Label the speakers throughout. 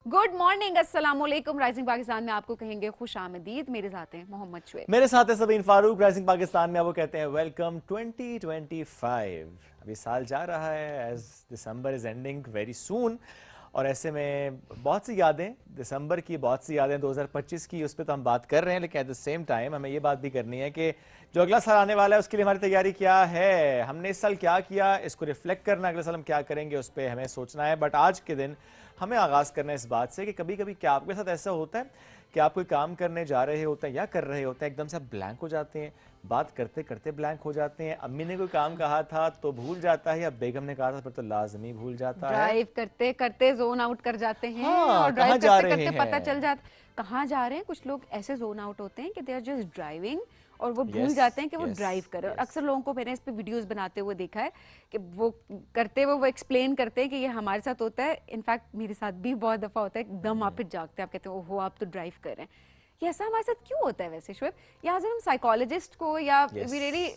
Speaker 1: Good morning, अस्सलाम वालेकुम। Rising Pakistan में आपको कहेंगे खुश आमदीद। मेरे साथ हैं मोहम्मद शुएब।
Speaker 2: मेरे साथ है सबीन फारूक। राइजिंग पाकिस्तान में आपको कहते हैं वेलकम 2025। अभी साल जा रहा है, as December is ending very soon, और ऐसे में बहुत सी यादें, दिसंबर की बहुत सी यादें 2025 की, उस पर तो हम बात कर रहे हैं, लेकिन एट द सेम टाइम हमें ये बात भी करनी है कि जो अगला साल आने वाला है उसके लिए हमारी तैयारी क्या है, हमने इस साल क्या किया, इसको रिफ्लेक्ट करना, अगले साल हम क्या करेंगे उस पर हमें सोचना है। बट आज के दिन हमें आगाज़ करना है इस बात से कि कभी कभी क्या आपके साथ ऐसा होता है कि आप कोई काम करने जा रहे होते हैं या कर रहे होते हैं, एकदम से आप ब्लैंक हो जाते हैं, बात करते करते ब्लैंक हो जाते हैं। अम्मी ने कोई काम कहा था तो भूल जाता है, या बेगम ने कहा था फिर तो लाजमी भूल जाता है।
Speaker 1: ड्राइव करते करते जोन आउट कर जाते हैं।
Speaker 2: हाँ,
Speaker 1: और ड्राइव
Speaker 2: कहाँ जा
Speaker 1: करते
Speaker 2: रहे
Speaker 1: करते पता चल
Speaker 2: हैं।
Speaker 1: जाता कहाँ जा रहे हैं। कुछ लोग ऐसे जोन आउट होते हैं कि दे आर जस्ट ड्राइविंग और वो भूल
Speaker 2: यस
Speaker 1: जाते हैं कि वो
Speaker 2: यस
Speaker 1: ड्राइव कर रहे हैं। और
Speaker 2: यस।
Speaker 1: अक्सर लोगों को मैंने इस पे वीडियोस बनाते हुए देखा है कि वो करते हुए वो एक्सप्लेन करते हैं कि ये हमारे साथ होता है। इनफैक्ट मेरे साथ भी बहुत दफा होता है, एकदम आप फिर जागते हैं, आप कहते हैं ओहो आप तो ड्राइव कर रहे हैं। ये ऐसा हमारे साथ क्यों होता है वैसे शुएब? यहाँ से हम साइकोलॉजिस्ट को या we really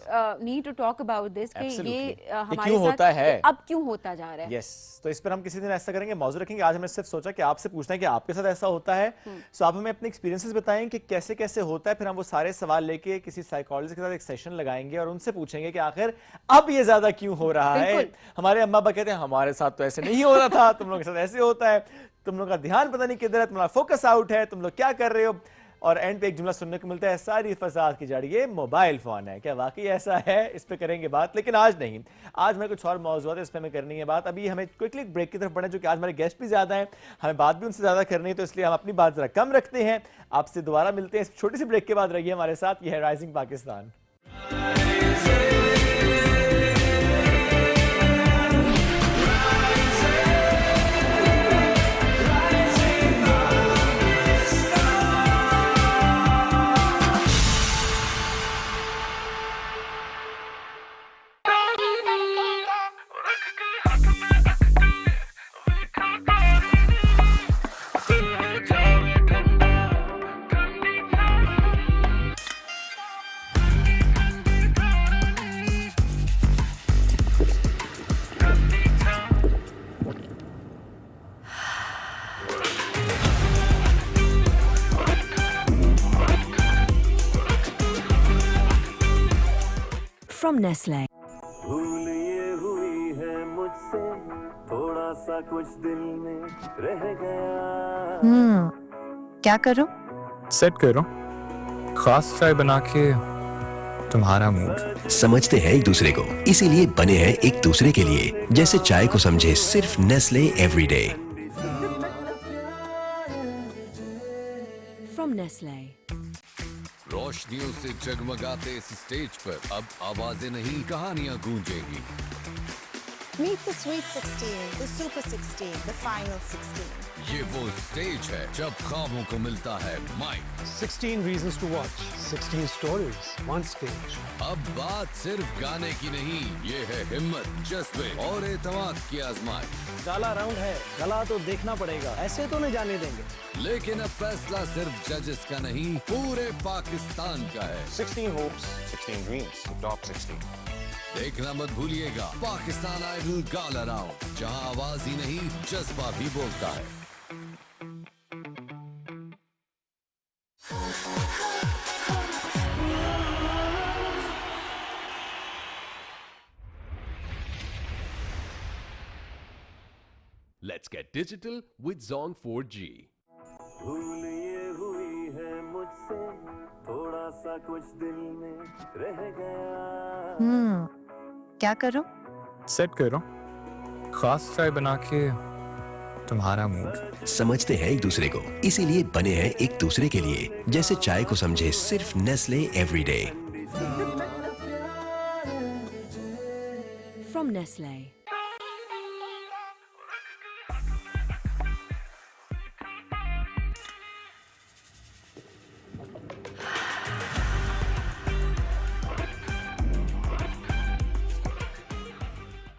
Speaker 1: need to talk about this कि ये हमारे
Speaker 2: क्यों
Speaker 1: साथ
Speaker 2: होता है।
Speaker 1: अब क्यों होता जा रहा है।
Speaker 2: यस, तो इस पर हम किसी दिन ऐसा करेंगे, मौजूद रखेंगे। आज हमने सिर्फ सोचा कि आपसे पूछना है कि आपके साथ ऐसा होता है, सो आप हमें अपने एक्सपीरियंसेस बताएं कि कैसे कैसे होता है। फिर हम वो सारे सवाल लेके किसी साइकोलॉजिस्ट के साथ एक सेशन लगाएंगे और उनसे पूछेंगे कि आखिर अब ये ज्यादा क्यों हो रहा है। हमारे अम्मा अब्बा कहते हैं हमारे साथ तो ऐसे नहीं हो रहा था, तुम लोगों के साथ ऐसे होता है, तुम लोग का ध्यान पता नहीं किधर है, तुम्हारा फोकस आउट है, तुम लोग क्या कर रहे हो। और एंड पे एक जुमला सुनने को मिलता है, सारी फसाद की जड़ ये मोबाइल फोन है। क्या वाकई ऐसा है? इस पे करेंगे बात, लेकिन आज नहीं। आज मैं कुछ और मौजूद है, इस पे हमें करनी है बात। अभी हमें क्विकली ब्रेक की तरफ बढ़े, जो कि आज हमारे गेस्ट भी ज्यादा हैं, हमें बात भी उनसे ज्यादा करनी है, तो इसलिए हम अपनी बात जरा कम रखते हैं। आपसे दोबारा मिलते हैं इस छोटी सी ब्रेक के बाद। रहिए हमारे साथ। यह है राइजिंग पाकिस्तान।
Speaker 3: From Nestle.
Speaker 4: भूल ये हुई है मुझसे, थोड़ा सा कुछ दिल में रह गया।
Speaker 3: क्या करो?
Speaker 5: सेट करो खास चाय बना के तुम्हारा मूड।
Speaker 6: समझते हैं एक दूसरे को, इसीलिए बने हैं एक दूसरे के लिए। जैसे चाय को समझे सिर्फ नेस्ले एवरीडे।
Speaker 3: From Nestle.
Speaker 7: रोशनियों से जगमगाते इस स्टेज पर अब आवाजें नहीं, कहानियां गूंजेंगी।
Speaker 8: Meet the Sweet 16, the Super 16, the Final 16.
Speaker 7: ये वो स्टेज है जब ख्वाबों को मिलता है mic.
Speaker 9: 16 reasons to watch, 16 stories, one stage.
Speaker 7: अब बात सिर्फ गाने की नहीं, ये है हिम्मत, जज्बे और एतमाद की आजमाइश।
Speaker 9: काला राउंड है, गला तो देखना पड़ेगा, ऐसे तो नहीं जाने देंगे।
Speaker 7: लेकिन अब फैसला सिर्फ जजेस का नहीं, पूरे पाकिस्तान का है।
Speaker 10: 16 hopes, 16 dreams, top 16.
Speaker 7: देखना मत भूलिएगा पाकिस्तान आइडल गाला राउंड, जहां आवाज ही नहीं जज्बा भी बोलता है।
Speaker 11: Let's get digital with Zong 4G.
Speaker 4: भूल ये हुई है मुझसे, थोड़ा सा कुछ दिल में रह गया।
Speaker 3: क्या करो?
Speaker 5: सेट करो खास चाय बना के तुम्हारा मूड।
Speaker 6: समझते हैं एक दूसरे को, इसीलिए बने हैं एक दूसरे के लिए। जैसे चाय को समझे सिर्फ Nestle everyday.
Speaker 3: From Nestle.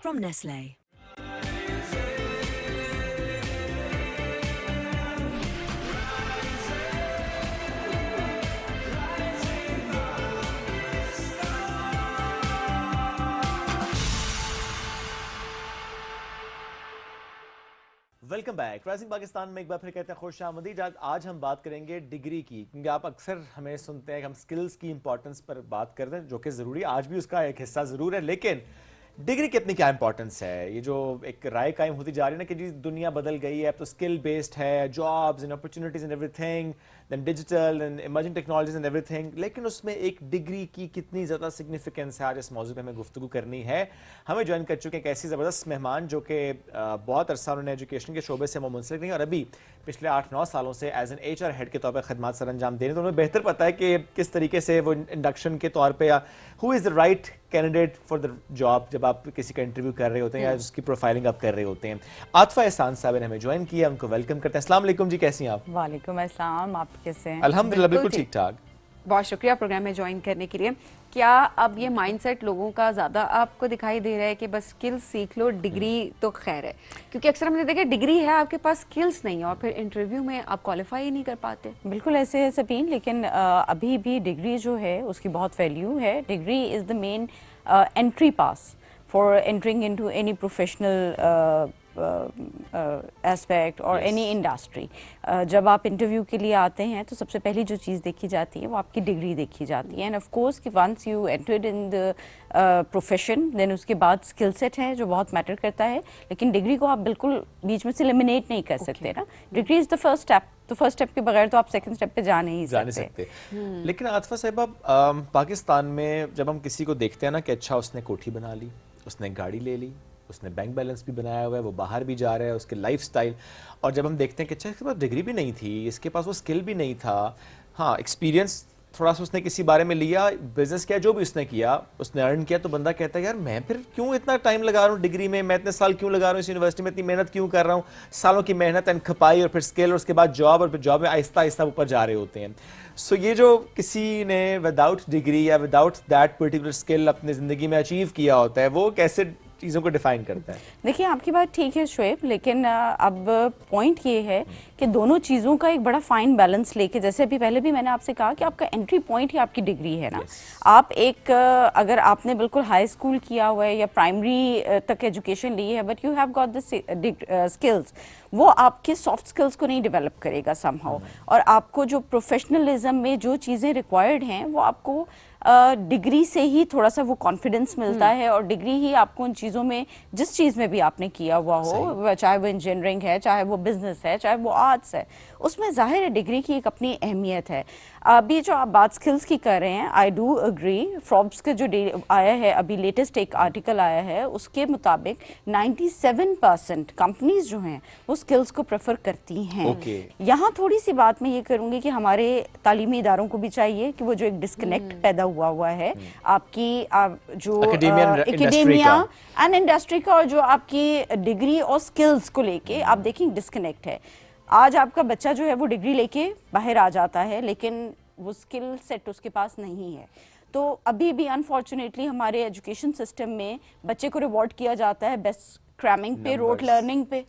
Speaker 3: From Nestle.
Speaker 2: Welcome back. Rising Pakistan में एक बार फिर कहते हैं खुश आमदीद। आज हम बात करेंगे डिग्री की, क्योंकि आप अक्सर हमें सुनते हैं कि हम स्किल्स की इंपॉर्टेंस पर बात करते हैं, जो कि ज़रूरी है, आज भी उसका एक हिस्सा ज़रूर है, लेकिन डिग्री की अपनी क्या इंपॉर्टेंस है। ये जो एक राय कायम होती जा रही है ना कि जी दुनिया बदल गई है, अब तो स्किल बेस्ड है, jobs and opportunities and everything, then digital and emerging technologies and everything, लेकिन उसमें एक डिग्री की कितनी ज़्यादा सिग्निफिकेंस है, आज इस मौजूद पे हमें गुफ्तगू करनी है। हमें ज्वाइन कर चुके हैं एक ऐसी ज़बरदस्त मेहमान जो कि बहुत अरसा उन्होंने एजुकेशन के शोबे से मुंसलिक नहीं, और अभी पिछले 8-9 सालों से एज एन HR हेड के तौर पर खदमात सर अंजाम दे रहे हैं। तो उन्हें बेहतर पता है कि किस तरीके से वो इंडक्शन के तौर पर या who is the right candidate for the job जब आप किसी का इंटरव्यू कर रहे होते हैं या उसकी प्रोफाइलिंग आप कर रहे होते हैं। आतिफा एहसान साहब ने हमें ज्वाइन किया, उनको वेलकम करते हैं। अस्सलाम वालेकुम जी, कैसी हैं आप?
Speaker 12: वालेकुम अस्सलाम, आप कैसे हैं?
Speaker 2: अल्हम्दुलिल्लाह बिल्कुल ठीक ठाक।
Speaker 1: बहुत शुक्रिया प्रोग्राम में ज्वाइन करने के लिए। क्या अब ये माइंडसेट लोगों का ज़्यादा आपको दिखाई दे रहा है कि बस स्किल्स सीख लो, डिग्री तो खैर है, क्योंकि अक्सर हमने देखा डिग्री है आपके पास, स्किल्स नहीं है, और फिर इंटरव्यू में आप क्वालिफाई ही नहीं कर पाते।
Speaker 12: बिल्कुल ऐसे है सबीन, लेकिन अभी भी डिग्री जो है उसकी बहुत वैल्यू है। Degree is the main entry pass for entering into any professional aspect और एनी इंडस्ट्री। जब आप इंटरव्यू के लिए आते हैं तो सबसे पहली जो चीज़ देखी जाती है वो आपकी डिग्री देखी जाती है। एंड ऑफ कोर्स कि once you entered in the profession, then उसके बाद स्किल सेट है जो बहुत मैटर करता है, लेकिन डिग्री को आप बिल्कुल बीच में से एलिमिनेट नहीं कर सकते ना। Degree is the first step, तो फर्स्ट स्टेप के बगैर तो आप सेकंड स्टेप पे जा नहीं सकते।
Speaker 2: लेकिन आतिफा साहिबा, पाकिस्तान में जब हम किसी को देखते हैं ना कि अच्छा उसने कोठी बना ली, उसने गाड़ी ले ली, उसने बैंक बैलेंस भी बनाया हुआ है, वो बाहर भी जा रहा है, उसके लाइफस्टाइल, और जब हम देखते हैं कि अच्छा इसके पास डिग्री भी नहीं थी, इसके पास वो स्किल भी नहीं था, हाँ एक्सपीरियंस थोड़ा सा उसने किसी बारे में लिया, बिजनेस किया, जो भी उसने किया, उसने अर्न किया, तो बंदा कहता है यार मैं फिर क्यों इतना टाइम लगा रहा हूँ डिग्री में, मैं इतने साल क्यों लगा रहा हूँ इस यूनिवर्सिटी में, इतनी मेहनत क्यों कर रहा हूँ, सालों की मेहनत एंड खपाई और फिर स्किल, और उसके बाद जॉब, और फिर जॉब में आहिस्ता आहिस्ता ऊपर जा रहे होते हैं। सो ये जो किसी ने विदाउट डिग्री या विदाउट दैट पर्टिकुलर स्किल अपनी ज़िंदगी में अचीव किया होता है, वो कैसे चीज़ों को डिफाइन करता है?
Speaker 12: देखिए आपकी बात ठीक है शुएब, लेकिन अब पॉइंट ये है कि दोनों चीज़ों का एक बड़ा फाइन बैलेंस लेके, जैसे अभी पहले भी मैंने आपसे कहा कि आपका एंट्री पॉइंट ही आपकी डिग्री है ना। आप एक अगर आपने बिल्कुल हाई स्कूल किया हुआ है या प्राइमरी तक एजुकेशन ली है, but you have got the skills, वो आपके सॉफ्ट स्किल्स को नहीं डेवलप करेगा समहाउ, और आपको जो प्रोफेशनलिज्म में जो चीज़ें रिक्वायर्ड हैं वो आपको डिग्री से ही थोड़ा सा वो कॉन्फिडेंस मिलता है, और डिग्री ही आपको उन चीज़ों में, जिस चीज़ में भी आपने किया हुआ हो, चाहे वो इंजीनियरिंग है, चाहे वो बिजनेस है, चाहे वो आर्ट्स है, उसमें जाहिर है डिग्री की एक अपनी अहमियत है। अभी जो आप बात स्किल्स की कर रहे हैं, आई डू अग्री। फोर्ब्स के जो आया है अभी लेटेस्ट एक आर्टिकल आया है, उसके मुताबिक 97% कंपनीज जो हैं वो स्किल्स को प्रेफर करती हैं। यहाँ थोड़ी सी बात मैं ये करूँगी कि हमारे तालीमी इदारों को भी चाहिए कि वो जो एक डिस्कनेक्ट पैदा हुआ है आपकी जो एकेडेमिया एंड इंडस्ट्री का, और जो आपकी डिग्री और स्किल्स को लेके आप देखें डिस्कनेक्ट है। आज आपका बच्चा जो है वो डिग्री लेके बाहर आ जाता है, लेकिन वो स्किल सेट उसके पास नहीं है। तो अभी भी अनफॉर्चुनेटली हमारे एजुकेशन सिस्टम में बच्चे को रिवॉर्ड किया जाता है बेस्ट क्रैमिंग पे, रोट लर्निंग पे,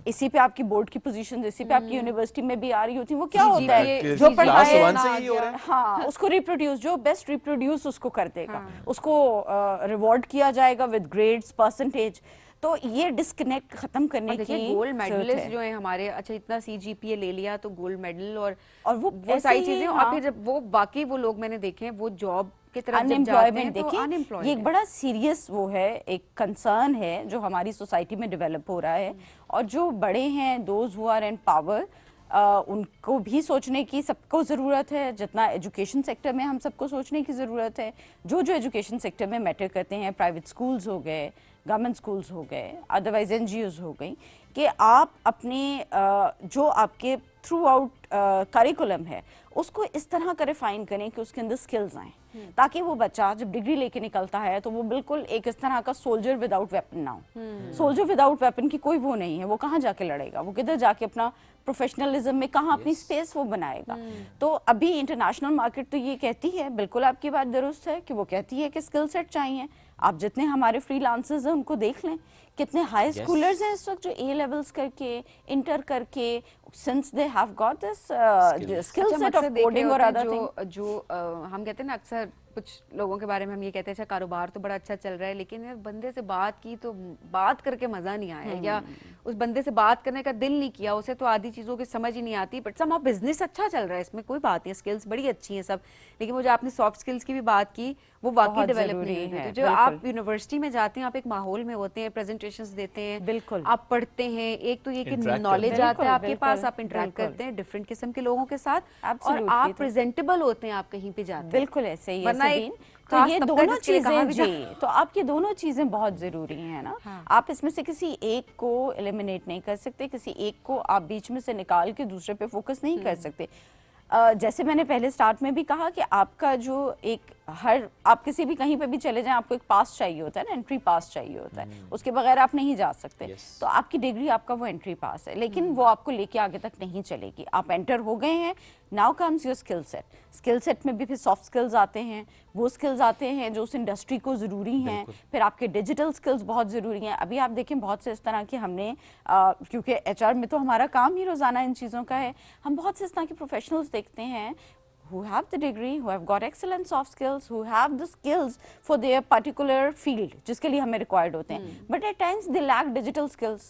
Speaker 12: इसी पे आपकी बोर्ड की पोजीशन, इसी पे आपकी यूनिवर्सिटी में भी आ रही होती है। वो क्या होता है, जो पढ़ाए हाँ उसको रिप्रोड्यूस, जो बेस्ट रिप्रोड्यूस उसको कर देगा, उसको रिवॉर्ड किया जाएगा विद ग्रेड्स, परसेंटेज। तो ये डिस्कनेक्ट खत्म करने की
Speaker 1: गोल्ड मेडलिस्ट जो है हमारे, अच्छा इतना CGPA ले लिया तो गोल्ड मेडल, और वो सारी चीजें, और फिर जब वो बाकी वो लोग मैंने देखे हैं वो जॉब की तरफ जब जाते हैं तो अनएम्प्लॉयड,
Speaker 12: ये एक बड़ा सीरियस वो है, एक कंसर्न है जो हमारी सोसाइटी में डेवलप हो रहा है। और जो बड़े हैं, those who are in power, उनको भी सोचने की सबको ज़रूरत है, जितना एजुकेशन सेक्टर में हम सबको सोचने की ज़रूरत है। जो एजुकेशन सेक्टर में मैटर करते हैं, प्राइवेट स्कूल्स हो गए, गवर्नमेंट स्कूल्स हो गए, अदरवाइज NGOs हो गई, कि आप अपने जो आपके थ्रू आउट करिकुलम है उसको इस तरह का रिफाइन करें कि उसके अंदर स्किल्स आएँ, ताकि वो बच्चा जब डिग्री लेके निकलता है तो वो बिल्कुल एक इस तरह का सोल्जर विदाउट वेपन ना हो। सोल्जर विदाउट वेपन की कोई वो नहीं है, वो कहाँ जाके लड़ेगा, वो किधर जाके अपना प्रोफेशनलिज्म में कहाँ अपनी स्पेस वो बनाएगा। तो अभी इंटरनेशनल मार्केट तो ये कहती है, बिल्कुल आपकी बात दुरुस्त है, कि वो कहती है कि स्किल सेट चाहिए। आप जितने हमारे फ्रीलांसर्स हैं उनको देख लें, कितने हाई स्कूलर्स हैं इस वक्त जो A levels करके, इंटर करके, since they have got this skill set of coding और other thing,
Speaker 1: जो हम कहते हैं ना अक्सर कुछ लोगों के बारे में हम ये कहते हैं अच्छा कारोबार तो बड़ा अच्छा चल रहा है, लेकिन यार बंदे से बात की तो बात करके मजा नहीं आया, या उस बंदे से बात करने का दिल नहीं किया, उसे तो आधी चीजों की समझ ही नहीं आती। बट सम बिजनेस अच्छा चल रहा है, इसमें कोई बात नहीं, स्किल्स बड़ी अच्छी हैं सब, लेकिन वो जो आपने सॉफ्ट स्किल्स की भी बात की वो वाकई डेवलप नहीं होती। जो आप यूनिवर्सिटी में जाते हैं, आप एक माहौल में होते हैं, प्रेजेंटेशंस देते हैं,
Speaker 12: बिल्कुल
Speaker 1: आप पढ़ते हैं, एक तो ये कि नॉलेज आता है आपके पास, आप इंटरेक्ट करते हैं डिफरेंट किस्म के लोगों के साथ, और आप प्रेजेंटेबल होते हैं, आप कहीं पे जाते हैं।
Speaker 12: बिल्कुल ऐसे ही है। तो ये दोनों चीजें जी, तो आपकी दोनों चीजें बहुत जरूरी हैं ना। आप इसमें से किसी एक को एलिमिनेट नहीं कर सकते, किसी एक को आप बीच में से निकाल के दूसरे पे फोकस नहीं कर सकते। जैसे मैंने पहले स्टार्ट में भी कहा कि आपका जो एक आप किसी भी कहीं पे भी चले जाएं, आपको एक पास चाहिए होता है ना, एंट्री पास चाहिए होता है, उसके बगैर आप नहीं जा सकते। तो आपकी डिग्री आपका वो एंट्री पास है, लेकिन वो आपको लेके आगे तक नहीं चलेगी। आप एंटर हो गए हैं, now comes your skill set. Skill set में भी फिर सॉफ्ट स्किल्स आते हैं, वो स्किल्स आते हैं जो उस इंडस्ट्री को ज़रूरी हैं, फिर आपके डिजिटल स्किल्स बहुत ज़रूरी हैं। अभी आप देखें बहुत से इस तरह के हमने क्योंकि HR में तो हमारा काम ही रोज़ाना इन चीज़ों का है, हम बहुत से इस तरह के प्रोफेशनल्स देखते हैं who have the degree, who have got excellent soft skills, who have the skills for their particular field जिसके लिए हमें required होते हैं, but at times they lack digital skills.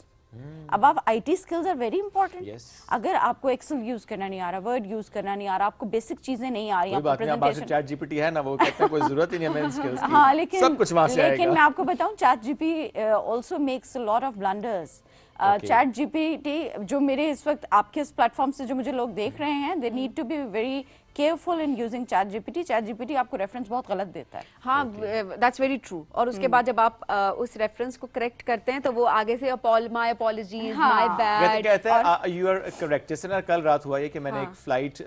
Speaker 12: अब आप IT skills are very important. अगर आपको Excel use करना नहीं आ रहा, Word यूज करना नहीं आ रहा, आपको बेसिक चीजें नहीं आ रही, आपको
Speaker 2: प्रेजेंटेशन, ChatGPT है ना, वो कहते हैं कोई जरूरत ही नहीं है मेन स्किल्स की।
Speaker 12: हाँ, लेकिन
Speaker 2: सब कुछ वहां से आएगा।
Speaker 12: लेकिन मैं आपको बताऊं ChatGPT also makes a lot of blunders. ChatGPT जो मेरे इस वक्त आपके इस प्लेटफॉर्म से जो मुझे लोग देख रहे हैं, they need to be very careful in using ChatGPT. ChatGPT आपको रेफरेंस बहुत गलत देता है।
Speaker 1: हाँ, that's very true. और उसके बाद जब आप उस रेफरेंस को करेक्ट करते हैं तो वो आगे से my apologies, my bad,
Speaker 2: कहते हैं you are correct। जैसे ना कल रात हुआ ये कि मैंने एक फ्लाइट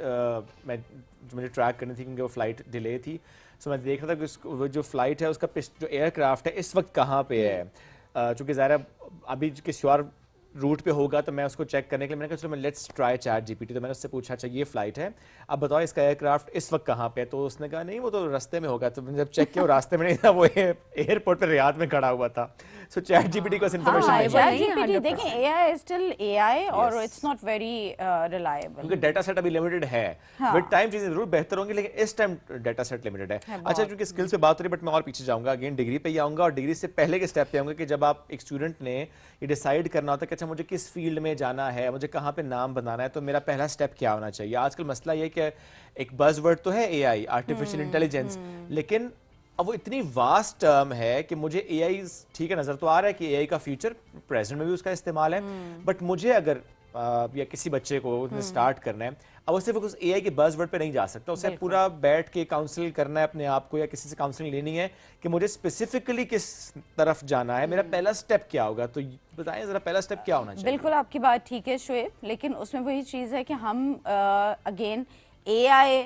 Speaker 2: मुझे ट्रैक करनी थी क्योंकि वो फ्लाइट डिले थी, सो मैं देख रहा था कि वो जो फ्लाइट है उसका जो एयरक्राफ्ट है इस वक्त कहाँ पे है, चूँकि ज़ाहिर अभी किसी और रूट पे होगा तो मैं उसको चेक करने के लिए मैंने कहा चलो मैं लेट्स ट्राई ChatGPT। तो मैंने उससे पूछा अच्छा ये फ्लाइट है, अब बताओ इसका एयरक्राफ्ट इस वक्त कहाँ पे है, तो उसने कहा नहीं वो तो रास्ते में होगा। तो मैंने जब चेक किया वो रास्ते में नहीं था, वो एयरपोर्ट पे रियाद में खड़ा हुआ था। सो ChatGPT को इन्फॉर्मेशन
Speaker 12: ChatGPT देखें AI is still AI और it's not very reliable
Speaker 2: क्योंकि डाटा सेट अभी लिमिटेड है। विद टाइम चीजें जरूर बेहतर होंगी, लेकिन इस टाइम डाटा सेट लिमिटेड है। अच्छा, क्योंकि स्किल्स पे बात हो रही है, बट मैं और पीछे जाऊंगा, अगेन डिग्री पे ही आऊंगा, और डिग्री से पहले के स्टेप पे आऊंगा कि जब आप एक स्टूडेंट ने ये डिसाइड करना होता है कि अच्छा मुझे किस फील्ड में जाना है, मुझे कहाँ पे नाम बनाना है, तो मेरा पहला स्टेप क्या होना चाहिए। आजकल मसला ये कि एक बज़वर्ड तो है AI, आर्टिफिशियल इंटेलिजेंस, लेकिन अब वो इतनी वास्ट टर्म है कि मुझे AI ठीक है नजर तो आ रहा है कि AI का फ्यूचर प्रेजेंट में भी उसका इस्तेमाल है, बट मुझे अगर या किसी बच्चे को स्टार्ट करना है, अब वो सिर्फ उस AI के बज़वर्ड पे नहीं जा सकता, उसे पूरा बैठ के काउंसिल करना है अपने आप को, या किसी से काउंसलिंग लेनी है कि मुझे स्पेसिफिकली किस तरफ जाना है, मेरा पहला स्टेप क्या होगा। तो बताएं जरा पहला स्टेप क्या होना चाहिए।
Speaker 12: बिल्कुल आपकी बात ठीक है शुएब, लेकिन उसमें वही चीज़ है कि हम अगेन AI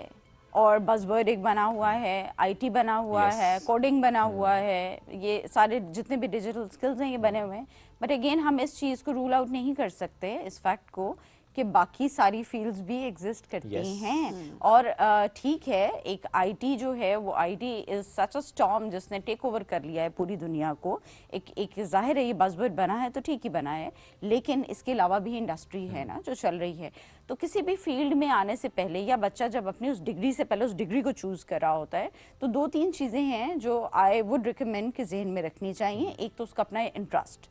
Speaker 12: और बज़वर्ड एक बना हुआ है, IT बना हुआ है, कोडिंग बना हुआ है, ये सारे जितने भी डिजिटल स्किल्स हैं ये बने हुए हैं, बट अगेन हम इस चीज़ को रूल आउट नहीं कर सकते, इस फैक्ट को कि बाकी सारी फील्ड्स भी एग्जिस्ट करती हैं। और ठीक है, एक IT जो है वो IT is such a storm जिसने टेक ओवर कर लिया है पूरी दुनिया को। एक जाहिर है ये बज़वर्ड बना है तो ठीक ही बना है, लेकिन इसके अलावा भी इंडस्ट्री है ना जो चल रही है। तो किसी भी फील्ड में आने से पहले, या बच्चा जब अपनी उस डिग्री से पहले उस डिग्री को चूज़ कर रहा होता है, तो 2-3 चीज़ें हैं जो आई वुड रिकमेंड के जहन में रखनी चाहिए। एक तो उसका अपना इंटरेस्ट।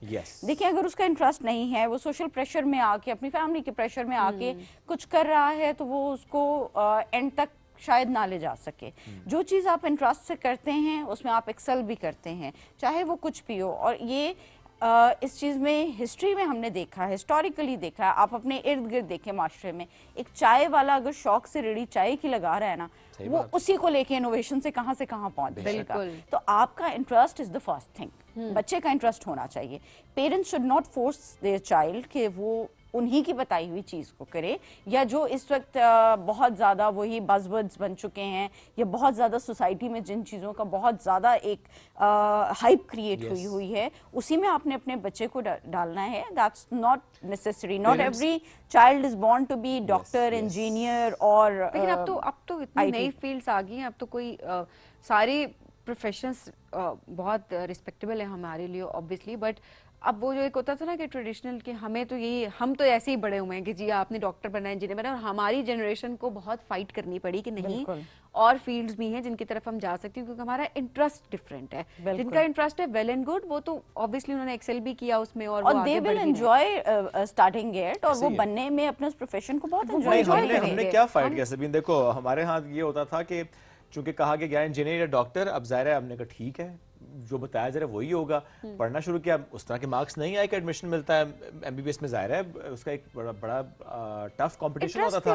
Speaker 12: देखिए, अगर उसका इंटरेस्ट नहीं है, वो सोशल प्रेशर में आके, अपनी फैमिली के प्रेशर में आके कुछ कर रहा है, तो वो उसको एंड तक शायद ना ले जा सके। जो चीज़ आप इंटरेस्ट से करते हैं उसमें आप एक्सेल भी करते हैं, चाहे वो कुछ भी हो। और ये इस चीज़ में हिस्ट्री में हमने देखा है, हिस्टोरिकली देखा है, आप अपने इर्द गिर्द देखें माशरे में, एक चाय वाला अगर शौक से रेडी चाय की लगा रहा है ना, वो उसी को लेके इनोवेशन से कहाँ पहुंच जाएगा। तो आपका interest is the first thing. बच्चे का इंटरेस्ट होना चाहिए। Parents should not force their child कि वो उन्हीं की बताई हुई चीज़ को करे, या जो इस वक्त बहुत ज़्यादा वही बज़वर्ड्स बन चुके हैं, या बहुत ज़्यादा सोसाइटी में जिन चीज़ों का बहुत ज़्यादा एक हाइप क्रिएट हुई है, उसी में आपने अपने बच्चे को डालना है। That's not necessary. Not every child is born to be doctor, engineer और
Speaker 1: लेकिन अब तो इतनी नई फील्ड्स आ गई हैं, अब तो कोई सारे प्रोफेशंस बहुत रिस्पेक्टेबल है हमारे लिए ऑब्वियसली, बट अब वो जो एक होता था ना कि ट्रेडिशनल कि हम तो ऐसे ही बड़े हुए हैं कि जी आपने डॉक्टर बनना है, इंजीनियर बनना है, और हमारी जनरेशन को बहुत फाइट करनी पड़ी कि नहीं, और फील्ड्स भी हैं जिनकी तरफ हम जा सकते हैं, क्योंकि हमारा इंटरेस्ट डिफरेंट है। जिनका इंटरेस्ट है वेल एंड गुड, वो तो ऑब्वियसली उन्होंने एक्सेल भी किया उसमें और
Speaker 12: they will enjoy starting it, और वो बनने में अपने उस प्रोफेशन को बहुत एंजॉय करेंगे।
Speaker 2: हमने क्या फाइट किया सबीन, देखो हमारे यहाँ ये होता था कि चूंकि कहा कि गया इंजीनियर या डॉक्टर, अब जाहिर है हमने कहा ठीक है जो बताया जरा वही होगा। पढ़ना शुरू किया, उस तरह के मार्क्स नहीं आए कि एडमिशन मिलता है एमबीबीएस में, जाहिर है उसका एक बड़ा टफ कंपटीशन होता था।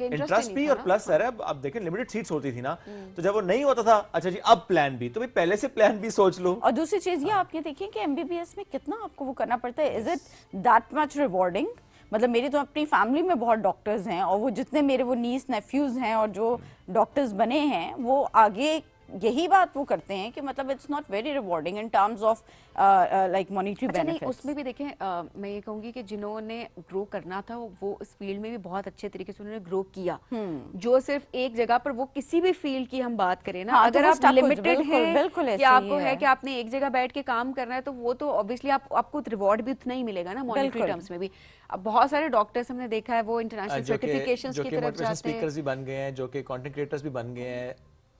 Speaker 2: इंटरेस्ट भी और प्लस सर अब देखें लिमिटेड सीट्स होती थी ना, तो जब वो नहीं होता था अच्छा जी अब प्लान बी, तो भाई पहले से प्लान बी सोच लो।
Speaker 12: और दूसरी चीज ये आप ये देखिए कि एमबीबीएस में कितना आपको वो करना पड़ता है, is it that much rewarding? मतलब मेरी तो अपनी फैमिली में बहुत डॉक्टर्स हैं, और वो जितने मेरे वो नीस नेफ्यूज हैं और जो डॉक्टर्स बने हैं, वो आगे यही बात वो करते हैं कि मतलब it's not very rewarding in terms of like monetary benefits.
Speaker 1: उसमें भी देखें मैं ये कहूंगी कि जिन्होंने ग्रो करना था वो इस फील्ड में भी बहुत अच्छे तरीके से उन्होंने ग्रो किया। जो सिर्फ एक जगह पर, वो किसी भी फील्ड की हम बात करें ना, अगर आप लिमिटेड हैं कि आपको है कि आपने एक जगह बैठ के काम करना है, तो वो तो ऑब्वियसली आपको रिवॉर्ड भी उतना ही मिलेगा ना मॉनेटरी टर्म्स में भी। अब बहुत सारे डॉक्टर्स हमने देखा है वो इंटरनेशनल सर्टिफिकेशंस की तरफ जाते हैं,
Speaker 2: स्पीकर्स भी बन गए हैं, जो कि कंटेंट क्रिएटर्स भी बन गए हैं।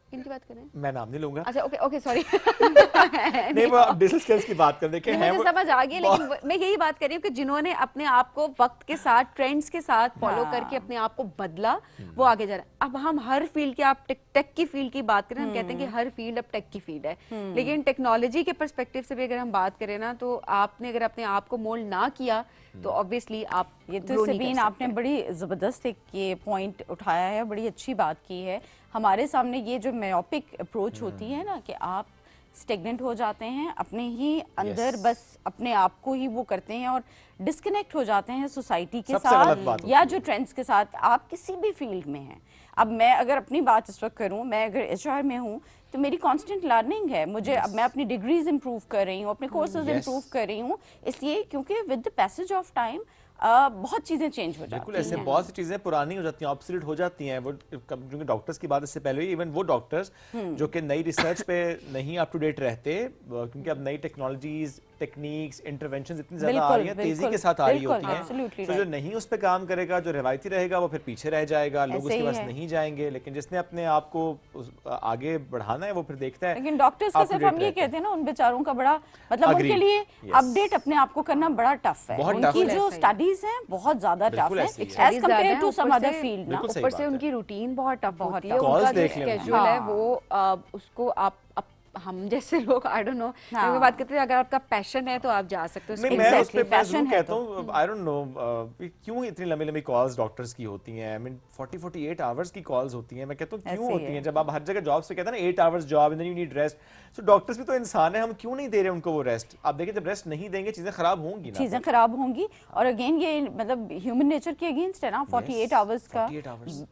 Speaker 1: इनकी बात करें,
Speaker 2: मैं नाम नहीं लूंगा।
Speaker 1: अच्छा ओके सॉरी
Speaker 2: नहीं वो डिजिटल स्किल्स की बात कर देखें हैं,
Speaker 1: मुझे समझ आ गई, लेकिन मैं यही बात कर रही हूँ कि जिन्होंने अपने आप को वक्त के साथ, ट्रेंड्स के साथ फॉलो करके अपने आप को बदला, वो आगे जा रहा है। अब हम हर फील्ड के, आप टेक की फील्ड की बात करें, हम कहते हैं कि हर फील्ड अब टेक की फील्ड है, लेकिन टेक्नोलॉजी के पर्सपेक्टिव से भी अगर हम बात करें ना, तो आपने अगर अपने आप को मोल्ड ना किया तो ऑब्वियसली आप
Speaker 12: ये तो सबीन आपने बड़ी ज़बरदस्त एक ये पॉइंट उठाया है, बड़ी अच्छी बात की है। हमारे सामने ये जो मायोपिक अप्रोच होती है ना, कि आप स्टेगनेंट हो जाते हैं अपने ही अंदर, बस अपने आप को ही वो करते हैं और डिस्कनेक्ट हो जाते हैं सोसाइटी के साथ या जो ट्रेंड्स के साथ, आप किसी भी फील्ड में हैं। अब मैं अगर अपनी बात इस वक्त करूं, मैं अगर एचआर में हूं, तो मेरी कांस्टेंट लर्निंग है, मुझे अब मैं अपनी डिग्रीज इंप्रूव कर रही हूँ, अपने कोर्सेज इंप्रूव कर रही हूँ, इसलिए क्योंकि with the passage of time बहुत चीजें चेंज हो जाती हैं।
Speaker 2: बिल्कुल ऐसे बहुत सी चीजें पुरानी हो जाती हैं, ऑब्सोलीट हो जाती हैं। वो क्योंकि डॉक्टर्स की बात इससे पहले हुई, इवन वो डॉक्टर्स जो कि नई रिसर्च पे नहीं अप टू डेट रहते, क्योंकि अब नई टेक्नोलॉजीज, टेक्निक्स, इंटरवेंशंस इतनी ज्यादा आ रही हैं, तेजी के साथ आ रही होती हैं, तो जो नहीं उस पे काम करेगा, जो रिवायती रहेगा, वो फिर पीछे रह जाएगा, लोग उसके पास नहीं जाएंगे। लेकिन जिसने अपने आप को आगे बढ़ाना है वो फिर देखता है।
Speaker 12: लेकिन डॉक्टर्स का सिर्फ हम ये कहते हैं ना, उन बेचारों का बड़ा मतलब उनके लिए अपडेट अपने आप को करना बड़ा टफ है। उनकी जो स्टडीज हैं बहुत ज्यादा टफ है as compare to some other field ना।
Speaker 1: ऊपर से उनकी रूटीन बहुत टफ होती है, उनका जो स्केड्यूल है वो उसको आप हम जैसे लोग आई डोंट नो बात करते हैं, अगर आपका पैशन है तो आप जा सकते हो।
Speaker 2: मैं उस पे पैशन कहता हूं, आई डोंट नो क्यों इतनी लंबी लंबी कॉल्स डॉक्टर्स की होती हैं। आई मीन 40-48 आवर्स की कॉल्स होती हैं। मैं कहता हूं क्यों होती हैं, जब आप हर जगह जॉब से कहते हैं ना 8 hours job and then you need rest, so doctors भी तो इंसान है, हम क्यों नहीं दे रहे उनको वो रेस्ट। आप देखिए जब रेस्ट नहीं देंगे चीजें खराब होंगी ना,
Speaker 12: चीजें खराब होंगी। और अगेन ये मतलब ह्यूमन नेचर के अगेंस्ट है ना 48 आवर्स का।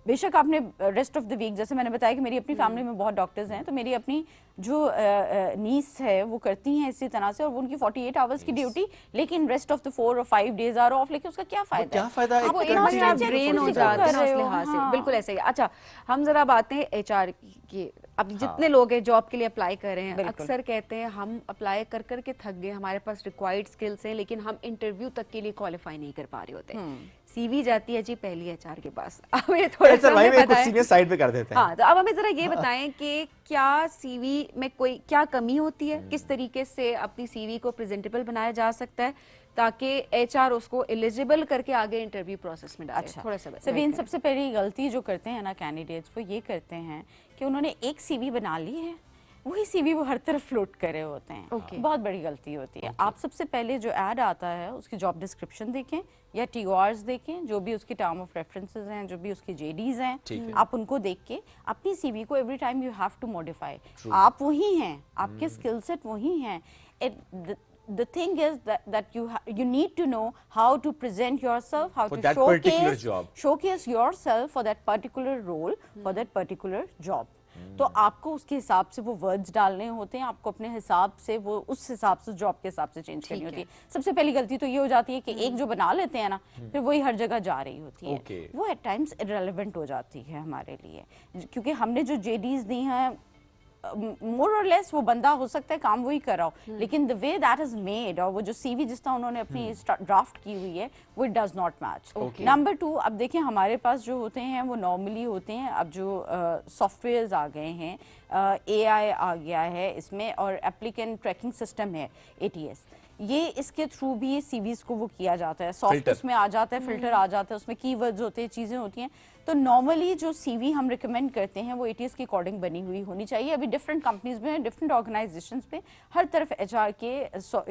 Speaker 12: बेशक आपने रेस्ट ऑफ द वीक, जैसे मैंने बताया कि मेरी अपनी फैमिली में बहुत डॉक्टर्स हैं, तो मेरी अपनी जो नीस है वो करती हैं इसी तरह से, और उनकी 48 आवर्स की ड्यूटी, लेकिन रेस्ट ऑफ द 4 और 5 डेज आर ऑफ, लेकिन उसका क्या फायदा?
Speaker 2: क्या फायदा है?
Speaker 1: वो इतना ड्रेन हो जाता है उस लिहाज से। बिल्कुल ऐसे ही। अच्छा हम जरा बात हैं एचआर की। अब जितने लोग हैं जॉब के लिए अप्लाई कर रहे हैं, अक्सर कहते हैं हम अप्लाई कर कर के थक गए, हमारे पास रिक्वायर्ड स्किल्स हैं, लेकिन हम इंटरव्यू तक के लिए क्वालिफाई नहीं कर पा रहे होते। सीवी जाती है जी पहली एचआर के पास। अब ये थोड़ा सा
Speaker 2: सीनियर साइड पे कर देते हैं।
Speaker 1: हाँ, तो अब हमें जरा ये बताएं कि क्या सीवी में कोई क्या कमी होती है, किस तरीके से अपनी सीवी को प्रेजेंटेबल बनाया जा सकता है ताकि एचआर उसको एलिजिबल करके आगे इंटरव्यू प्रोसेस में डाले।
Speaker 12: अच्छा,
Speaker 1: थोड़ा सा
Speaker 12: सबीन सबसे पहली गलती जो करते हैं ना कैंडिडेट्स, वो ये करते हैं कि उन्होंने एक सीवी बना ली है, वही सीवी वो हर तरफ फ्लोट कर रहे होते हैं। बहुत बड़ी गलती होती है। आप सबसे पहले जो ऐड आता है उसकी जॉब डिस्क्रिप्शन देखें या TORs देखें, जो भी उसकी टर्म ऑफ रेफरेंसेस हैं, जो भी उसकी JDs हैं, आप उनको देख के अपनी सीवी को every time you have to modify. आप वही हैं, आपके स्किल सेट वही हैं। The thing is that you need to know how to present yourself, how to showcase yourself for that particular role, for that particular job. तो आपको उसके हिसाब से वो वर्ड्स डालने होते हैं, आपको अपने हिसाब से वो उस हिसाब से जॉब के हिसाब से चेंज करनी होती है। सबसे पहली गलती तो ये हो जाती है कि एक जो बना लेते हैं ना, फिर वही हर जगह जा रही होती है। वो एट टाइम्स इररिलेवेंट हो जाती है हमारे लिए, क्योंकि हमने जो JDs दी हैं मोर और लेस वो बंदा हो सकता है काम वही कर रहा हो, लेकिन the way that is made और वो जो सीवी जिस तरह उन्होंने अपनी ड्राफ्ट की हुई है वो it does not match. Number 2, अब देखिए हमारे पास जो होते हैं वो नॉर्मली होते हैं, अब जो सॉफ्टवेयर्स आ गए हैं, AI आ गया है इसमें, और एप्लीकेंट ट्रैकिंग सिस्टम है ATS, ये इसके थ्रू भी ये सीवीज को वो किया जाता है, सॉफ्ट उसमें आ जाता है, फिल्टर आ जाता है, उसमें कीवर्ड्स होते हैं, चीज़ें होती हैं। तो नॉर्मली जो सीवी हम रिकमेंड करते हैं वो ATS के अकॉर्डिंग बनी हुई होनी चाहिए। अभी डिफरेंट कंपनीज में, डिफरेंट ऑर्गेनाइजेशंस में हर तरफ HR के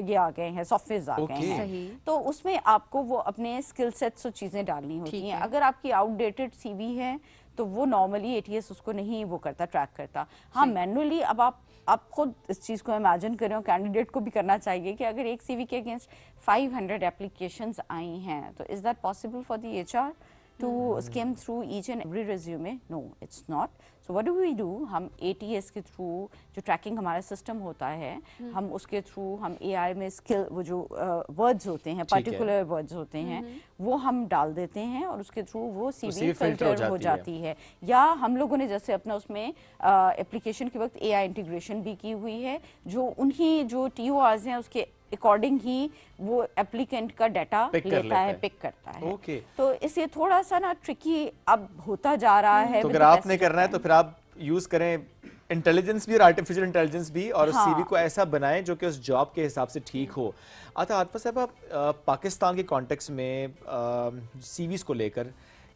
Speaker 12: ये आ गए हैं, सॉफ्टवेयर आ गए हैं, तो उसमें आपको वो अपने स्किल सेट्स और चीज़ें डालनी होती हैं। अगर आपकी आउटडेटेड CV है तो वो नॉर्मली ATS उसको नहीं वो करता, ट्रैक करता। हाँ, मैनुअली अब आप खुद इस चीज़ को इमेजिन करें, और कैंडिडेट को भी करना चाहिए कि अगर एक CV के अगेंस्ट 500 एप्लीकेशंस आई हैं तो is that possible for the HR to skim through each and every resume? No, it's not. So what do? हम ATS के थ्रू जो ट्रैकिंग हमारा सिस्टम होता है, हम उसके थ्रू हम AI में स्किल वो जो वर्ड्स होते हैं, पर्टिकुलर वर्ड्स होते हैं, वो हम डाल देते हैं और उसके थ्रू वो CV फिल्टर हो जाती है। या हम लोगों ने जैसे अपना उसमें एप्लीकेशन के वक्त AI इंटीग्रेशन भी की हुई है, जो उन्हीं जो TORs हैं उसके अकॉर्डिंग ही वो एप्लीकेंट का डाटा लेता है, पिक करता है। तो इससे थोड़ा सा ना ट्रिकी अब होता जा रहा है।
Speaker 2: तो अगर आपने करना है तो फिर आप यूज करें इंटेलिजेंस भी और आर्टिफिशियल इंटेलिजेंस भी, और उस CV को ऐसा बनाएं जो कि उस जॉब के हिसाब से ठीक हो। आता आतिफा साहब, आप पाकिस्तान के कॉन्टेक्स्ट में CVs को लेकर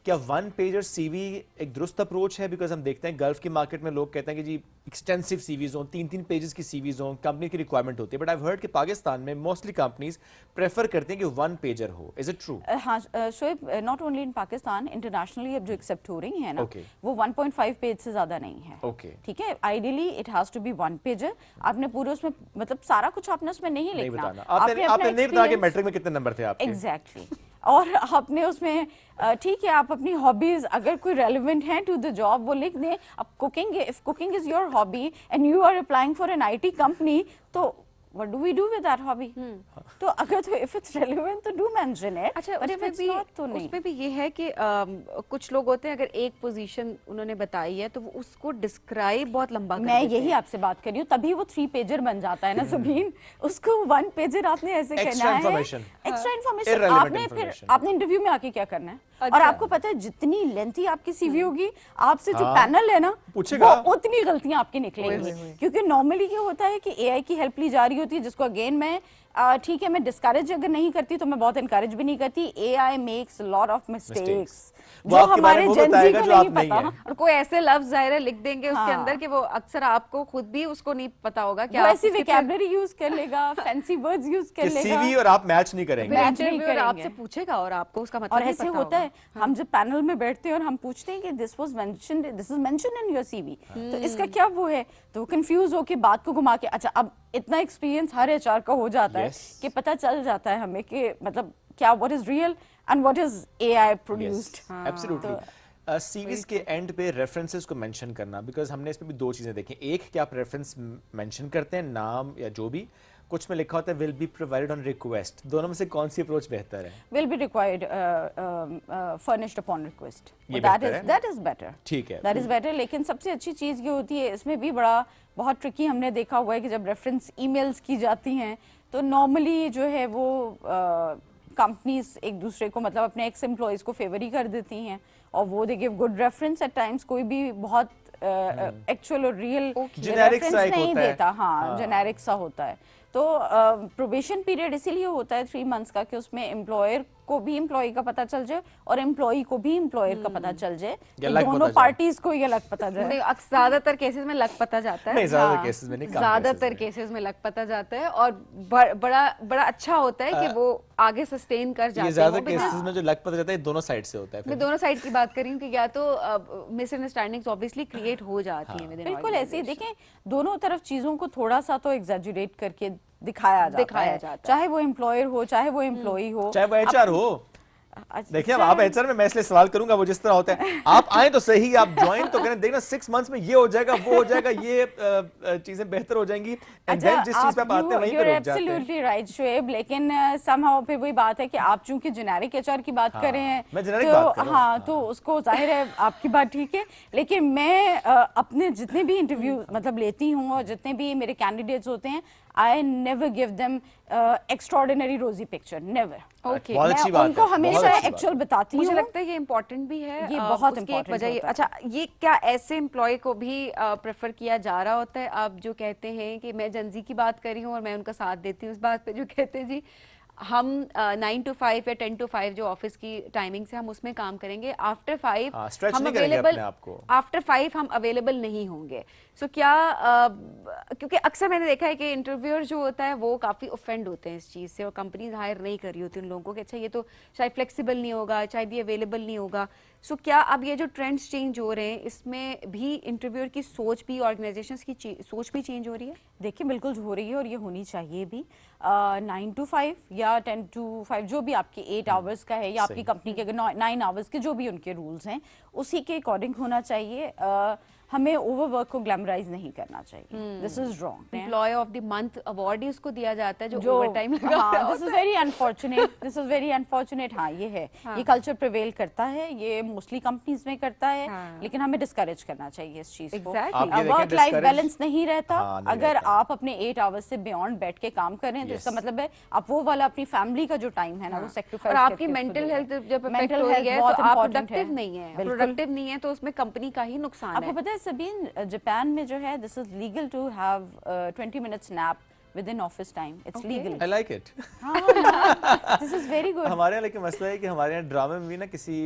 Speaker 2: क्या 1 पेजर CV एक दुरुस्त अप्रोच है? बिकॉज हम देखते हैं गल्फ की मार्केट में लोग कहते हैं कि जी एक्सटेंसिव CVs हों, 3-3 पेजेस की CVs हों, कंपनी की रिक्वायरमेंट होती है, बट आई हर्ड कि पाकिस्तान में मोस्टली कंपनीज प्रेफर करते हैं कि 1 पेजर हो। Is it true?
Speaker 12: हाँ Shoaib, not only in Pakistan, internationally अब जो एक्सेप्ट हो रही है ना, वो 1.5 पेज से ज्यादा नहीं है। ठीक है, ideally it has to be 1 pager. आपने पूरे उसमें मतलब सारा कुछ आपने उसमें नहीं लिखना।
Speaker 2: आपने नहीं बताया कि मैट्रिक में कितने नंबर थे आपके।
Speaker 12: एग्जैक्टली। और आपने उसमें ठीक है, आप अपनी हॉबीज अगर कोई रेलिवेंट है टू द जॉब वो लिख दें। अब cooking, if cooking is your hobby and you are applying for an IT company, तो what do we do with that hobby? तो अगर तो if it's relevant तो do mention it।
Speaker 1: अच्छा,
Speaker 12: but if it's not तो नहीं।
Speaker 1: उसमें भी ये है कि कुछ लोग होते हैं अगर एक पोजीशन उन्होंने बताई है तो वो उसको डिस्क्राइब बहुत लंबा कर देते हैं।
Speaker 12: मैं यही आपसे बात कर रही हूँ, तभी वो 3 पेजर बन जाता है ना ज़बीन। उसको 1 पेजर आपने ऐसे कहना है, एक्स्ट्रा इन्फॉर्मेशन। आपने फिर आपने इंटरव्यू में आके क्या करना है? और आपको पता है जितनी लेंथी आपकी CV होगी, आपसे जो पैनल है ना वो उतनी गलतियां आपकी निकलेंगी। क्योंकि नॉर्मली क्या होता है कि AI की हेल्प ली जा रही होती है, जिसको अगेन मैं ठीक है, मैं डिस्करेज अगर नहीं करती तो मैं बहुत इनकरेज भी नहीं करती। AI makes lot of mistakes जो हमारे जेन ज़ी को नहीं पता,
Speaker 1: और कोई ऐसे लफ्ज ज़ाहिर है लिख देंगे उसके अंदर कि वो अक्सर आपको खुद भी उसको नहीं पता होगा कि
Speaker 12: ऐसी वोकैबुलरी यूज कर लेगा, फैंसी वर्ड्स यूज कर लेगा,
Speaker 2: CV और आप मैच नहीं करेंगे,
Speaker 1: आपसे पूछेगा और आपको उसका मतलब
Speaker 12: और ऐसे होता है। हम जब पैनल में बैठते हैं और हम पूछते हैं कि this was mentioned, this is mentioned in your CV, तो इसका क्या वो है, तो वो कंफ्यूज होके बात को घुमा के, अच्छा अब इतना एक्सपीरियंस हर HR का हो जाता है कि पता चल जाता है हमें कि मतलब क्या what is real and what is AI produced.
Speaker 2: Absolutely. CVs के एंड पे रेफरेंसेस को मेंशन करना, बिकॉज हमने इसमें भी 2 चीजें देखी। एक, क्या आप रेफरेंस मेंशन करते हैं, नाम या जो भी, कुछ में लिखा होता है will be provided on request. दोनों में से कौन सी अप्रोच बेहतर है?
Speaker 12: Will be required furnished upon request, that is better.
Speaker 2: ठीक है,
Speaker 12: दैट इज बेटर। लेकिन सबसे अच्छी चीज ये होती है, इसमें भी बड़ा बहुत ट्रिकी हमने देखा हुआ है कि जब रेफरेंस ईमेल्स की जाती हैं तो नॉर्मली जो है वो कंपनीज एक दूसरे को मतलब अपने एक्स एम्प्लॉयज को फेवर ही कर देती हैं और वो they give good reference. At times कोई भी बहुत एक्चुअल और रियल रेफरेंस नहीं देता, हाँ जेनेरिक सा होता है। तो प्रोबेशन पीरियड इसीलिए होता है 3 मंथ्स का कि उसमें एम्प्लॉयर को भी एम्प्लॉय का पता चल जाए और एम्प्लॉय को भी एम्प्लॉयर का पता चल जाए, दोनों पार्टीज को ये लग पता जाए।
Speaker 1: ज्यादातर केसेस में लग पता जाता है,
Speaker 2: ज्यादातर केसेस में नहीं,
Speaker 1: ज्यादातर केसेस में लग पता जाता है और बड़ा अच्छा होता है कि वो आगे सस्टेन कर जाते हैं।
Speaker 2: ज्यादातर केसेस में जो लग पता जाता है दोनों साइड से होता है।
Speaker 1: मैं दोनों साइड की बात कर रही हूँ कि या तो मिसअंडरस्टैंडिंग्स ऑब्वियसली क्रिएट हो जाती हैं।
Speaker 12: बिल्कुल ऐसे ही देखें, दोनों तरफ चीजों को थोड़ा सा तो एग्जैजुरेट करके दिखाया जाता है, चाहे वो एम्प्लॉयर हो चाहे वो एम्प्लॉई हो,
Speaker 2: चाहे वो HR हो। देखिए अब आप एचआर में मैं इसलिए सवाल करूंगा वो जिस तरह होता है, आप आए तो सही, आप ज्वाइन तो करें, देखना 6 मंथ्स में ये हो जाएगा, वो हो जाएगा, ये चीजें बेहतर हो जाएंगी, एंड देन जिस चीज पे आप आते हैं वहीं पे रुक जाते हैं।
Speaker 12: एब्सोल्युटली राइट शोएब, लेकिन समहाउ फिर वही बात है कि आप चूंकि जेनेरिक एचआर की बात कर रहे हैं,
Speaker 2: मैं जेनेरिक बात कर रहा हूं।
Speaker 12: हाँ, तो उसको जाहिर है आपकी बात ठीक है, लेकिन मैं अपने जितने भी इंटरव्यू मतलब लेती हूँ और जितने भी मेरे कैंडिडेट्स होते हैं, I never give them extraordinary रोजी पिक्चर, नेवर।
Speaker 1: ओके,
Speaker 12: मैं उनको हमेशा एक्चुअल बताती हूँ।
Speaker 1: मुझे लगता है ये इम्पोर्टेंट भी है,
Speaker 12: ये बहुत
Speaker 1: उसकी एक वजह
Speaker 12: इम्पोर्टेंट।
Speaker 1: अच्छा, ये क्या ऐसे एम्प्लॉय को भी प्रेफर किया जा रहा होता है? आप जो कहते हैं कि मैं जनजी की बात कर रही हूँ और मैं उनका साथ देती हूँ उस बात पे, जो कहते हैं जी हम 9 to 5 या 10 to 5 जो ऑफिस की टाइमिंग से हम उसमें काम करेंगे, आफ्टर 5 हम अवेलेबल, आफ्टर 5 हम अवेलेबल नहीं होंगे। सो क्या क्योंकि अक्सर मैंने देखा है कि इंटरव्यूअर जो होता है वो काफ़ी ऑफेंड होते हैं इस चीज़ से, और कंपनीज हायर नहीं कर रही होती उन लोगों को कि अच्छा ये तो शायद फ्लेक्सिबल नहीं होगा, शायद ये अवेलेबल नहीं होगा। सो क्या अब ये जो ट्रेंड्स चेंज हो रहे हैं इसमें भी इंटरव्यूअर की सोच भी, ऑर्गेनाइजेशंस की सोच भी चेंज हो रही है?
Speaker 12: देखिए बिल्कुल हो रही है, और ये होनी चाहिए भी। 9 to 5 या 10 to 5 जो भी आपके 8 आवर्स का है, या आपकी कंपनी के अगर 9 आवर्स के जो भी उनके रूल्स हैं उसी के अकॉर्डिंग होना चाहिए। हमें ओवरवर्क को ग्लैमराइज नहीं करना चाहिए, this is wrong.
Speaker 1: Employ of the month award ही उसको दिया जाता है जो ओवरटाइम लगा रहा है।
Speaker 12: This is very unfortunate, this is very unfortunate. हाँ ये है, ये कल्चर प्रिवेल करता है, ये मोस्टली कंपनीज में करता है, लेकिन हमें डिस्करेज करना चाहिए इस चीज को। वर्क लाइफ बैलेंस नहीं रहता अगर आप अपने 8 आवर्स से बियॉन्ड बैठ के काम कर रहे हैं, तो इसका मतलब है आप वो वाला अपनी फैमिली का जो टाइम है ना वो सेक्रीफाइस,
Speaker 1: और आपकी मेंटल हेल्थ जब अफेक्ट हो रही है तो आप प्रोडक्टिव नहीं है, तो उसमें कंपनी का ही नुकसान है।
Speaker 12: आपको पता है सबीन, जापान में जो है this is legal to have 20 minutes nap within office time. It's legal.
Speaker 2: I like it.
Speaker 12: This is very good.
Speaker 2: हमारे यहाँ लेकिन मसला है कि हमारे यहाँ ड्रामे में भी ना किसी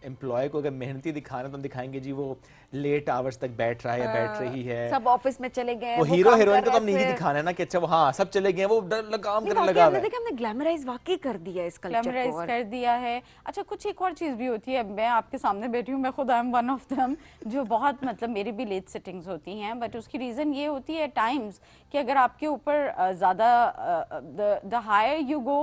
Speaker 2: एम्प्लॉय को अगर मेहनती दिखाना तो हम दिखाएंगे जी वो लेट आवर्स तक बैठ रहा है या बैठ रही है,
Speaker 1: सब ऑफिस में चले गए,
Speaker 2: वो हीरो हीरोइन को तो हम नहीं दिखाना है ना कि अच्छा वो हाँ सब चले गए, वो काम करने लगा है।
Speaker 1: हमने ग्लैमराइज वाकई कर दिया इस कल्चर को,
Speaker 12: ग्लैमराइज कर दिया है। अच्छा कुछ एक और चीज भी होती है, मैं आपके सामने बैठी हूँ, मैं खुद I am one of them, जो बहुत मतलब मेरी भी लेट सिटिंग्स होती हैं, बट उसकी रीजन ये होती है टाइम्स कि अगर आपके ऊपर ज्यादा the higher you go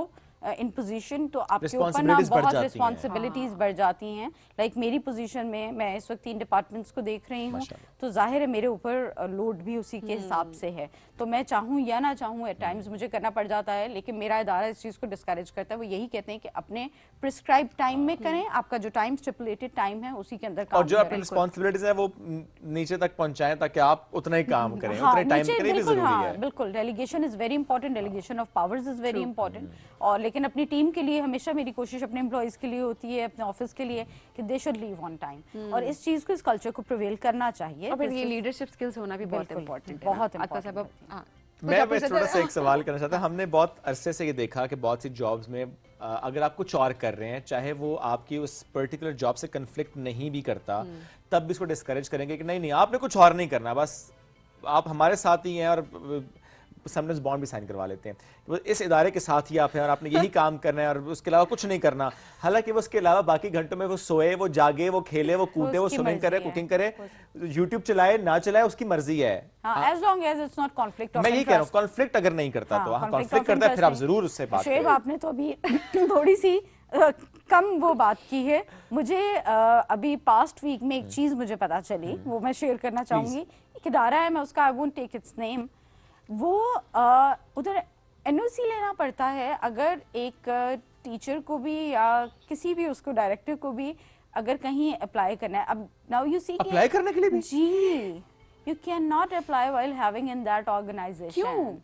Speaker 12: in position तो आपके ऊपर ना बहुत रिस्पॉन्सिबिलिटीज बढ़ जाती हैं। लाइक मेरी पोजीशन में मैं इस वक्त 3 डिपार्टमेंट्स को देख रही हूँ, तो जाहिर है मेरे ऊपर लोड भी उसी के हिसाब से है, तो मैं चाहूँ या ना चाहूँ एट टाइम्स मुझे करना पड़ जाता है, लेकिन मेरा इदारा इस चीज़ को डिस्करेज करता है। वो यही कहते हैं कि अपने प्रिस्क्राइब टाइम में करें, आपका जो टाइम स्टिपुलेटेड टाइम है उसी के अंदर काम
Speaker 2: और जो आपकी रिस्पॉन्सिबिलिटीज है वो नीचे तक पहुंचाएं ताकि आप उतना ही काम करें, उतने टाइम करें भी जरूरी है।
Speaker 12: बिल्कुल, delegation is very important, delegation of powers is very important. और लेकिन अपनी टीम के लिए हमेशा मेरी कोशिश अपने एम्प्लॉइज के लिए होती है, अपने ऑफिस के लिए, कि they should leave on time, और इस चीज को, इस कल्चर को प्रिवेल करना चाहिए।
Speaker 1: और ये लीडरशिप स्किल्स होना भी बहुत इंपॉर्टेंट है,
Speaker 12: बहुत इंपॉर्टेंट।
Speaker 2: मैं बस थोड़ा सा एक सवाल करना चाहता हूं, हमने बहुत अरसे से ये देखा कि बहुत सी जॉब्स में अगर आप कुछ और कर रहे हैं, चाहे वो आपकी उस पर्टिकुलर जॉब से कन्फ्लिक्ट नहीं भी करता, तब भी इसको डिस्करेज करेंगे कि नहीं नहीं आपने कुछ और नहीं करना, बस आप हमारे साथ ही हैं, और समनेस बॉन्ड भी साइन करवा लेते हैं, तो इस इदारे के साथ ही आप हैं और आपने यही काम करना है और उसके अलावा कुछ नहीं करना। हालांकि वो उसके अलावा बाकी घंटों में वो सोए, वो जागे, वो खेले, वो कूदे, वो स्विमिंग करे, कुकिंग करे, यूट्यूब चलाए ना चलाए, उसकी मर्जी है।
Speaker 12: as long as it's not conflict of
Speaker 2: मैं यही कह रहा हूँ, कॉन्फ्लिक्ट अगर नहीं करता तो, हाँ कॉन्फ्लिक्ट करता है फिर आप जरूर उससे बात करें।
Speaker 12: आपने तो अभी थोड़ी सी कम वो बात की है। मुझे अभी पास्ट वीक में एक चीज मुझे पता चली, वो मैं शेयर करना चाहूंगी। एक इदारा है, मैं उसका I won't take its name, वो उधर एनओसी लेना पड़ता है अगर एक टीचर को भी या किसी भी उसको डायरेक्टर को भी अगर कहीं अप्लाई करना है। अब नाउ यू सी
Speaker 2: अप्लाई करने के लिए भी
Speaker 12: जी, you can not apply while having in that organisation.
Speaker 1: क्यों?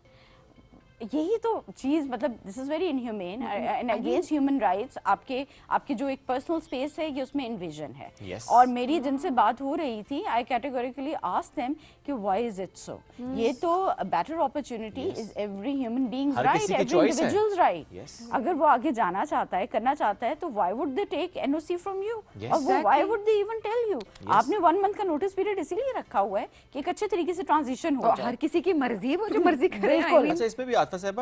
Speaker 12: यही तो चीज, मतलब this is very inhuman and against human rights. आपकी जो एक पर्सनल स्पेस है ये उसमें इन्विजन है। और मेरी जिनसे बात हो रही थी, आई कैटेगोरिकली आस्क्ड देम कि व्हाई इज इट सो। ये तो better opportunity is every human beings right, every individuals right. अगर वो आगे जाना चाहता है, करना चाहता है, तो why would they take NOC from you, और वो why would they even tell you. आपने 1 मंथ का नोटिस पीरियड इसीलिए रखा हुआ है कि एक अच्छे तरीके से ट्रांजिशन हो जाए।
Speaker 1: हर किसी की मर्जी, वो जो मर्जी करे।
Speaker 2: अच्छा इसमें भी साहब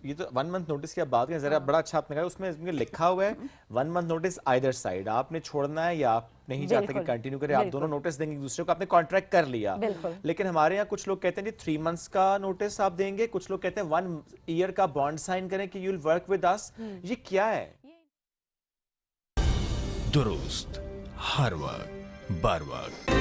Speaker 2: ये तो 1 मंथ नोटिस की आप बात करें, जरा बड़ा अच्छा आपने कहा, उसमें लिखा हुआ है 1 मंथ नोटिस आइदर साइड, आपने छोड़ना है या आप नहीं चाहते कि कंटिन्यू करें, आप दोनों नोटिस देंगे एक दूसरे को, आपने कॉन्ट्रैक्ट कर लिया। लेकिन हमारे यहाँ कुछ लोग कहते हैं 3 मंथ्स का नोटिस आप देंगे, कुछ लोग कहते हैं 1 ईयर का बॉन्ड साइन करें कि you will work with us. ये क्या है?
Speaker 6: दुरुस्त हर वक्त बर वक्त।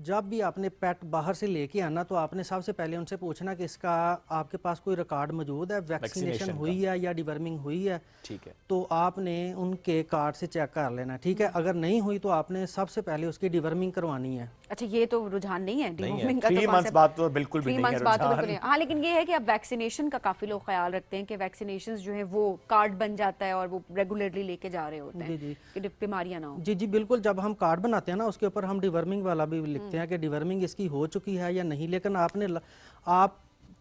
Speaker 9: जब भी आपने पेट बाहर से लेके आना तो आपने सबसे पहले उनसे पूछना कि इसका आपके पास कोई रिकॉर्ड मौजूद है, वैक्सीनेशन हुई है या डिवर्मिंग हुई है।
Speaker 2: ठीक है,
Speaker 9: तो आपने उनके कार्ड से चेक कर लेना। ठीक है, अगर नहीं हुई तो आपने सबसे पहले उसकी डिवर्मिंग करवानी है।
Speaker 1: अच्छा, ये तो रुझान नहीं है डिवर्मिंग का,
Speaker 2: 3 मंथ्स बाद तो बिल्कुल भी नहीं है
Speaker 1: रुझान। हाँ, लेकिन ये है कि अब वैक्सीनेशन का काफी लोग ख्याल रखते हैं कि वैक्सीनेशन जो है वो कार्ड बन जाता है और वो रेगुलरली लेके जा रहे होते हैं कि बीमारियां ना हो।
Speaker 9: जी जी बिल्कुल, जब हम कार्ड बनाते हैं ना उसके ऊपर हम डिवर्मिंग वाला भी लिखते हैं कि डिवर्मिंग इसकी हो चुकी है या नहीं। लेकिन आप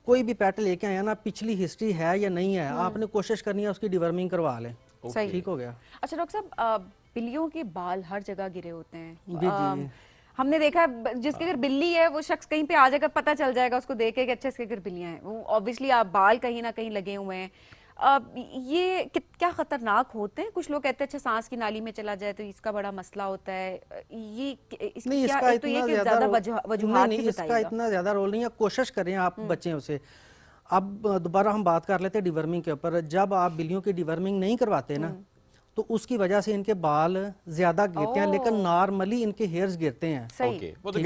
Speaker 9: कोई भी पेट लेके आए ना, पिछली हिस्ट्री है या नहीं है, आपने कोशिश करनी है उसकी डिवर्मिंग करवा लें।
Speaker 1: सही,
Speaker 9: ठीक हो गया।
Speaker 1: अच्छा डॉक्टर साहब, बिल्लियों के बाल हर जगह गिरे होते हैं।
Speaker 9: जी जी
Speaker 1: हमने देखा है जिसके घर बिल्ली है वो शख्स कहीं पे आ जाएगा, पता चल जाएगा उसको देख के कि अच्छा इसके घर बिल्लियां हैं। वो ऑब्वियसली आप बाल कहीं ना कहीं लगे हुए हैं। ये क्या खतरनाक होते हैं? कुछ लोग कहते हैं अच्छा सांस की नाली में चला जाए तो इसका बड़ा मसला होता है। ये
Speaker 9: नहीं, इसका इतना ज्यादा रोल नहीं है। कोशिश करें आप बचें उसे। अब दोबारा हम बात कर लेते हैं डिवर्मिंग के ऊपर। जब आप बिल्लियों की डिवर्मिंग नहीं करवाते ना तो उसकी वजह से इनके बाल ज्यादा गिरते हैं, लेकिन नॉर्मली इनके हेयर्स गिरते हैं।
Speaker 2: सही, वो तो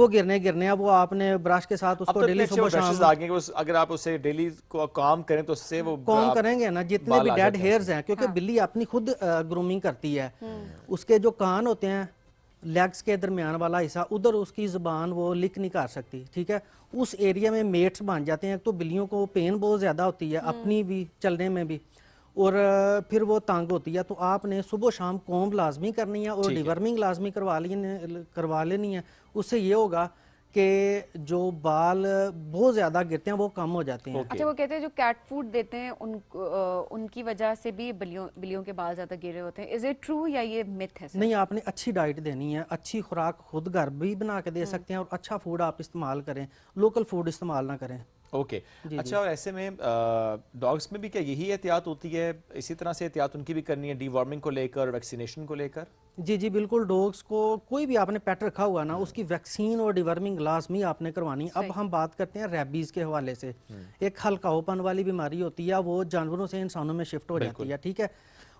Speaker 2: गिरने
Speaker 9: गिरने वो आपने ब्रश के साथ उसको डेली सुबह शाम
Speaker 2: अगर आप उसे डेली को काम करें तो उससे वो
Speaker 9: कॉम करेंगे ना, जितने भी डेड हेयर्स हैं, क्योंकि बिल्ली अपनी खुद ग्रूमिंग करती है। उसके जो कान होते हैं, लेग्स के दरमियान वाला हिस्सा, उधर उसकी जुबान वो लिक नहीं कर सकती। ठीक है, उस एरिया में मेट्स बन जाते हैं तो बिल्लियों को पेन बहुत ज्यादा होती है, अपनी भी चलने में भी, और फिर वो तंग होती है। तो आपने सुबह शाम कॉम्ब लाजमी करनी है और डिवर्मिंग लाजमी करवा लेनी है। उससे ये होगा कि जो बाल बहुत ज्यादा गिरते हैं वो कम हो जाते हैं।
Speaker 1: अच्छा, वो कहते हैं जो कैट फूड देते हैं उनकी वजह से भी बिल्लियों के बाल ज्यादा गिरे होते हैं। इज इट ट्रू या ये मिथ है?
Speaker 9: नहीं, आपने अच्छी डाइट देनी है, अच्छी खुराक खुद घर भी बना के दे सकते हैं और अच्छा फूड आप इस्तेमाल करें, लोकल फूड इस्तेमाल ना करें।
Speaker 2: ओके, अच्छा, और ऐसे में डॉग्स में भी क्या यही एहतियात होती है? इसी तरह से एहतियात उनकी भी करनी है डिवॉर्मिंग को लेकर, वैक्सीनेशन को लेकर?
Speaker 9: जी जी बिल्कुल, डॉग्स को कोई भी आपने पेट रखा हुआ ना उसकी वैक्सीन और डिवर्मिंग लाजमी आपने करवानी। अब हम बात करते हैं रेबीज के हवाले से। एक हल्काओपन वाली बीमारी होती है, वो जानवरों से इंसानों में शिफ्ट हो जाती है। ठीक है,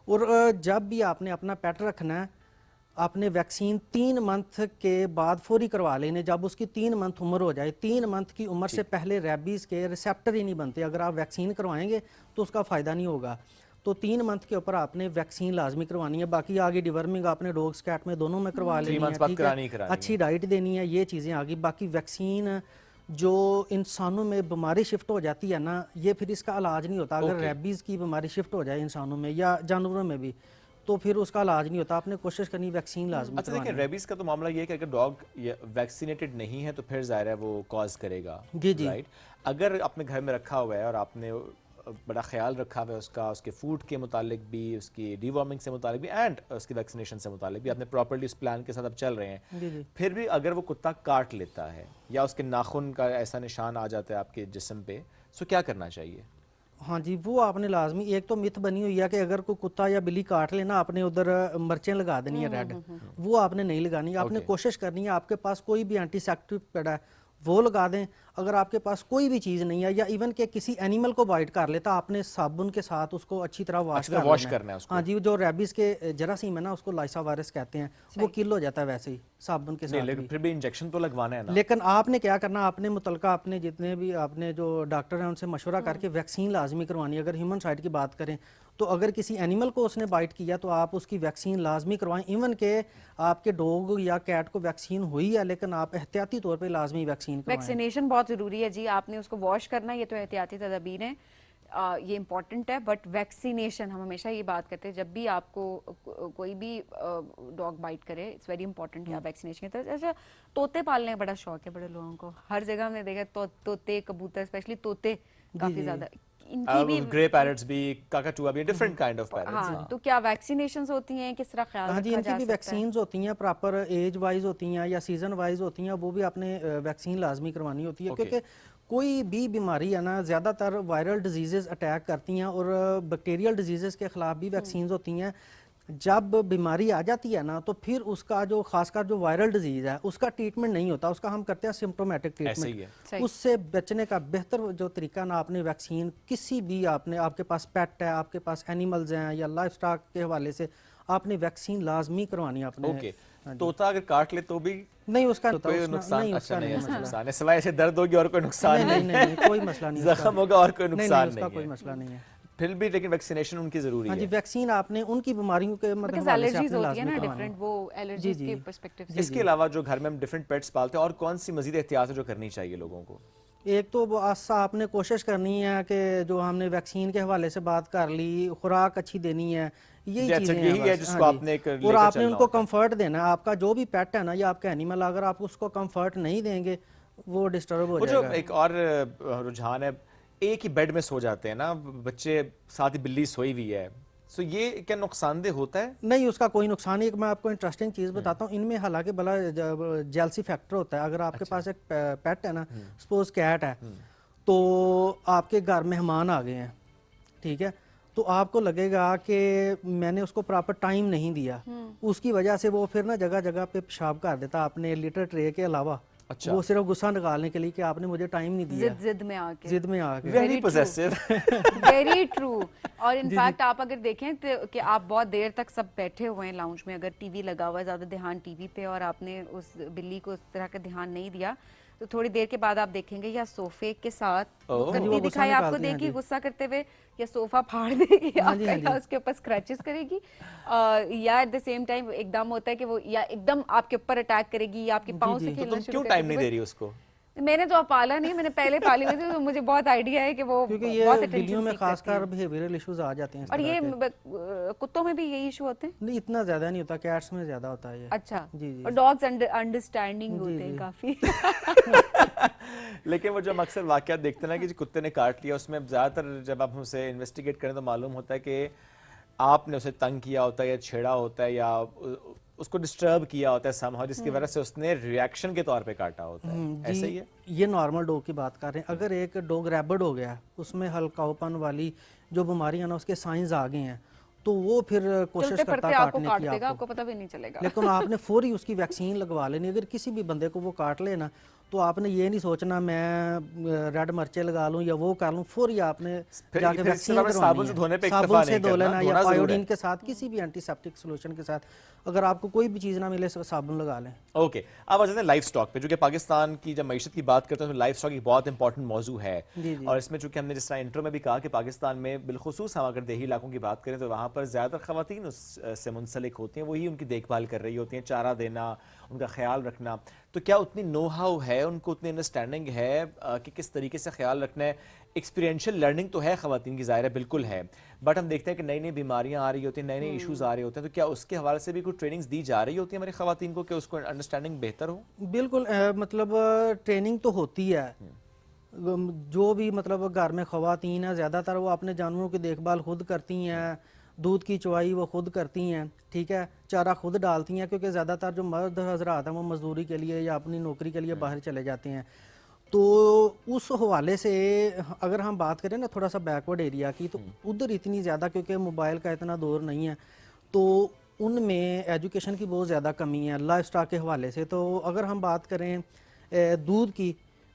Speaker 9: और जब भी आपने अपना पेट रखना है, आपने वैक्सीन 3 मंथ के बाद फौरी करवा लेने। जब उसकी 3 मंथ उम्र हो जाए, 3 मंथ की उम्र से पहले रेबीज के रिसेप्टर ही नहीं बनते। अगर आप वैक्सीन करवाएंगे तो उसका फ़ायदा नहीं होगा। तो 3 मंथ के ऊपर आपने वैक्सीन लाजमी करवानी है। बाकी आगे डिवर्मिंग आपने डॉग्स कैट में दोनों में करवा लेनी है। ठीक है, अच्छी डाइट देनी है, ये चीज़ें आगे। बाकी वैक्सीन जो इंसानों में बीमारी शिफ्ट हो जाती है ना, ये फिर इसका इलाज नहीं होता। अगर रेबीज़ की बीमारी शिफ्ट हो जाए इंसानों में या जानवरों में भी तो फिर उसका इलाज नहीं होता। आपने कोशिश करनी वैक्सीन लाजमी।
Speaker 2: अच्छा, देखिए रेबीज का तो मामला ये है कि अगर डॉग वैक्सीनेटेड नहीं है तो फिर जाहिर है वो कॉज करेगा।
Speaker 9: जी जी,
Speaker 2: राइट। अगर अपने घर में रखा हुआ है और आपने बड़ा ख्याल रखा हुआ है उसका, उसके फूड के मुतालिक भी, उसकी डिवॉर्मिंग से मुतालिक भी एंड उसकी वैक्सीनेशन से मुतालिक भी, आपने प्रॉपर्ली उस प्लान के साथ अब चल रहे हैं, फिर भी अगर वो कुत्ता काट लेता है या उसके नाखून का ऐसा निशान आ जाता है आपके जिस्म पे, तो क्या करना चाहिए?
Speaker 9: हाँ जी, वो आपने लाजमी, एक तो मिथ बनी हुई है कि अगर कोई कुत्ता या बिल्ली काट लेना आपने उधर मिर्चें लगा देनी है रेड, वो आपने नहीं लगानी। आपने कोशिश करनी है आपके पास कोई भी एंटीसेप्टिक पड़ा है वो लगा दें। अगर आपके पास कोई भी चीज़ नहीं है या इवन के किसी एनिमल को बाइट कर लेता, आपने साबुन के साथ उसको अच्छी तरह वॉश करना है उसको। हाँ जी, जो रेबीज के जरासीम है ना उसको लाइसा वायरस कहते हैं, वो किल हो जाता है वैसे ही साबुन के साथ।
Speaker 2: लेकिन फिर भी इंजेक्शन तो लगवाना है ना।
Speaker 9: लेकिन आपने क्या करना, आपने मुतलका अपने जितने भी आपने जो डॉक्टर हैं उनसे मशवरा करके वैक्सीन लाजमी करवानी है। अगर ह्यूमन साइड की बात करें तो अगर किसी एनिमल को उसने बाइट किया तो आप उसकी वैक्सीन लाजमी करवाएं। इवन के आपके डॉग या कैट को वैक्सीन हुई है लेकिन आप एहतियाती तौर पे लाजमी वैक्सीन करवाएं।
Speaker 1: वैक्सीनेशन बहुत ज़रूरी है जी, आपने उसको वॉश करना, ये तो एहतियाती तदबीर है, ये इंपॉर्टेंट है। बट वैक्सीनेशन, हम हमेशा ये बात करते हैं जब भी आपको कोई भी डॉग बाइट करे, इट्स वेरी इंपॉर्टेंट कि आप वैक्सीनेशन की तरह। अच्छा, तोते पालने का बड़ा शौक है बड़े लोगों को, हर जगह हमने देखा तोते, कबूतर, स्पेशली तोते काफ़ी ज़्यादा। इनकी भी
Speaker 2: ग्रे पैरट्स भी, काकाटुआ भी, डिफरेंट काइंड ऑफ पैरट्स।
Speaker 1: हाँ, तो क्या वैक्सीनेशंस होती हैं, किस तरह ख्याल
Speaker 9: रखा जाता है? इनकी भी वैक्सीन्स होती हैं, प्रॉपर एज वाइज होती हैं या सीजन वाइज होती हैं, वो भी आपने वैक्सीन लाजमी करवानी होती है। क्योंकि कोई भी बीमारी है ना, ज़्यादातर वायरल डिजीजेस अटैक करती हैं और बैक्टीरियल डिजीजेस के खिलाफ भी वैक्सीन होती हैं। जब बीमारी आ जाती है ना, तो फिर उसका जो खासकर जो वायरल डिजीज है उसका ट्रीटमेंट नहीं होता, उसका हम करते हैं सिम्प्टोमेटिक
Speaker 2: ऐसे ही है।
Speaker 9: ट्रीटमेंट। उससे बचने का बेहतर जो तरीका ना, आपने वैक्सीन किसी भी, आपके पास पेट है, आपके पास एनिमल्स हैं या लाइफ स्टॉक के हवाले से आपने वैक्सीन लाजमी करवानी है आपने।
Speaker 2: ओके, तोता अगर काट ले तो भी
Speaker 9: नहीं, उसका
Speaker 2: कोई नुकसान?
Speaker 9: नहीं,
Speaker 2: अच्छा,
Speaker 9: उसका
Speaker 2: नहीं
Speaker 9: नहीं
Speaker 2: नुकसान है, सिवाय ऐसे दर्द होगी और कोई नुकसान
Speaker 9: नहीं, नहीं, कोई मसला नहीं,
Speaker 2: जख्म होगा और कोई नुकसान
Speaker 9: नहीं,
Speaker 2: नहीं,
Speaker 9: कोई मसला नहीं है
Speaker 2: फिर भी, लेकिन वैक्सीनेशन उनकी जरूरी
Speaker 9: हाँ
Speaker 2: है।
Speaker 9: जी, वैक्सीन आपने उनकी बीमारियों के
Speaker 1: बिकॉज़ एलर्जीज होती है ना डिफरेंट, वो एलर्जीज के पर्सपेक्टिव से।
Speaker 2: इसके अलावा जो घर में हम डिफरेंट पेट्स पालते हैं, और कौन सी मजीद एहतियात है जो करनी चाहिए लोगों को?
Speaker 9: एक तो आपने कोशिश करनी है कि जो हमने वैक्सीन के हवाले से बात कर ली, खुराक अच्छी देनी है, यही चीजें
Speaker 2: है जिसको आपने
Speaker 9: और आपने उनको कंफर्ट देना है। आपका जो भी पेट है ना या आपका एनिमल, अगर आप उसको कंफर्ट नहीं देंगे वो डिस्टर्ब हो जाएगा।
Speaker 2: जो एक और रुझान है, एक ही बेड में सो जाते हैं ना बच्चे, साथ ही बिल्ली सोई हुई है, सो ये क्या नुकसानदेह होता है?
Speaker 9: नहीं, उसका कोई नुकसान नहीं। मैं आपको इंटरेस्टिंग चीज़ बताता हूँ, इनमें हालांकि बड़ा जेलसी फैक्टर होता है। अगर आपके पास एक पेट है ना, सपोज कैट है, तो आपके घर मेहमान आ गए हैं, ठीक है, तो आपको लगेगा कि मैंने उसको प्रॉपर टाइम नहीं दिया, उसकी वजह से वो फिर ना जगह जगह पे पेशाब कर देता अपने लिटर ट्रे के अलावा।
Speaker 2: अच्छा।
Speaker 9: वो सिर्फ गुस्सा निकालने के लिए कि आपने मुझे टाइम नहीं दिया,
Speaker 1: जिद में आके
Speaker 2: वेरी पॉसेसिव,
Speaker 1: वेरी ट्रू। और इनफैक्ट आप अगर देखें तो कि आप बहुत देर तक सब बैठे हुए हैं लाउंज में, अगर टीवी लगा हुआ है, ज्यादा ध्यान टीवी पे, और आपने उस बिल्ली को उस तरह का ध्यान नहीं दिया, तो थोड़ी देर के बाद आप देखेंगे या सोफे के साथ गंदी दिखाई आपको देगी गुस्सा करते हुए, या सोफा फाड़ देगी आपका, या उसके ऊपर स्क्रैचेस करेगी, या एट द सेम टाइम एकदम होता है कि वो या एकदम आपके ऊपर अटैक करेगी या आपके पाँव से खेलना शुरू
Speaker 2: क्यों टाइम नहीं दे रही उसको?
Speaker 1: मैंने तो पाला नहीं, मैंने पहले पाली हुई थी, तो मुझे बहुत आइडिया है कि वो
Speaker 9: क्योंकि ये
Speaker 1: बहुत
Speaker 9: बिल्लियों में खासकर बिहेवियरल इश्यूज आ जाते हैं।
Speaker 1: और ये कुत्तों में भी यही इशू होते हैं?
Speaker 9: नहीं, इतना ज्यादा नहीं होता, कैट्स में ज्यादा होता है ये।
Speaker 1: अच्छा
Speaker 9: जी जी।
Speaker 1: और डॉग्स अंडरस्टैंडिंग होते हैं काफी।
Speaker 2: लेकिन वो जब अक्सर वाकयात देखते हैं ना कि कुत्ते ने काट लिया, उसमें ज्यादातर जब आप उसे इन्वेस्टिगेट करें तो मालूम होता है कि आपने उसे तंग किया होता है या छेड़ा होता है या उसको डिस्टर्ब किया होता है समहाउ, जिसकी वजह से उसने रिएक्शन के तौर पे काटा होता है। ऐसे ही है?
Speaker 9: ये नॉर्मल डॉग की बात कर रहे हैं। अगर एक डॉग रैबिड हो गया, उसमें हल्कापन वाली जो बीमारियां ना उसके साइंस आ गए हैं, तो वो फिर कोशिश करता है काटने की,
Speaker 1: आपको पता भी नहीं चलेगा।
Speaker 9: लेकिन आपने फौरी उसकी वैक्सीन लगवा लेनी। अगर किसी भी बंदे को वो काट लेना, तो आपने ये नहीं सोचना मैं रेड मिर्चे लगा लूं या वो कर लूं, फौरी आपने जाके वैक्सीन करवानी है।
Speaker 2: साबुन से धोने पे
Speaker 9: साबुन से धो लेना या आयोडीन के साथ, किसी भी एंटीसेप्टिक सॉल्यूशन के साथ, अगर आपको कोई भी चीज़ ना मिले साबुन लगा लें।
Speaker 2: ओके, अब आ जाते हैं लाइफ स्टॉक पे, जो कि पाकिस्तान की जब मईशत की बात करते हैं तो लाइफ स्टॉक एक बहुत इंपॉर्टेंट मौजू है। और इसमें चूंकि हमने जिस तरह इंट्रो में भी कहा कि पाकिस्तान में बिलखुसूस हम अगर देही इलाकों की बात करें तो वहाँ पर ज़्यादातर ख़वातीन उससे मुंसलिक होती हैं, वही उनकी देखभाल कर रही होती हैं, चारा देना, उनका ख्याल रखना। तो क्या उतनी नो हाउ है, उनको उतनी अंडरस्टैंडिंग है कि किस तरीके से ख्याल रखना है? एक्सपीरियंशियल लर्निंग तो है ख़वातीन की, ज़ाहिर है बिल्कुल है, बट हम देखते हैं कि नई नई बीमारियां आ रही होती हैं, नए नए इशूज़ आ रहे होते हैं, तो क्या उसके हवाले से भी कुछ ट्रेनिंग्स दी जा रही होती है हमारी ख़वातीन को कि उसको अंडरस्टैंडिंग बेहतर हो?
Speaker 9: बिल्कुल, मतलब ट्रेनिंग तो होती है। जो भी मतलब घर में ख़वातीन है, ज़्यादातर वो अपने जानवरों की देखभाल खुद करती हैं, दूध की चुवाई वो खुद करती हैं, ठीक है, चारा खुद डालती हैं, क्योंकि ज़्यादातर जो मर्द हजरात हैं वो मजदूरी के लिए या अपनी नौकरी के लिए बाहर चले जाते हैं। तो उस हवाले से अगर हम बात करें ना थोड़ा सा बैकवर्ड एरिया की, तो उधर इतनी ज़्यादा, क्योंकि मोबाइल का इतना दौर नहीं है, तो उनमें एजुकेशन की बहुत ज़्यादा कमी है लाइफ स्टॉक के हवाले से। तो अगर हम बात करें दूध की,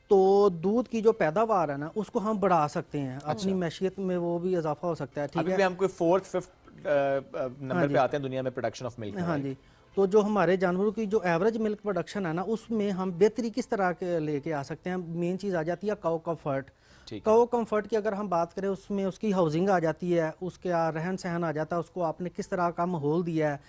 Speaker 9: तो दूध की जो पैदावार है ना उसको हम बढ़ा सकते हैं, अपनी मैशियत में वो भी इजाफा हो सकता है, ठीक है।
Speaker 2: अभी हम कोई 4th 5th नंबर पे आते हैं दुनिया में प्रोडक्शन ऑफ मिल्क।
Speaker 9: हाँ जी, तो जो हमारे जानवरों की जो एवरेज मिल्क प्रोडक्शन है ना, उसमें हम बेहतरी किस तरह के लेके आ सकते हैं? मेन चीज़ आ जाती है काउ कम्फर्ट। काउ कम्फर्ट की अगर हम बात करें, उसमें उसकी हाउसिंग आ जाती है, उसके रहन सहन आ जाता है, उसको आपने किस तरह का माहौल दिया है,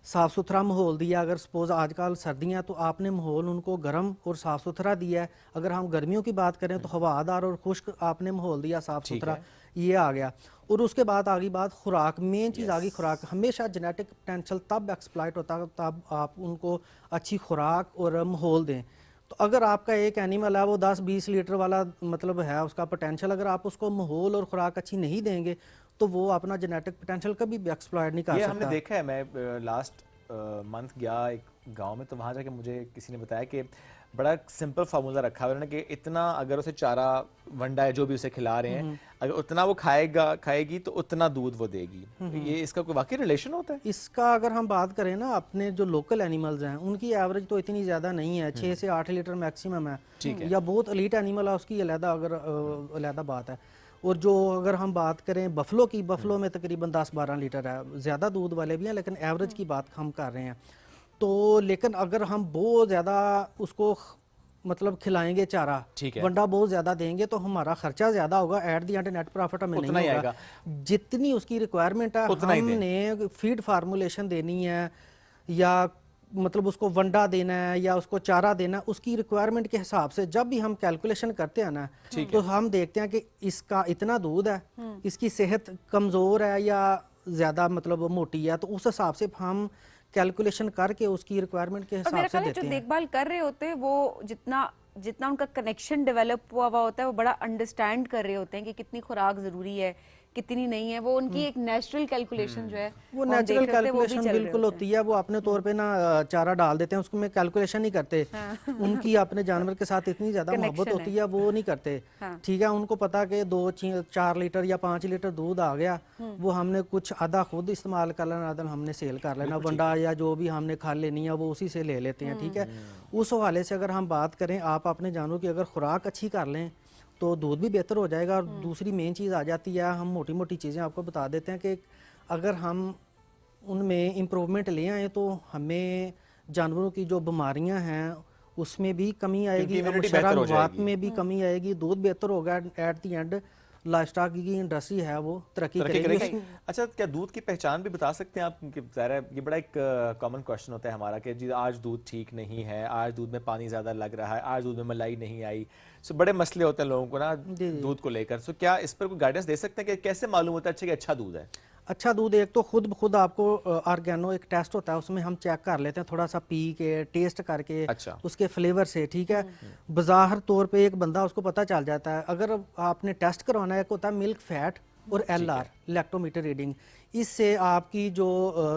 Speaker 9: साफ़ सुथरा माहौल दिया। अगर सपोज आजकल सर्दियाँ, तो आपने माहौल उनको गर्म और साफ़ सुथरा दिया है। अगर हम गर्मियों की बात करें तो हवादार और खुश्क आपने माहौल दिया, साफ़ सुथरा, ये आ गया। और उसके बाद आगे बात खुराक, मेन चीज़ आ गई खुराक। हमेशा जेनेटिक पोटेंशियल तब एक्सप्लॉइट होता है तब आप उनको अच्छी खुराक और माहौल दें। तो अगर आपका एक एनिमल है वो 10-20 लीटर वाला मतलब है उसका पोटेंशियल, अगर आप उसको माहौल और खुराक अच्छी नहीं देंगे तो वो अपना जेनेटिक पोटेंशियल कभी भी एक्सप्लॉइट नहीं कर सकता।
Speaker 2: हमने देखा है, मैं लास्ट मंथ गया एक गांव में, तो वहाँ जाके मुझे किसी ने बताया कि बड़ा सिंपल फार्मूला रखा हुआ है कि इतना अगर उसे चारा वंडा है जो भी उसे खिला रहे हैं, अगर उतना वो खाएगी तो उतना दूध वो देगी। ये इसका कोई वाकई रिलेशन होता है?
Speaker 9: इसका अगर हम बात करें ना, अपने जो लोकल एनिमल्स हैं उनकी एवरेज तो इतनी ज़्यादा नहीं है, 6 से 8 लीटर मैक्सिमम है, या बहुत एलीट एनिमल है उसकी अलग बात है। और जो अगर हम बात करें बफलो की, बफलो में तकरीबन 10-12 लीटर है, ज़्यादा दूध वाले भी हैं लेकिन एवरेज की बात हम कर रहे हैं। तो लेकिन अगर हम बहुत ज़्यादा उसको मतलब खिलाएंगे चारा, वंडा बहुत ज़्यादा देंगे तो हमारा खर्चा ज़्यादा होगा, at the and net profit हमें नहीं होगा। जितनी उसकी रिक्वायरमेंट है हमने फीड फार्मूलेशन देनी है या मतलब उसको वंडा देना है या उसको चारा देना, उसकी रिक्वायरमेंट के हिसाब से जब भी हम कैलकुलेशन करते हैं ना, तो हम देखते हैं कि इसका इतना दूध है, इसकी सेहत कमज़ोर है या ज़्यादा मतलब मोटी है, तो उस हिसाब से हम कैलकुलेशन करके उसकी रिक्वायरमेंट के हिसाब से देते हैं।
Speaker 1: जो देखभाल कर रहे होते हैं वो जितना उनका कनेक्शन डेवलप हुआ होता है वो बड़ा अंडरस्टैंड कर रहे होते हैं कि कितनी खुराक जरूरी है, कितनी नहीं है। वो उनकी एक नेचुरल कैलकुलेशन जो है
Speaker 9: वो नेचुरल कैलकुलेशन बिल्कुल होती है। वो अपने तौर पे ना चारा डाल देते हैं, उसको में कैलकुलेशन नहीं करते। उनकी अपने जानवर के साथ इतनी ज्यादा मोहब्बत होती है, वो नहीं करते। ठीक है, उनको पता कि 2-4 लीटर या 5 लीटर दूध आ गया, वो हमने कुछ आधा खुद इस्तेमाल कर लेना, आधा हमने सेल कर लेना, वंडा या जो भी हमने खा लेनी है वो उसी से ले लेते हैं। ठीक है, उस हवाले से अगर हम बात करें, आप अपने जानवरों की अगर खुराक अच्छी कर लें तो दूध भी बेहतर हो जाएगा। और दूसरी मेन चीज़ आ जाती है, हम मोटी मोटी चीज़ें आपको बता देते हैं कि अगर हम उनमें इम्प्रूवमेंट ले आए तो हमें जानवरों की जो बीमारियां हैं उसमें भी कमी आएगी, शराब में भी कमी आएगी, दूध बेहतर होगा। एट दी एंड लाइफस्टॉक की इंडस्ट्री है वो तरक्की करेगी।
Speaker 2: अच्छा, क्या दूध की पहचान भी बता सकते हैं आप? ज़ाहिर है ये बड़ा एक कॉमन क्वेश्चन होता है हमारा कि जी आज दूध ठीक नहीं है, आज दूध में पानी ज़्यादा लग रहा है, आज दूध में मलाई नहीं आई। सो बड़े मसले होते हैं लोगों को ना दूध को लेकर। सो क्या इस पर कोई गाइडेंस दे सकते हैं कि कैसे मालूम होता है अच्छा दूध है?
Speaker 9: अच्छा दूध एक तो खुद ब खुद आपको ऑर्गेनो एक टेस्ट होता है, उसमें हम चेक कर लेते हैं थोड़ा सा पी के टेस्ट करके।
Speaker 2: अच्छा।
Speaker 9: उसके फ्लेवर से। ठीक है, बाज़ाहिर तौर पे एक बंदा उसको पता चल जाता है। अगर आपने टेस्ट करवाना है, एक होता है मिल्क फैट और LR लैक्टोमीटर रीडिंग, इससे आपकी जो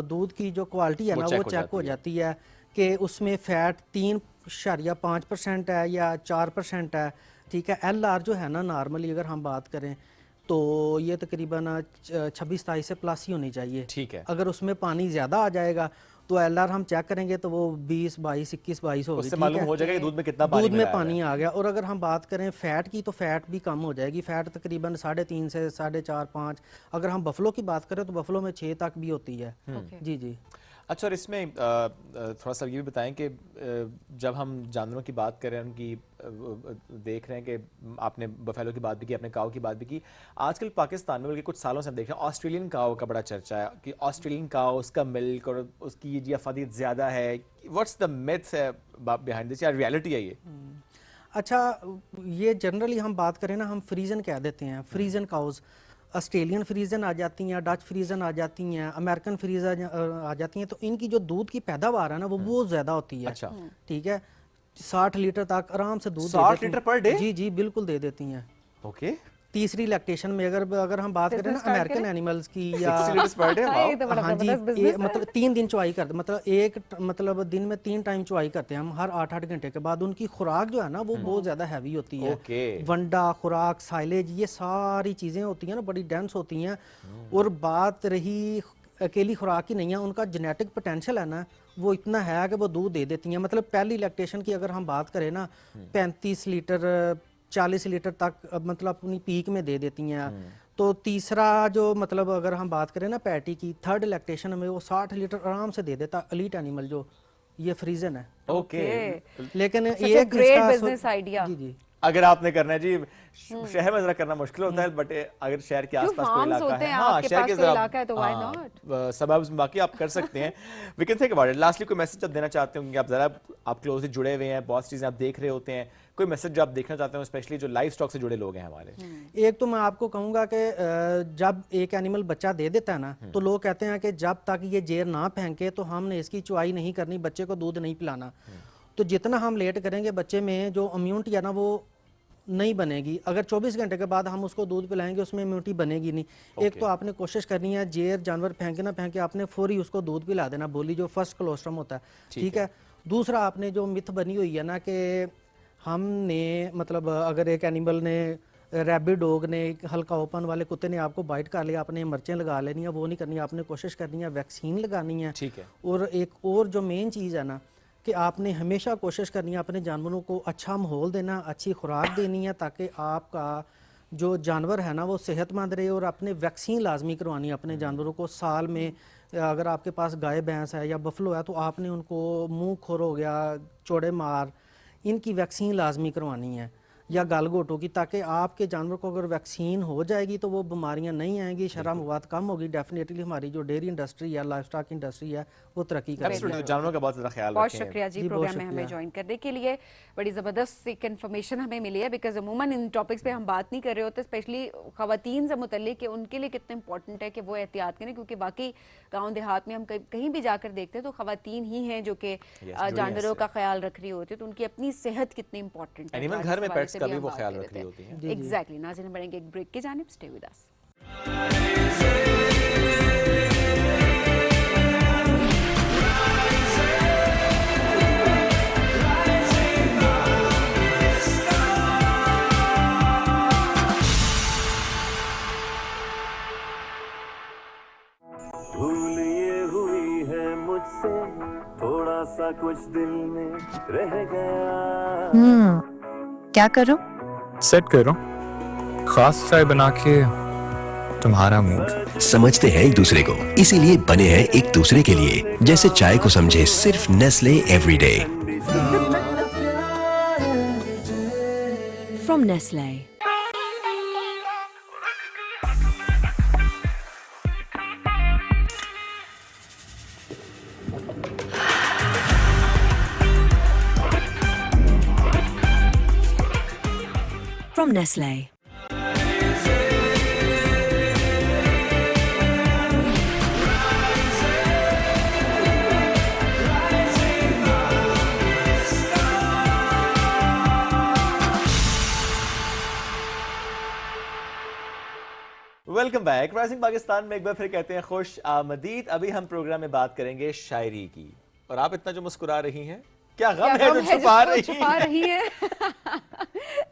Speaker 9: दूध की जो क्वालिटी है ना वो चेक हो जाती है कि उसमें फैट 3.5% है या 4% है। ठीक है, LR जो है ना नॉर्मली अगर हम बात करें तो ये तकरीबन 26-27 से प्लस ही होनी चाहिए।
Speaker 2: ठीक है,
Speaker 9: अगर उसमें पानी ज्यादा आ जाएगा तो LR हम चेक करेंगे तो वो 20-22, 21-22 होगी।
Speaker 2: उससे मालूम हो जाएगा कि दूध में कितना पानी
Speaker 9: दूध में पानी आ गया। और अगर हम बात करें फैट की तो फैट भी कम हो जाएगी। फैट तकरीबन 3.5 से 4.5-5। अगर हम बफलो की बात करें तो बफलो में 6 तक भी होती है। जी जी।
Speaker 2: अच्छा, और इसमें थोड़ा सा ये भी बताएं कि जब हम जानवरों की बात करें, उनकी देख रहे हैं कि आपने बफेलो की बात भी की, आपने काऊ की बात भी की, आजकल पाकिस्तान में बल्कि कुछ सालों से हम देख रहे हैं ऑस्ट्रेलियन काऊ का बड़ा चर्चा है कि ऑस्ट्रेलियन काऊ, उसका मिल्क और उसकी ये अफादियत ज़्यादा है। What's the myth behind this, या रियलिटी है ये?
Speaker 9: अच्छा, ये जनरली हम बात करें ना, हम फ्रीजन कह देते हैं। फ्रीजन काउज ऑस्ट्रेलियन फ्रीजन आ जाती हैं, डच फ्रीजन आ जाती हैं, अमेरिकन फ्रीजन आ जाती हैं। तो इनकी जो दूध की पैदावार है ना वो बहुत ज़्यादा होती है।
Speaker 2: अच्छा।
Speaker 9: ठीक है, 60 लीटर तक आराम से दूध
Speaker 2: 60 लीटर पर डे?
Speaker 9: जी जी बिल्कुल दे देती हैं।
Speaker 2: ओके।
Speaker 9: तीसरी लैक्टेशन में अगर हम बात करें ना अमेरिकन एनिमल्स की या
Speaker 2: हाँ
Speaker 9: जी, मतलब 3 दिन चुवाई करते, मतलब दिन में 3 टाइम चुवाई करते हैं हम हर 8-8 घंटे के बाद। उनकी खुराक जो है ना वो बहुत ज्यादा हैवी होती है। वंडा, खुराक, साइलेज, ये सारी चीजें होती हैं ना बड़ी डेंस होती हैं। और बात रही अकेली खुराक की नहीं है, उनका जेनेटिक पोटेंशियल है ना वो इतना है कि वो दूध दे देती हैं। मतलब पहली लैक्टेशन की अगर हम बात करें ना 35 लीटर 40 लीटर तक मतलब अपनी पीक में दे देती हैं। तो तीसरा जो मतलब अगर हम बात करें ना पैटी की, थर्ड लैक्टेशन में वो 60 लीटर आराम से दे देता एलीट एनिमल जो ये फ्रीजन है।
Speaker 2: ओके।
Speaker 9: लेकिन
Speaker 1: एक ग्रेट बिजनेस आइडिया।
Speaker 9: जी जी,
Speaker 2: अगर आपने करना है जी, शहर में जरा करना मुश्किल होता है, बट अगर शहर के आसपास कोई इलाका है, हाँ शहर के
Speaker 1: इलाका है तो व्हाई नॉट,
Speaker 2: सबब बाकी आप कर सकते हैं। We can think about it. Lastly कोई मैसेज आप देना चाहते हो, क्योंकि आप जरा आप क्लोजली जुड़े हुए हैं, बहुत चीजें आप देख रहे होते हैं, कोई मैसेज जो आप देखना चाहते हो, स्पेशली जो लाइव स्टॉक से जुड़े लोग हैं हमारे?
Speaker 9: एक तो मैं आपको कहूंगा कि जब एक एनिमल बच्चा दे देता है ना तो लोग कहते हैं कि जब तक ये जेर ना फेंके तो हमने इसकी चुवाई नहीं करनी, बच्चे को दूध नहीं पिलाना। तो जितना हम लेट करेंगे बच्चे में जो इम्यूनिटी है ना वो नहीं बनेगी। अगर 24 घंटे के बाद हम उसको दूध पिलाएंगे उसमें इम्यूनिटी बनेगी नहीं। एक तो आपने कोशिश करनी है जेर जानवर फेंके ना फेंके, आपने फौरी उसको दूध पिला देना, बोली जो फर्स्ट कोलोस्ट्रम होता है, ठीक है। दूसरा आपने जो मिथ बनी हुई है ना कि हमने मतलब अगर एक एनिमल ने रैबिड डॉग ने हल्का ओपन वाले कुत्ते ने आपको बाइट कर लिया, आपने मिर्चें लगा लेनी है, वो नहीं करनी है। आपने कोशिश करनी है वैक्सीन लगानी है,
Speaker 2: ठीक है।
Speaker 9: और एक और जो मेन चीज़ है ना कि आपने हमेशा कोशिश करनी है अपने जानवरों को अच्छा माहौल देना, अच्छी खुराक देनी है, ताकि आपका जो जानवर है ना वो सेहतमंद रहे। और अपने वैक्सीन लाजमी करवानी है अपने जानवरों को। साल में अगर आपके पास गाय भैंस है या बफलो है तो आपने उनको मुंह खोर हो गया, चौड़े मार, इनकी वैक्सीन लाजमी करवानी है, या गालगोटों की, ताकि आपके जानवर को अगर वैक्सीन हो जाएगी तो वो बीमारियां नहीं आएंगी, शर्म मवाद कम होगी। डेफिनेटली हमारी जो डेयरी इंडस्ट्री है, लाइफ स्टॉक इंडस्ट्री है, वो तरक्की करेगी।
Speaker 2: जानवरों का बहुत ज़्यादा ख्याल
Speaker 1: बहुत
Speaker 2: रखें।
Speaker 1: शुक्रिया जी प्रोग्राम में हमें ज्वाइन करने के लिए। बड़ी ज़बरदस्त एक इन्फॉर्मेशन हमें मिली है, बिकॉज अमूमन इन टॉपिक्स पे हम बात नहीं कर रहे होते, स्पेशली ख़वातीन से मुतल्लिक कि उनके लिए कितना इंपॉर्टेंट है कि वो एहतियात करें, क्योंकि बाकी गाँव देहात में हम कहीं भी जाकर देखते हैं तो ख़वातीन ही हैं जो कि जानवरों का ख्याल रख रही होती है, तो उनकी अपनी सेहत कितनी इंपॉर्टेंट है।
Speaker 2: एनिमल घर में पेट्स का भी वो ख्याल रख रही होती है।
Speaker 1: एग्जैक्टली। नाज़रीन बढ़ेंगे एक ब्रेक की जानिब, स्टे विद अस।
Speaker 4: भूल ये हुई है मुझसे, थोड़ा सा कुछ दिल में रह गया।
Speaker 3: क्या करूं?
Speaker 5: सेट करो खास चाय बना के तुम्हारा मूड।
Speaker 6: समझते हैं एक दूसरे को, इसीलिए बने हैं एक दूसरे के लिए। जैसे चाय को समझे सिर्फ Nestle everyday.
Speaker 3: From Nestle. From Nestle.
Speaker 2: Welcome back. Rising Pakistan में एक बार फिर कहते हैं खुश आमदीद। अभी हम प्रोग्राम में बात करेंगे शायरी की, और आप इतना जो मुस्कुरा रही हैं, क्या गम है जो छुपा रही
Speaker 1: है?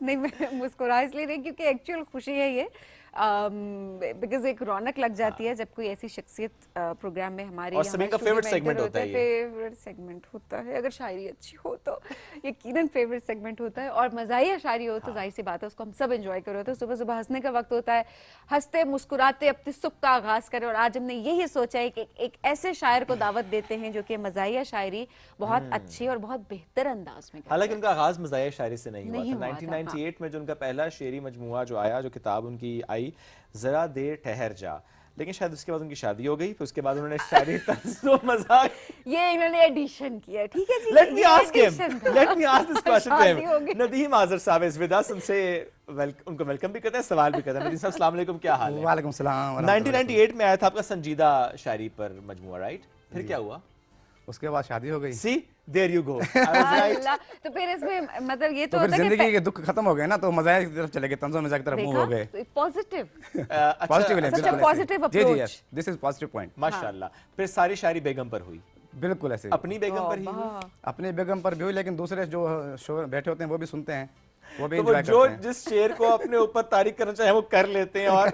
Speaker 1: नहीं, मैं मुस्कुरा इसलिए नहीं क्योंकि एक्चुअल खुशी है ये, बिकॉज एक रौनक लग जाती है जब कोई ऐसी शख्सियत प्रोग्राम में हमारे
Speaker 2: और सभी का फेवरेट सेगमेंट होता है।
Speaker 1: फेवरेट सेगमेंट होता है, अगर शायरी अच्छी हो तो यकीनन फेवरेट सेगमेंट होता है, और मज़ाहिया शायरी हो तो जाहिर सी बात है उसको हम सब एंजॉय कर रहे होते हैं। सुबह सुबह हंसने का वक्त होता है, हंसते मुस्कुराते अपनी सुबह का आगाज करें, और आज हमने यही सोचा है कि एक ऐसे शायर को दावत देते हैं जो कि मज़ाहिया शायरी बहुत अच्छी और बहुत बेहतर अंदाज में।
Speaker 2: हालांकि उनका आगाज मज़ाहिया शायरी से नहीं हुआ था। 1998 में जो उनका पहला शेरी मजमुआ जो आया, जो किताब उनकी आई जरा देर ठहर जा, लेकिन शायद उसके बाद उनकी शादी हो गई, फिर उसके बाद उन्होंने शायरी तंज़ो मज़ाक
Speaker 1: ये इन्होंने एडिशन किया, ठीक है जी।
Speaker 2: Let me ask this question to him. Nadeem Azhar साहब इज विद अस, उनको वेलकम भी करते हैं, सवाल भी करते हैं। नदीम साहब अस्सलाम वालेकुम, क्या हाल है?
Speaker 13: वालेकुम सलाम।
Speaker 2: 1998 में आया था आपका संजीदा शायरी पर मजमुआ, राइट? फिर क्या हुआ?
Speaker 13: उसके बाद शादी हो गई।
Speaker 2: सी देयर यू गो।
Speaker 1: तो फिर इसमें मतलब ये तो
Speaker 13: फिर जिंदगी के दुख खत्म हो गए ना, तो मज़ाहिया की तरफ चले गए, तंज़ो मज़ाक की तरफ मूव हो गए।
Speaker 1: पॉजिटिव
Speaker 13: पॉजिटिव जी जी, yes this is positive point.
Speaker 2: माशाल्लाह। फिर सारी शायरी बेगम पर हुई?
Speaker 13: बिल्कुल ऐसे।
Speaker 2: अपनी बेगम पर ही हुई?
Speaker 13: अपनी बेगम पर भी हुई, लेकिन दूसरे जो शो बैठे होते हैं वो भी सुनते हैं, वो भी
Speaker 2: तो
Speaker 13: एंजॉय करते
Speaker 2: जो
Speaker 13: हैं।
Speaker 2: जिस शेर को अपने ऊपर तारीफ करना चाहे वो कर लेते हैं और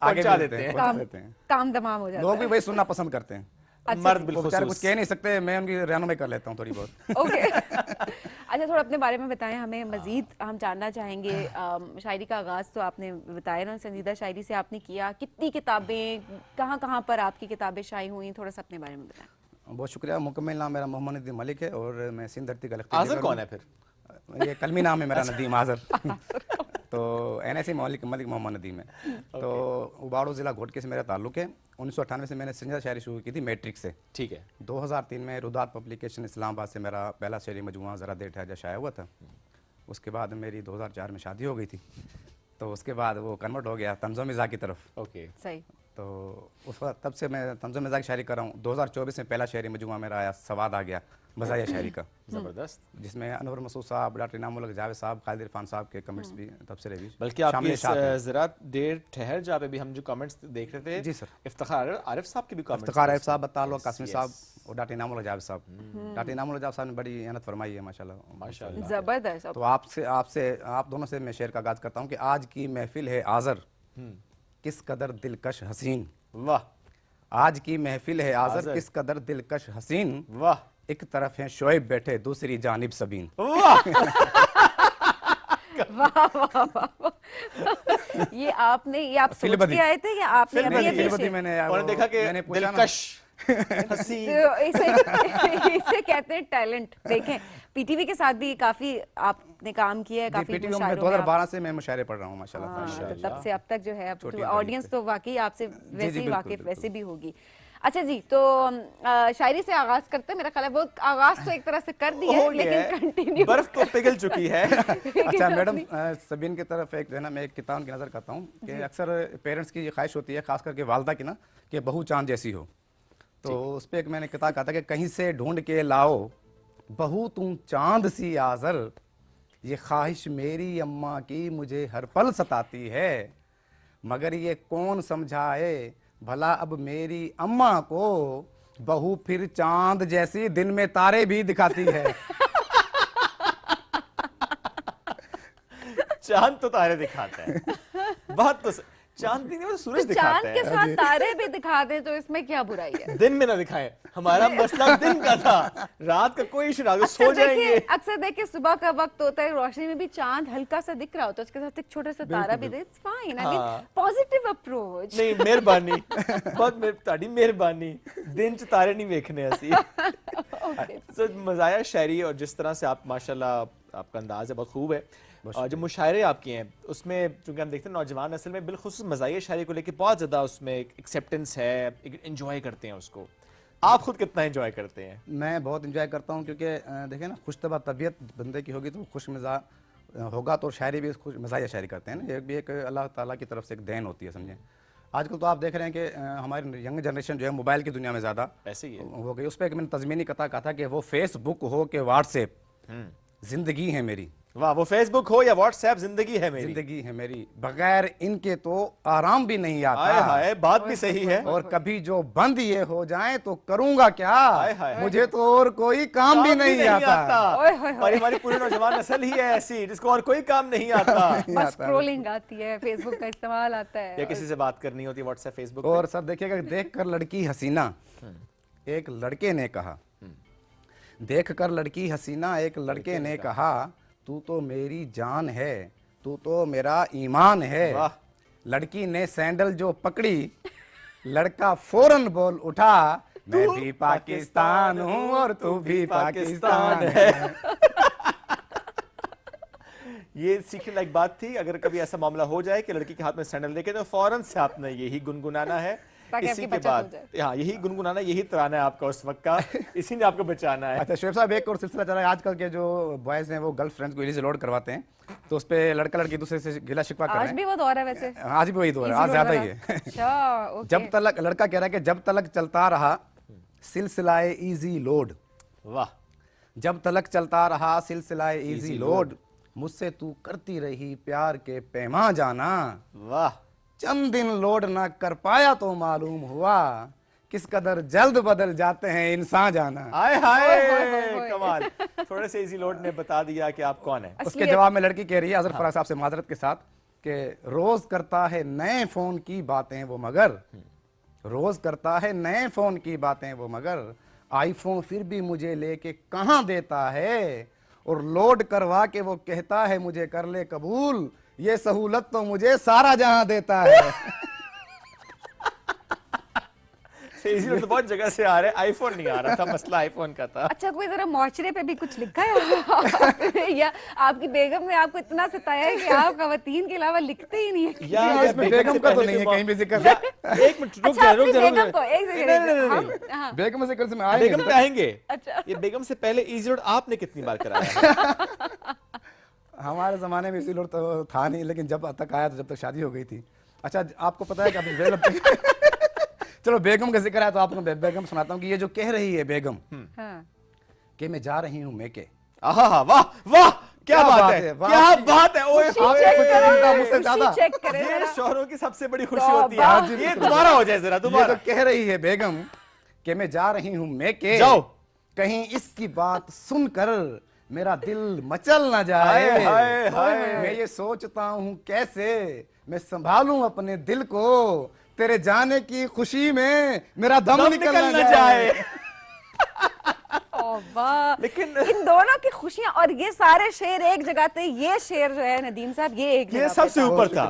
Speaker 13: आगे देते हैं,
Speaker 1: काम तमाम हो जाता है।
Speaker 13: लोग भी वही सुनना पसंद करते हैं।
Speaker 2: मर्द बिल्कुल
Speaker 13: कुछ कह नहीं सकते, मैं उनकी रहनुमाई कर लेता हूँ थोड़ी बहुत।
Speaker 1: ओके। अच्छा, थोड़ा अपने बारे में बताएं हमें मजीद, हम जानना चाहेंगे। शायरी का आगाज़ तो आपने बताया ना, संजीदा शायरी से आपने किया, कितनी किताबें, कहाँ कहाँ पर आपकी किताबें शाये हुई, थोड़ा सा अपने बारे में बताएं।
Speaker 13: बहुत शुक्रिया। मुकम्मल नाम मेरा मोहम्मद नदीम मलिक है और मैं सिंध धरती का
Speaker 2: आज़र कौन है फिर?
Speaker 13: ये कलमी नाम है मेरा, नदीम आज़र। तो NSE मलिक मोहम्मद नदीम है। तो उबाड़ो ज़िला घोटके से मेरा ताल्लुक़ है। 1998 से मैंने संजीदा शायरी शुरू की थी मैट्रिक से, ठीक है। 2003 में रुदात पब्लिकेशन इस्लामाबाद से मेरा पहला शायरी मजमुआ ज़रा देर ठहर जा शाया हुआ था। उसके बाद मेरी 2004 में शादी हो गई थी, तो उसके बाद वो कन्वर्ट हो गया तंज़ो मिज़ाक की तरफ।
Speaker 2: ओके,
Speaker 1: सही।
Speaker 13: तो उस वक्त तब से मैं तंज़ो मिज़ाक शायरी कर रहा हूँ। 2024 में पहला शायरी मजमुआ मेरा आया, सवाद आ गया, मज़ाहिया शायरी का,
Speaker 2: जबरदस्त,
Speaker 13: जिसमें अनवर मसूद साहब, डॉक्टर इनाम उल हक जावेद साहब, खालिद इरफान साहब के कमेंट्स भी, तबसरे भी
Speaker 2: बल्कि आपकी
Speaker 13: शामिल हैं।
Speaker 2: जरा देर ठहर जा पे भी हम जो कमेंट्स देख रहे थे
Speaker 13: जी सर,
Speaker 2: इफ्तिखार आरिफ साहब के भी कमेंट्स,
Speaker 13: इफ्तिखार आरिफ साहब, बतालो कासमी साहब और डॉक्टर इनाम उल हक जावेद साहब। डॉक्टर इनाम उल हक जावेद साहब ने बड़ी मेहनत फरमाई है माशाल्लाह,
Speaker 2: माशाल्लाह,
Speaker 1: जबरदस्त।
Speaker 13: तो आप दोनों से मैं शेर का आगाज करता हूँ कि आज की महफिल है आज़र, किस कदर दिलकश हसीन।
Speaker 2: वाह,
Speaker 13: आज की महफिल है आज़र, किस कदर दिलकश हसीन।
Speaker 2: वाह,
Speaker 13: एक तरफ है शोएब बैठे, दूसरी जानिब सबीन।
Speaker 1: वाह वाह वाह, ये आप सोच के आए थे या आपने अभी ये
Speaker 13: मैंने
Speaker 2: देखा कि दिलकश
Speaker 1: तो इसे कहते हैं टैलेंट। देखें पीटीवी के साथ भी काफी आपने काम किया है, काफी
Speaker 13: पीटीवी में 2012 से मैं मुशायरे पढ़ रहा हूँ माशाल्लाह।
Speaker 1: तो तब से अब तक जो है ऑडियंस तो वाकई आपसे वैसे ही वाकिफ वैसे भी होगी। अच्छा जी, तो शायरी से आगाज करते हैं। मेरा ख्याल है वो आगाज तो एक तरह से कर दिया है, लेकिन कंटिन्यू
Speaker 2: बर्फ तो पिघल चुकी है।
Speaker 13: अच्छा मैडम, सबीन की तरफ एक ना मैं एक किताब की नजर करता हूँ कि अक्सर पेरेंट्स की ये ख्वाहिश होती है, खास करके वालदा की ना, कि बहू चांद जैसी हो। तो उस पर एक मैंने किताब कहा था कि कहीं से ढूंढ के लाओ बहू तुम चांद सी आज़र, ये ख्वाहिश मेरी अम्मा की मुझे हर पल सताती है, मगर ये कौन समझाए भला अब मेरी अम्मा को, बहू फिर चांद जैसी दिन में तारे भी दिखाती है।
Speaker 2: चांद तो तारे दिखाता है, बात तो चांद नहीं तो सूरज दिखाता
Speaker 1: चांद
Speaker 2: है।
Speaker 1: के साथ तारे भी दिखा दें तो इसमें क्या बुराई है?
Speaker 2: दिन में ना दिखाएं, हमारा मसला दिन का था, रात का कोई इशू ना, तो सो जाएंगे।
Speaker 1: अक्सर देखिए सुबह का वक्त होता है, रोशनी में भी चांद हल्का सा दिख रहा होता है, उसके साथ एक छोटा सा तारा भी दे, it's fine. I mean positive approach.
Speaker 2: नहीं मेहरबानी, बहुत ताड़ी मेहरबानी, दिन च तारे नहीं देखने ऐसी। तो मज़ाया शायरी और जिस तरह से आप माशाल्लाह आपका अंदाज है बहुत खूब है। और जो मुशायरे आपके हैं उसमें चूंकि हम देखते हैं नौजवान नस्ल में बिलखुसूस मज़ाहिया शायरी को लेकर बहुत ज़्यादा उसमें एक्सेप्टेंस है, एंजॉय करते हैं उसको। आप खुद कितना एंजॉय करते हैं?
Speaker 13: मैं बहुत एंजॉय करता हूँ, क्योंकि देखिए ना, खुशतबा तबीयत बंदे की होगी तो खुश मिजा होगा, तो शायरी भी खुश मज़ाहिया शायरी करते हैं ना, ये भी एक अल्लाह ताला की तरफ से एक देन होती है, समझें। आजकल तो आप देख रहे हैं कि हमारी यंग जनरेशन जो है मोबाइल की दुनिया में ज़्यादा
Speaker 2: ऐसे ही
Speaker 13: हो गई। उस पर एक मैंने तज़मीनी कथा कहा था कि वो फेसबुक हो के व्हाट्सएप जिंदगी है मेरी।
Speaker 2: वाह, वो फेसबुक हो या व्हाट्सएप जिंदगी है मेरी,
Speaker 13: जिंदगी है मेरी, बगैर इनके तो आराम भी नहीं आता।
Speaker 2: हाय हाय, बात भी सही है।
Speaker 13: और कभी जो बंद ये हो जाए तो करूंगा क्या,
Speaker 2: हाय हाय,
Speaker 13: मुझे तो और कोई काम भी नहीं आता।
Speaker 2: और हमारी पूरी नौजवान नस्ल ही है ऐसी जिसको और कोई काम नहीं आता।
Speaker 1: बस स्क्रॉलिंग आती है, फेसबुक का इस्तेमाल आता है,
Speaker 2: या किसी से बात करनी होती है व्हाट्सएप फेसबुक।
Speaker 13: और सर देखिएगा, देख कर लड़की हसीना, एक लड़के ने कहा, देख कर लड़की हसीना एक लड़के ने कहा, तू तो मेरी जान है, तू तो मेरा ईमान है। लड़की ने सैंडल जो पकड़ी, लड़का फौरन बोल उठा, मैं भी पाकिस्तान हूँ और तू भी पाकिस्तान है।
Speaker 2: ये सीखने लायक बात थी। अगर कभी ऐसा मामला हो जाए कि लड़की के हाथ में सैंडल देखे तो फौरन से आपने यही गुनगुनाना है। इसी के बाद हाँ, यही गुनगुनाना, यही तराना है आपका उस वक्त का, इसी ने आपको बचाना है।
Speaker 13: अच्छा शोएब साहब, एक और सिलसिला चल रहा है आजकल के जो बॉयज हैं वो गर्लफ्रेंड्स को इजी लोड करवाते हैं, तो उस पे लड़का लड़की दूसरे से गिला शिकवा कर रहे हैं।
Speaker 1: आज भी वो दौर है वैसे,
Speaker 13: आज भी वही दौर है, आज ज्यादा ही है।
Speaker 1: अच्छा,
Speaker 13: जब तलक, लड़का कह रहा है कि जब तलक चलता रहा सिलसिलाए इजी लोड,
Speaker 2: वाह,
Speaker 13: जब तलक चलता रहा सिलसिलाए इजी लोड, मुझसे तू करती रही प्यार के पैमा जाना,
Speaker 2: वाह,
Speaker 13: चंद दिन लोड ना कर पाया तो मालूम हुआ किस कदर जल्द बदल जाते हैं इंसान जाना।
Speaker 2: हाय हाय, कमाल। थोड़े से इजी लोड ने बता दिया कि आप कौन है।
Speaker 13: उसके जवाब में लड़की कह रही है अजहर फराज साहब से माजरत के साथ कि रोज करता है नए फोन की बातें वो मगर, रोज करता है नए फोन की बातें वो मगर, आईफोन फिर भी मुझे लेके कहाँ देता है, और लोड करवा के वो कहता है मुझे कर ले कबूल, ये सहूलत तो मुझे सारा जहां देता है।
Speaker 2: इसी तो बहुत जगह से आ रहे, आईफोन नहीं आ रहा था, मसला आईफोन का था।
Speaker 1: अच्छा, कोई जरा मुआशरे पे भी कुछ लिखा है या आपकी बेगम ने आपको इतना सताया है कि आप खवातीन के अलावा लिखते ही नहीं है?
Speaker 13: या इसमें बेगम का तो नहीं है कहीं भी जिक्र।
Speaker 2: एक मिनट रुक जा, रुक जा,
Speaker 1: बेगम को एक सेकंड,
Speaker 13: बेगम से जिक्र से आएंगे,
Speaker 2: बेगम पे आएंगे।
Speaker 1: अच्छा,
Speaker 2: ये बेगम से पहले इजी लोड आपने कितनी बार कराया?
Speaker 13: हमारे ज़माने में इसी लोग तो था नहीं, लेकिन जब तक आया तो जब तक शादी हो गई थी। अच्छा आपको पता है कि अभी चलो बेगम का जिक्र है तो आपको बेगम सुनाता हूँ कि ये जो कह रही है बेगम कि मैं जा रही हूँ मैके।
Speaker 2: आहा, वाह वाह, क्या बात है,
Speaker 13: वाह।
Speaker 2: क्या बात है। ओए
Speaker 13: मुझसे ज्यादा
Speaker 2: ये शोहरों की सबसे बड़ी खुशी होती है। ये दोबारा हो जाए जरा,
Speaker 13: ये
Speaker 2: दोबारा।
Speaker 13: तो कह रही है बेगम कि मैं जा रही हूँ मैके,
Speaker 2: जाओ।
Speaker 13: कहीं इसकी बात सुनकर मेरा दिल मचल ना जाए।
Speaker 2: हाय, हाय, हाय।
Speaker 13: मैं ये सोचता हूँ कैसे मैं संभालूं अपने दिल को, तेरे जाने की खुशी में मेरा दम निकल ना जाए।
Speaker 1: लेकिन इन दोनों की खुशियां और ये सारे शेर एक जगह थे। ये शेर जो है नदीम साहब, ये एक
Speaker 2: ये सबसे ऊपर था।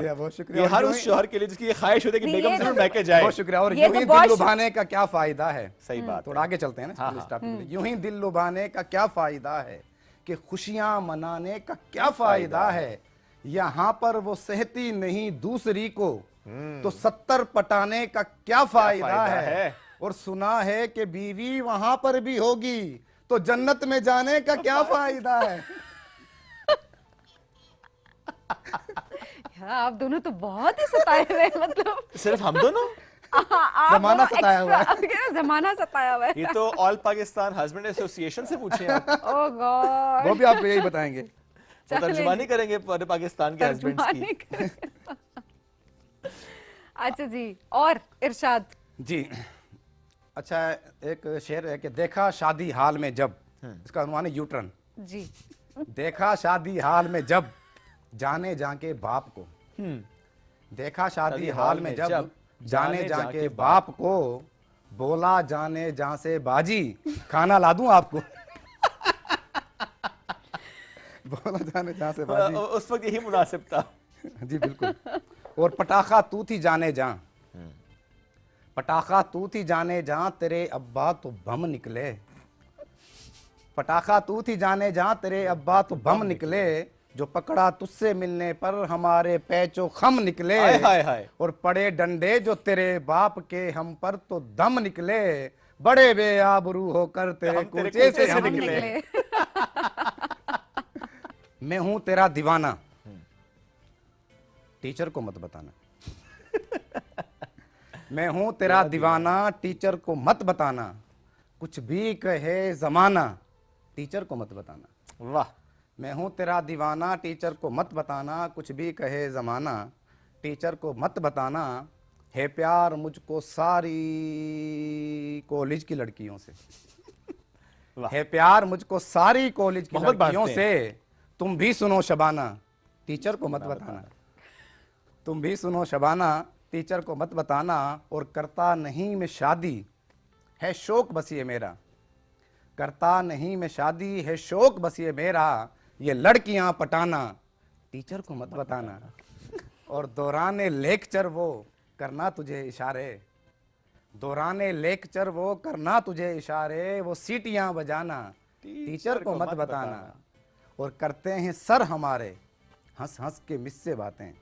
Speaker 2: ये हर उस शोहर के लिए जिसकी ये ख्वाहिश होती है कि बेगम जरूर मैके जाए।
Speaker 13: बहुत शुक्रिया। और
Speaker 1: ये
Speaker 13: यूं ही
Speaker 1: तो
Speaker 13: दिल
Speaker 1: बहुत
Speaker 13: लुभाने का क्या फायदा है।
Speaker 2: सही बात।
Speaker 13: थोड़ा आगे चलते हैं ना। यूं ही दिल लुभाने का क्या फायदा है, कि खुशियां मनाने का क्या फायदा है। यहाँ पर वो सहती नहीं दूसरी को, तो 70 पटाने का क्या फायदा है। और सुना है कि बीवी वहां पर भी होगी, तो जन्नत में जाने का क्या फायदा है।
Speaker 1: आप दोनों तो बहुत ही सताए हुए हैं, मतलब
Speaker 2: सिर्फ हम दोनों?
Speaker 13: जमाना सताया हुआ
Speaker 1: है। जमाना सताया हुआ है।
Speaker 2: ये तो ऑल पाकिस्तान हस्बैंड एसोसिएशन से पूछे आप।
Speaker 1: ओह गॉड,
Speaker 13: वो भी आपको यही बताएंगे।
Speaker 2: वो तर्जुमानी करेंगे पूरे पाकिस्तान के हस्बैंड्स की।
Speaker 1: अच्छा जी, और इरशाद
Speaker 13: जी। अच्छा, एक शेर है कि देखा शादी हाल में जब, इसका अनुमान है यूटर्न
Speaker 1: जी।
Speaker 13: देखा शादी हाल में जब जाने जाके बाप को, देखा शादी हाल में जब जाने जाके बाप को, बोला जाने जहां से बाजी खाना ला दूं आपको। बोला जाने जहां से बाजी,
Speaker 2: उस वक्त यही मुनासिब था।
Speaker 13: जी बिल्कुल। और पटाखा तू थी जाने जहां, पटाखा तू थी जाने जहां तेरे अब्बा तो बम निकले। पटाखा तू थी जाने जहां तेरे अब्बा तो बम निकले, जो पकड़ा तुझसे मिलने पर हमारे पैचो खम निकले।
Speaker 2: हाय हाय हाय।
Speaker 13: और पड़े डंडे जो तेरे बाप के हम पर तो दम निकले, बड़े बेआबरू होकर तेरे कूचे से हम निकले। मैं हूं तेरा दीवाना, टीचर को मत बताना। मैं हूं तेरा दीवाना, टीचर को मत बताना। कुछ भी कहे जमाना, टीचर को मत बताना।
Speaker 2: वाह।
Speaker 13: मैं हूं तेरा दीवाना, टीचर को मत बताना। कुछ भी कहे जमाना, टीचर को मत बताना। है प्यार मुझको सारी कॉलेज की लड़कियों से, है प्यार मुझको सारी कॉलेज की लड़कियों से। तुम भी सुनो शबाना, टीचर को मत बताना। तुम भी सुनो शबाना, टीचर को मत बताना। और करता नहीं मैं शादी, है शौक बस ये मेरा। करता नहीं मैं शादी, है शौक बस ये मेरा। ये लड़कियां पटाना, टीचर को मत बताना। और दौराने लेक्चर वो करना तुझे इशारे, दौराने लेक्चर वो करना तुझे इशारे। वो सीटियां बजाना, टीचर को मत बताना। और करते हैं सर हमारे हंस हंस के मिस्से बातें,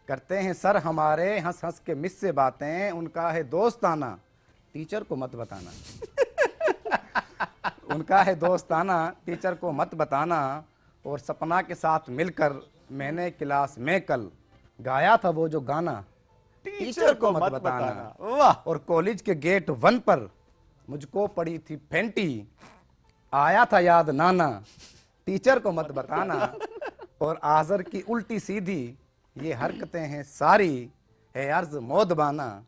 Speaker 13: करते हैं सर हमारे हंस हंस के मिस्से बातें। उनका है दोस्ताना, टीचर को मत बताना। उनका है दोस्ताना, टीचर को मत बताना। और सपना के साथ मिलकर मैंने क्लास में कल गाया था वो जो गाना, टीचर को मत बताना।
Speaker 2: वाह।
Speaker 13: और कॉलेज के गेट 1 पर मुझको पड़ी थी फेंटी, आया था याद नाना, टीचर को मत बताना। और आजर की उल्टी सीधी ये हरकतें हैं सारी, है अर्ज मोदबाना,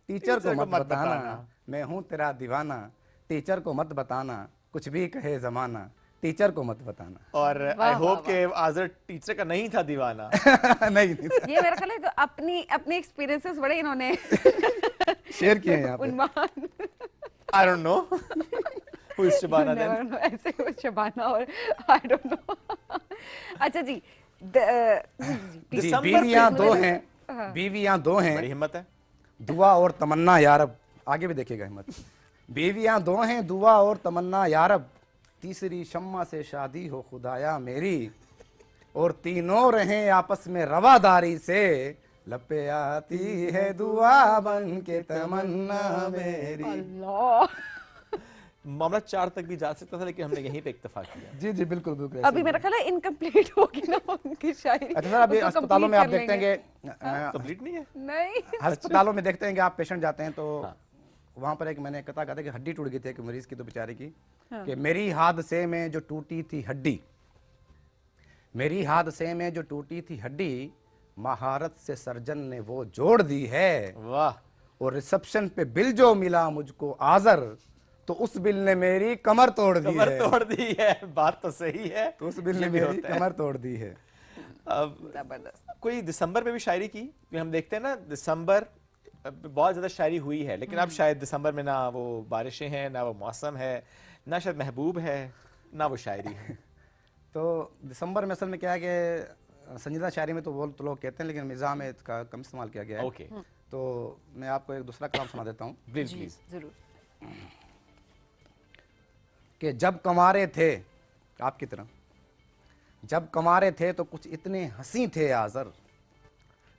Speaker 13: टीचर को मत बताना। मैं हूं तेरा दीवाना, टीचर को मत बताना। कुछ भी कहे जमाना, टीचर को मत बताना।
Speaker 2: और आई होप के आजर टीचर का नहीं था दीवाना।
Speaker 13: नहीं
Speaker 1: ये मेरा ख्याल है तो अपनी एक्सपीरियंसेस बड़े इन्होंने
Speaker 13: शेयर किए हैं यहाँ पे।
Speaker 2: I don't know who is Shabana
Speaker 1: Never
Speaker 2: then.
Speaker 1: know, ऐसे कुछ शबाना और आई डोंट नो। अच्छा जी,
Speaker 13: जी बीवियां दो हैं, बीवियां दो हैं,
Speaker 2: बड़ी हिम्मत है।
Speaker 13: दुआ और तमन्ना यारब, आगे भी देखिएगा हिम्मत। बीवियां दो हैं, दुआ और तमन्ना यारब। तीसरी शम्मा से शादी हो खुदाया मेरी। और तीनों रहें आपस में रवादारी से, लपे आती है दुआ बन के तमन्ना मेरी।
Speaker 1: अल्लाह।
Speaker 2: मामला 4 तक भी जा सकता था, लेकिन हमने यहीं पे इक्तफा किया।
Speaker 13: जी जी बिल्कुल बिल्कुल।
Speaker 1: अभी मेरा ख्याल है इनकम्प्लीट होगी ना उनकी शायरी।
Speaker 13: अच्छा सर, अभी
Speaker 1: उसको
Speaker 13: अस्पतालों में आप
Speaker 1: complete कर
Speaker 13: देखते हैं
Speaker 1: लेंगे।
Speaker 13: कि
Speaker 2: कंप्लीट नहीं है।
Speaker 1: नहीं,
Speaker 13: अस्पतालों में देखते हैं कि आप पेशेंट जाते हैं तो वहाँ पर एक मैंने कथा कहा था कि हड्डी टूट गई थी एक मरीज की, तो बेचारे की,
Speaker 12: हाँ।
Speaker 13: कि मेरी हादसे में जो टूटी थी हड्डी, मेरी हादसे में जो टूटी थी हड्डी, महारत से सर्जन ने वो जोड़ दी है।
Speaker 2: वाह।
Speaker 13: और रिसेप्शन पे बिल जो मिला मुझको आजर, तो उस बिल ने मेरी कमर तोड़ दी
Speaker 2: कमर
Speaker 13: है।
Speaker 2: तोड़ दी है, बात तो सही है।
Speaker 13: तो उस बिल
Speaker 2: ये
Speaker 13: ने
Speaker 2: भी
Speaker 13: मेरी
Speaker 2: होता है।
Speaker 13: कमर तोड़ दी है।
Speaker 2: अब
Speaker 1: जबरदस्त।
Speaker 2: कोई दिसंबर में भी शायरी की, क्योंकि हम देखते हैं ना दिसंबर बहुत ज्यादा शायरी हुई है, लेकिन अब शायद दिसंबर में ना वो बारिशें हैं, ना वो मौसम है, ना शायद महबूब है, ना वो शायरी है।
Speaker 13: तो दिसंबर में असल में क्या है कि संजीदा शायरी में तो वो तो लोग कहते हैं, लेकिन मिज़ाह में इसका कम इस्तेमाल किया गया है।
Speaker 2: ओके।
Speaker 13: तो मैं आपको एक दूसरा कलाम सुना देता हूँ।
Speaker 2: Please please.
Speaker 1: जरूर।
Speaker 13: कि जब कमारे थे आपकी तरह, जब कुंवारे थे तो कुछ इतने हंसी थे आज़र,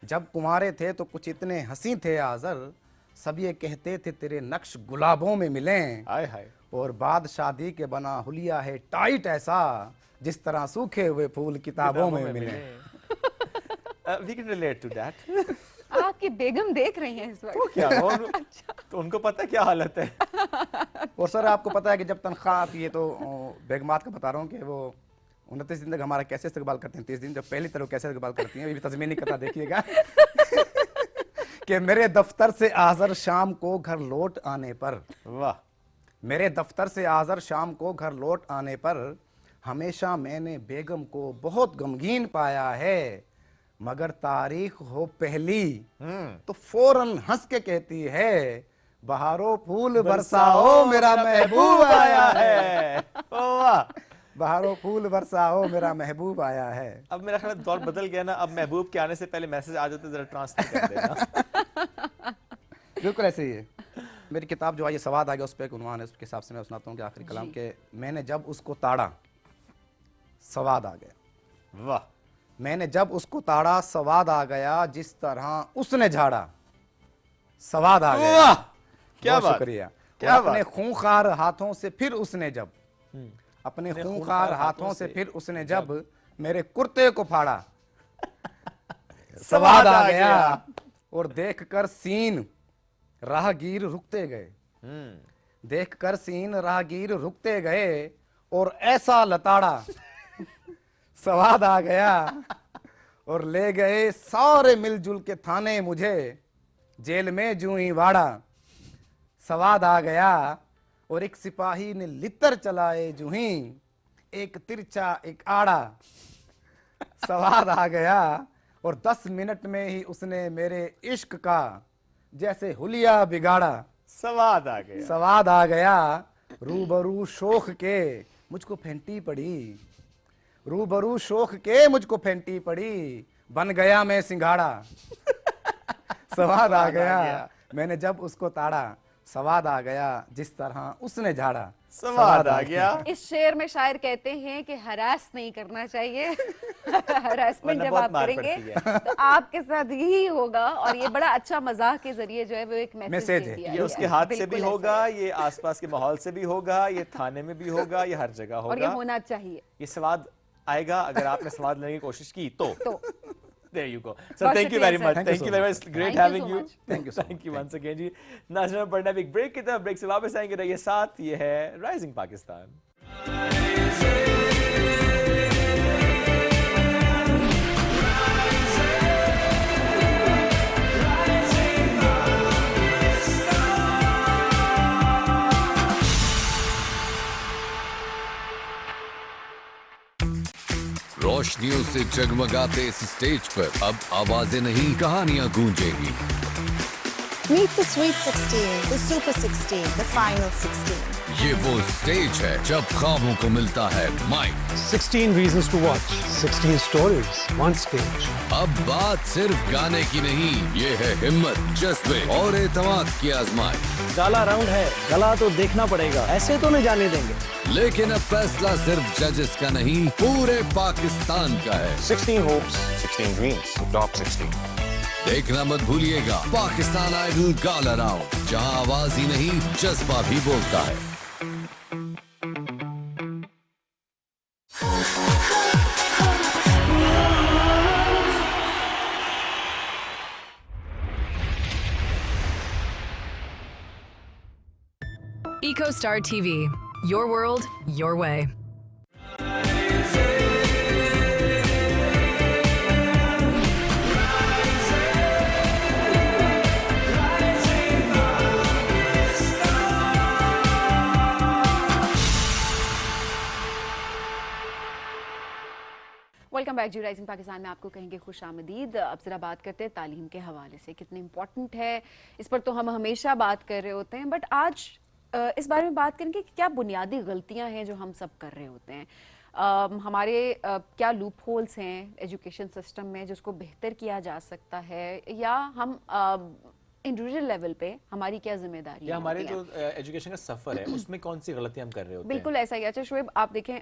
Speaker 13: जब कुंवारे थे तो कुछ इतने हंसी थे आज़र, सब ये कहते थे तेरे नक्श गुलाबों में मिलें।
Speaker 2: हाय हाय।
Speaker 13: और बाद शादी के बना हुलिया है टाइट ऐसा, जिस तरह सूखे हुए फूल किताबों में मिलें।
Speaker 2: We can relate to that.
Speaker 1: आपकी बेगम देख रही हैं इस वक्त।
Speaker 2: तो क्या तो उनको पता क्या हालत है।
Speaker 13: और सर आपको पता है कि जब तनख्वाह आती है तो बेगमात का बता रहा हूँ कि वो 29 दिन तक हमारा कैसे इस्तेमाल करते हैं, 30 दिन जब पहली तरह कैसे इस्तेमाल करती हैं, ये भी तज़मीनी कथा देखिएगा। कि मेरे दफ्तर से आज़र शाम को घर लौट आने पर,
Speaker 2: वाह,
Speaker 13: मेरे दफ्तर से आज़र शाम को घर लौट आने पर, हमेशा मैंने बेगम को बहुत गमगीन पाया है, मगर तारीख हो पहली तो फौरन हंस के कहती है, बहारो फूल बरसाओ मेरा महबूब आया है।
Speaker 2: वाह,
Speaker 13: बहारो फूल बरसाओ मेरा महबूब आया है।
Speaker 2: अब मेरा ख्याल दौर बदल गया ना, अब महबूब के आने से पहले मैसेज आ जाते, जरा ट्रांसफर कर देना।
Speaker 13: बिल्कुल ऐसे ही है। मेरी किताब जो आई सवाद आ गया, उस पर एक उन्वान है, उसके हिसाब से मैं सुनाता हूँ कि आखिरी कलाम के, मैंने जब उसको ताड़ा सवाद आ गया।
Speaker 2: वाह।
Speaker 13: मैंने जब उसको ताड़ा सवाद आ गया, जिस तरह उसने झाड़ा सवाद आ गया।
Speaker 2: वाह, क्या बात,
Speaker 13: शुक्रिया।
Speaker 2: क्या
Speaker 13: अपने खूंखार हाथों से फिर उसने जब, अपने
Speaker 2: अपने
Speaker 13: खूंखार हाथों से फिर उसने जब मेरे कुर्ते को फाड़ा सवाद आ गया। और देखकर सीन राहगीर रुकते गए, देखकर सीन राहगीर रुकते गए, और ऐसा लताड़ा सवाद आ गया। और ले गए सारे मिलजुल के थाने मुझे, जेल में जूं ही वाड़ा सवाद आ गया। और एक सिपाही ने लितर चलाए जूं ही, एक तिरछा एक आड़ा सवाद आ गया। और 10 मिनट में ही उसने मेरे इश्क का जैसे हुलिया बिगाड़ा
Speaker 2: सवाद आ गया।
Speaker 13: सवाद आ गया। रूबरू शोख के मुझको फेंटी पड़ी, रूबरू शोख के मुझको फेंटी पड़ी, बन गया मैं सिंघाड़ा सवाद आ गया। मैंने जब उसको ताड़ा सवाद आ गया, जिस तरह उसने झाड़ा
Speaker 2: सवाद आ गया।
Speaker 1: इस शेर में शायर कहते हैं कि हरास नहीं करना चाहिए। हरासमेंट जब आप करेंगे तो आपके साथ यही होगा। और ये बड़ा अच्छा मजाक के जरिए जो है वो एक मैसेज है।
Speaker 2: ये उसके हाथ से भी होगा, ये आसपास के माहौल से भी होगा, ये थाने में भी होगा, ये हर जगह होगा,
Speaker 1: और ये होना चाहिए।
Speaker 2: ये स्वाद आएगा अगर आपने स्वाद लेने की कोशिश की तो। There you go. So
Speaker 1: बहुत
Speaker 2: thank you very
Speaker 1: शुक्रिया,
Speaker 2: much.
Speaker 1: sir.
Speaker 2: Thank you very much. Great
Speaker 1: Thank you
Speaker 2: having
Speaker 1: so
Speaker 2: you.
Speaker 1: much.
Speaker 2: Thank you once again जी। नाज़रीन बढ़ना भी एक ब्रेक की तरफ, ब्रेक से वापस आएंगे, रहिए साथ। ये है राइजिंग पाकिस्तान।
Speaker 7: रोशनियों से जगमगाते इस स्टेज पर अब आवाजें नहीं, कहानियां गूंजेंगी।
Speaker 8: Meet the Sweet 16, the Super 16, the Final 16.
Speaker 7: ये वो स्टेज है जब ख्वाबों को मिलता है mic.
Speaker 14: 16 reasons to watch, 16 stories, one stage.
Speaker 7: अब बात सिर्फ गाने की नहीं, ये है हिम्मत, जज्बे और एतमाद की आजमाइश।
Speaker 14: गाला राउंड है, गला तो देखना पड़ेगा, ऐसे तो नहीं जाने देंगे।
Speaker 7: लेकिन अब फैसला सिर्फ जजेस का नहीं, पूरे पाकिस्तान का है।
Speaker 10: 16 hopes, 16 dreams, the top 16.
Speaker 7: देखना मत भूलिएगा पाकिस्तान आइडल गाला राउंड, जहां आवाज ही नहीं जज्बा भी बोलता है।
Speaker 15: Star TV, your world, your way.
Speaker 1: Welcome back जी। राइजिंग पाकिस्तान में आपको कहेंगे खुश आमदीद। अब जरा बात करते हैं तालीम के हवाले से, कितनी इम्पोर्टेंट है इस पर तो हम हमेशा बात कर रहे होते हैं, बट आज इस बारे में बात करेंगे कि क्या बुनियादी गलतियां हैं जो हम सब कर रहे होते हैं। हमारे क्या लूप होल्स हैं एजुकेशन सिस्टम में जिसको बेहतर किया जा सकता है, या हम इंडिविजुअल लेवल पे हमारी क्या जिम्मेदारी
Speaker 2: या हमारे जो एजुकेशन का सफर है उसमें कौन सी गलतियां हम कर रहे होते हैं।
Speaker 1: बिल्कुल ऐसा ही। अच्छा शोएब, आप देखें,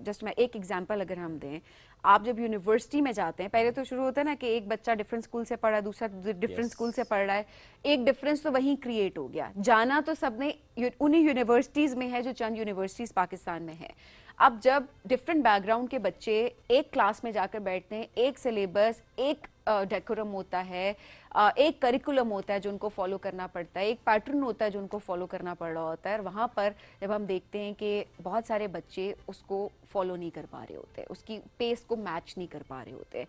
Speaker 1: जस्ट मैं एक एग्जांपल अगर हम दें, आप जब यूनिवर्सिटी में जाते हैं, पहले तो शुरू होता है ना कि एक बच्चा डिफरेंट स्कूल से पढ़ा है, दूसरा डिफरेंट स्कूल से पढ़ रहा है, एक डिफरेंस तो वहीं क्रिएट हो गया। जाना तो सबने उन्हीं यूनिवर्सिटीज में है जो चंद यूनिवर्सिटीज पाकिस्तान में है। अब जब डिफरेंट बैकग्राउंड के बच्चे एक क्लास में जाकर बैठते हैं, एक सिलेबस, एक डेकोरम होता है, एक करिकुलम होता है जो उनको फॉलो करना पड़ता है, एक पैटर्न होता है जो उनको फॉलो करना पड़ रहा होता है, और वहाँ पर जब हम देखते हैं कि बहुत सारे बच्चे उसको फॉलो नहीं कर पा रहे होते, उसकी पेस को मैच नहीं कर पा रहे होते,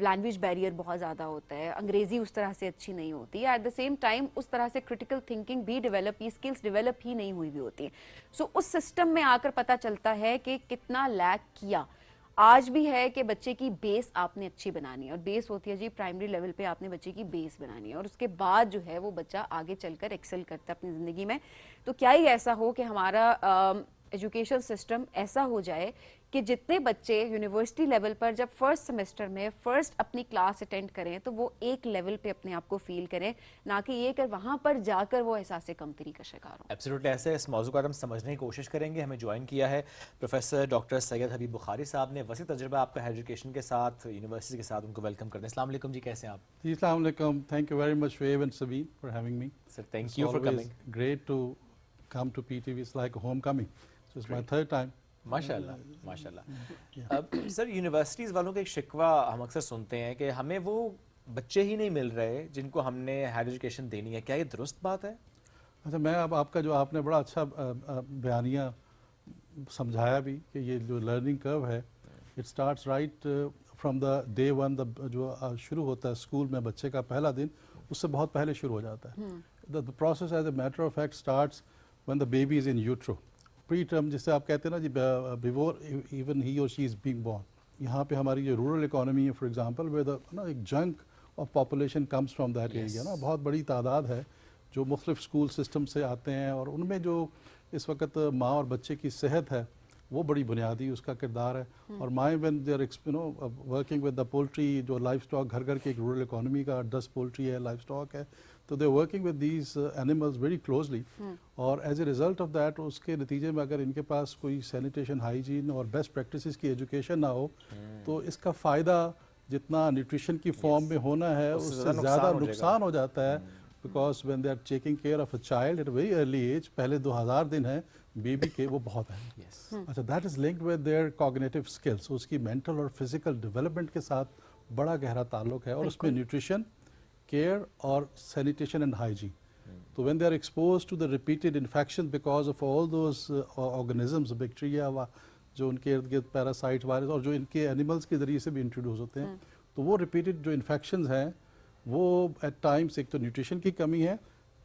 Speaker 1: लैंग्वेज बैरियर बहुत ज़्यादा होता है, अंग्रेज़ी उस तरह से अच्छी नहीं होती है, एट द सेम टाइम उस तरह से क्रिटिकल थिंकिंग भी डेवलप, ये स्किल्स डेवलप ही नहीं हुई भी होती। सो उस सिस्टम में आकर पता चलता है कि कितना लैक किया। आज भी है कि बच्चे की बेस आपने अच्छी बनानी है, और बेस होती है जी प्राइमरी लेवल पे आपने बच्चे की बेस बनानी है, और उसके बाद जो है वो बच्चा आगे चलकर एक्सेल करता है अपनी ज़िंदगी में। तो क्या ही ऐसा हो कि हमारा एजुकेशन सिस्टम ऐसा हो जाए कि जितने बच्चे यूनिवर्सिटी लेवल पर जब फर्स्ट सेमेस्टर में फर्स्ट अपनी क्लास अटेंड करें तो वो एक लेवल पे अपने आप को फील करें, ना कि ये कर वहाँ पर जाकर वो एहसास कमतरी का शिकार हो।
Speaker 2: एब्सोल्युटली ऐसे। इस मौजू का हम समझने की कोशिश करेंगे। हमें ज्वाइन किया है प्रोफेसर डॉक्टर सैयद हबीब बुखारी साहब ने। वसी तजुर्बा आपका एजुकेशन के साथ, यूनिवर्सिटी के साथ, उनको वेलकम करते हैं। अस्सलाम वालेकुम जी, कैसे हैं आप?
Speaker 16: जी अस्सलाम वालेकुम, thank you very much Shoaib and Sabeen for having me.
Speaker 2: Sir thank you for coming.
Speaker 16: Great to come to PTV, it's like home coming, so it's my third time.
Speaker 2: माशाल्लाह माशाल्लाह। अब सर यूनिवर्सिटीज़ वालों का एक शिकवा हम अक्सर सुनते हैं कि हमें वो बच्चे ही नहीं मिल रहे जिनको हमने हायर एजुकेशन देनी है। क्या ये दुरुस्त बात है?
Speaker 16: अच्छा, मैं अब आपका जो आपने बड़ा अच्छा बयानिया समझाया भी कि ये जो लर्निंग कर्व है, it starts right from the day one, जो शुरू होता है स्कूल में बच्चे का पहला दिन, उससे बहुत पहले शुरू हो जाता है। The process as a matter of fact starts when the baby is in utero, pre term जिससे आप कहते हैं ना जी, बिफोर इवन ही और शी इज़ बीइंग बोर्न। यहाँ पे हमारी जो रूरल इकोनॉमी है फॉर एग्जांपल, वे द ना एक junk of population comes from that area ना, बहुत बड़ी तादाद है जो मुख्तलिफ स्कूल सिस्टम से आते हैं, और उनमें जो इस वक्त माँ और बच्चे की सेहत है वो बड़ी बुनियादी उसका किरदार है। और माएँ when they are working with the poultry, जो लाइफ स्टॉक, घर घर की एक रूरल इकोनॉमी का 10 पोल्ट्री है, लाइफ स्टॉक है, तो they working with these animals very closely, और as a result of that उसके नतीजे में अगर इनके पास कोई सैनिटेशन, हाइजीन और बेस्ट प्रैक्टिसेस की एजुकेशन ना हो तो इसका फ़ायदा जितना न्यूट्रिशन की फॉर्म में होना है उससे ज़्यादा नुकसान हो जाता है। Because when they are taking care of a child at very early age, पहले 2000 दिन है बेबी के, वो बहुत है। अच्छा, that is linked with their cognitive skills, उसकी मेंटल और फिजिकल डेवलपमेंट के साथ बड़ा गहरा ताल्लुक है, और उसमें न्यूट्रिशन, केयर और सैनिटेशन एंड हाइजीन। तो when they are expose to the repeated infection because of all those organisms, bacteria जो उनके इर्द गिर्द, पैरासाइट, वायरस, और जो इनके एनिमल्स के ज़रिए से भी इंट्रोड्यूस होते हैं, तो वो रिपीटेड जो इन्फेक्शंस हैं वो एट टाइम्स, एक तो न्यूट्रिशन की कमी है,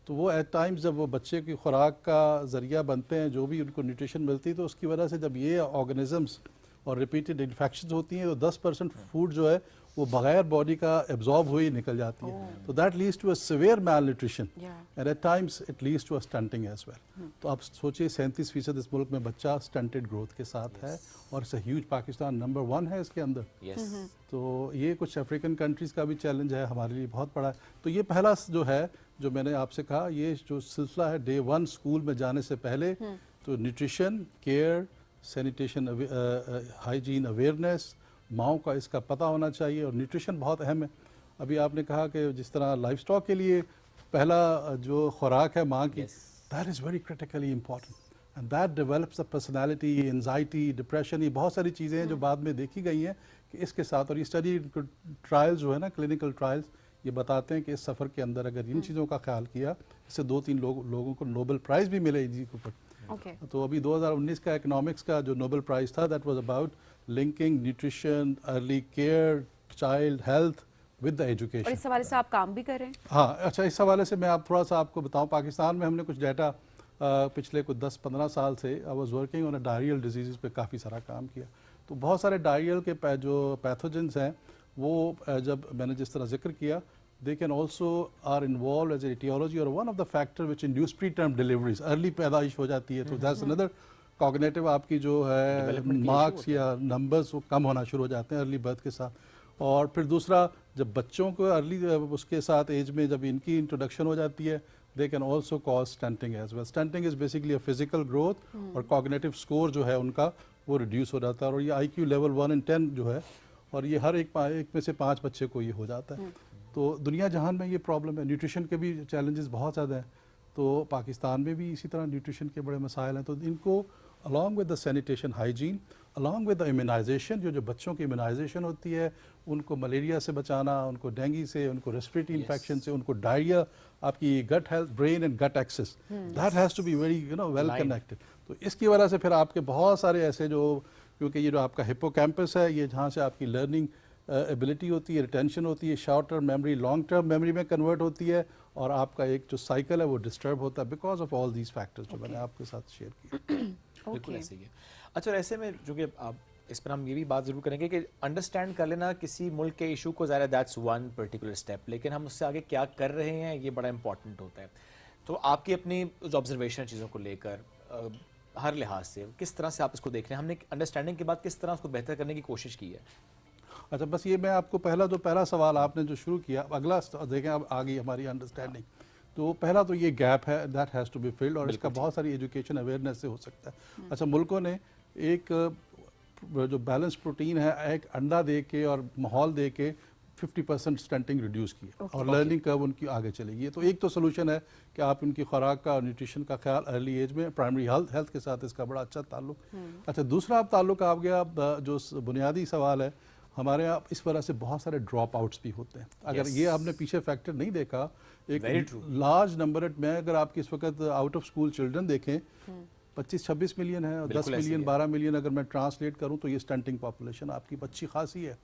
Speaker 16: तो वो एट टाइम्स जब वो बच्चे की खुराक का ज़रिया बनते हैं, जो भी उनको न्यूट्रिशन मिलती है, तो उसकी वजह से जब ये ऑर्गेनिजम्स और रिपीटेड इन्फेक्शंस होती हैं तो 10% फूड जो है वो बगैर बॉडी का एब्जॉर्ब हुई निकल जाती है। तो that leads to a severe malnutrition and at times it leads to a stunting as well. तो आप सोचिए 37% इस मुल्क में बच्चा स्टंटेड ग्रोथ के साथ है, और it's a huge, Pakistan number 1 है इसके अंदर। तो ये कुछ अफ्रीकन कंट्रीज़ का भी चैलेंज है, हमारे लिए बहुत बड़ा है। तो ये पहला जो है, जो मैंने आपसे कहा, ये जो सिलसिला है डे 1 स्कूल में जाने से पहले, तो nutrition, care, sanitation, hygiene awareness, माओ का इसका पता होना चाहिए, और न्यूट्रिशन बहुत अहम है। अभी आपने कहा कि जिस तरह लाइफ स्टॉक के लिए पहला जो खुराक है माँ की, that is very critically important, and that develops the personality, anxiety, depression, ये बहुत सारी चीज़ें हैं जो बाद में देखी गई हैं कि इसके साथ, और ये स्टडी ट्रायल्स जो है ना, क्लिनिकल ट्रायल्स, ये बताते हैं कि इस सफ़र के अंदर अगर इन चीज़ों का ख्याल किया, इससे 2-3 लोगों को नोबेल प्राइज़ भी मिले इसी के ऊपर।
Speaker 1: Okay.
Speaker 16: तो अभी 2019 का इकोनॉमिक्स का जो नोबेल प्राइज था that was about linking nutrition, early care, child health with the
Speaker 1: और
Speaker 16: एजुकेशन।
Speaker 1: इस हवाले से आप काम भी कर रहे हैं?
Speaker 16: हाँ, अच्छा, इस हवाले से मैं आप थोड़ा सा आपको बताऊं, पाकिस्तान में हमने कुछ डाटा पिछले कुछ 10-15 साल से I was working on a diarrhoeal disease पे काफ़ी सारा काम किया। तो बहुत सारे डायरियल के जो पैथोजेंस हैं वो जब मैंने जिस तरह जिक्र किया, they can also are involved as an etiology or one of the factor which induce preterm deliveries, early पैदाइश हो जाती है। तो that's another cognitive आपकी जो है मार्क्स या नंबर्स वो कम होना शुरू हो जाते हैं अर्ली बर्थ के साथ। और फिर दूसरा, जब बच्चों को अर्ली उसके साथ एज में जब इनकी इंट्रोडक्शन हो जाती है, they can also cause stunting as well. Stunting is basically a physical growth और cognitive score जो है उनका वो रिड्यूस हो जाता है। और ये IQ लेवल 1 in 10 जो है, और ये हर एक में से 5 बच्चे को ये हो जाता है। तो दुनिया जहान में ये प्रॉब्लम है। न्यूट्रिशन के भी चैलेंजेस बहुत ज़्यादा हैं, तो पाकिस्तान में भी इसी तरह न्यूट्रिशन के बड़े मसाइल हैं। तो इनको along with the sanitation hygiene, along with the immunization, जो बच्चों की इम्यूनाइजेशन होती है, उनको मलेरिया से बचाना, उनको डेंगू से, उनको रेस्पिरेटरी इन्फेक्शन से, उनको डायरिया, आपकी gut health, brain and gut axis, that has to be very well connected. तो इसकी वजह से फिर आपके बहुत सारे ऐसे जो, क्योंकि ये जो आपका हिप्पोकैम्पस है, ये जहाँ से आपकी लर्निंग एबिलिटी होती है, रिटेंशन होती है, short term memory long term memory में कन्वर्ट होती है, और आपका एक जो साइकिल है वो डिस्टर्ब होता है because of all these factors जो मैंने आपके साथ शेयर किए।
Speaker 2: बिल्कुल ऐसे ही है। अच्छा, और ऐसे में जो कि आप इस पर हम ये भी बात ज़रूर करेंगे कि अंडरस्टैंड कर लेना किसी मुल्क के इशू को, ज़रा दैट्स वन पर्टिकुलर स्टेप, लेकिन हम उससे आगे क्या कर रहे हैं ये बड़ा इंपॉर्टेंट होता है। तो आपकी अपनी ऑब्जर्वेशन चीज़ों को लेकर हर लिहाज से किस तरह से आप इसको देख रहे हैं, हमने अंडरस्टैंडिंग के बाद किस तरह उसको बेहतर करने की कोशिश की है?
Speaker 16: अच्छा, बस ये मैं आपको पहला सवाल आपने जो शुरू किया, अगला देखें अब आ गई हमारी अंडरस्टैंडिंग। तो पहला तो ये गैप है, that has to be filled, और इसका बहुत सारी एजुकेशन अवेयरनेस से हो सकता है। अच्छा, मुल्कों ने एक जो बैलेंस प्रोटीन है, एक अंडा दे के और माहौल दे के 50% स्टंटिंग रिड्यूस की, और लर्निंग कर्व उनकी आगे चलेगी। तो एक तो सोल्यूशन है कि आप उनकी खुराक का और न्यूट्रिशन का ख्याल अर्ली एज में, प्राइमरी हेल्थ के साथ इसका बड़ा अच्छा ताल्लुक। अच्छा, दूसरा आप ताल्लुक आ गया जो बुनियादी सवाल है, हमारे यहाँ इस वजह से बहुत सारे ड्रॉप आउट्स भी होते हैं। अगर ये आपने पीछे फैक्टर नहीं देखा, एक लार्ज नंबर में, अगर आपकी इस वक्त आउट ऑफ स्कूल चिल्ड्रन देखें 25-26 मिलियन है, और 10 मिलियन 12 मिलियन अगर मैं ट्रांसलेट करूं तो ये स्टंटिंग पॉपुलेशन आपकी अच्छी खासी है।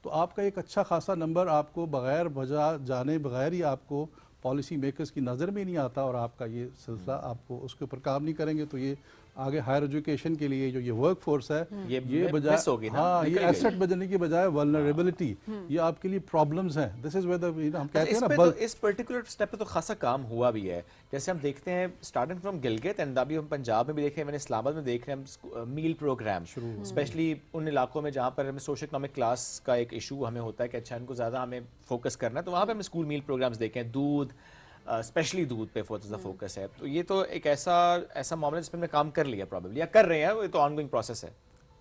Speaker 16: तो आपका एक अच्छा खासा नंबर आपको बगैर वजह जाने बगैर ही आपको पॉलिसी मेकर्स की नज़र में नहीं आता, और आपका ये सिलसिला आपको उसके ऊपर काम नहीं करेंगे तो ये आगे हायर एजुकेशन के लिए जो ये वर्क फोर्स है ये बजाय हाँ ये एसेट बजने की बजाय वल्नरेबिलिटी ये आपके लिए प्रॉब्लम्स हैं। दिस इज वेयर हम कहते हैं ना
Speaker 2: इस पर्टिकुलर स्टेप पे तो खासा काम हुआ भी है। जैसे हम देखते हैं स्टार्टिंग फ्रॉम गिलगित एंड अभी हम पंजाब में भी देख रहे हैं, मैंने इस्लामाबाद में देख रहे हैं मील प्रोग्राम स्पेशली उन इलाकों में जहाँ पर हमें सोशल इकोनॉमिक क्लास का एक इशू हमें होता है कि अच्छा इनको ज़्यादा हमें फोकस करना है, तो वहाँ पर हमें स्कूल मील प्रोग्राम्स देखे हैं, दूध स्पेशली दूध पे फोकस है। तो ये तो एक ऐसा मामला जिस पर हमने काम कर लिया प्रॉब्लली या कर रहे हैं, वो तो ऑनगोइंग प्रोसेस है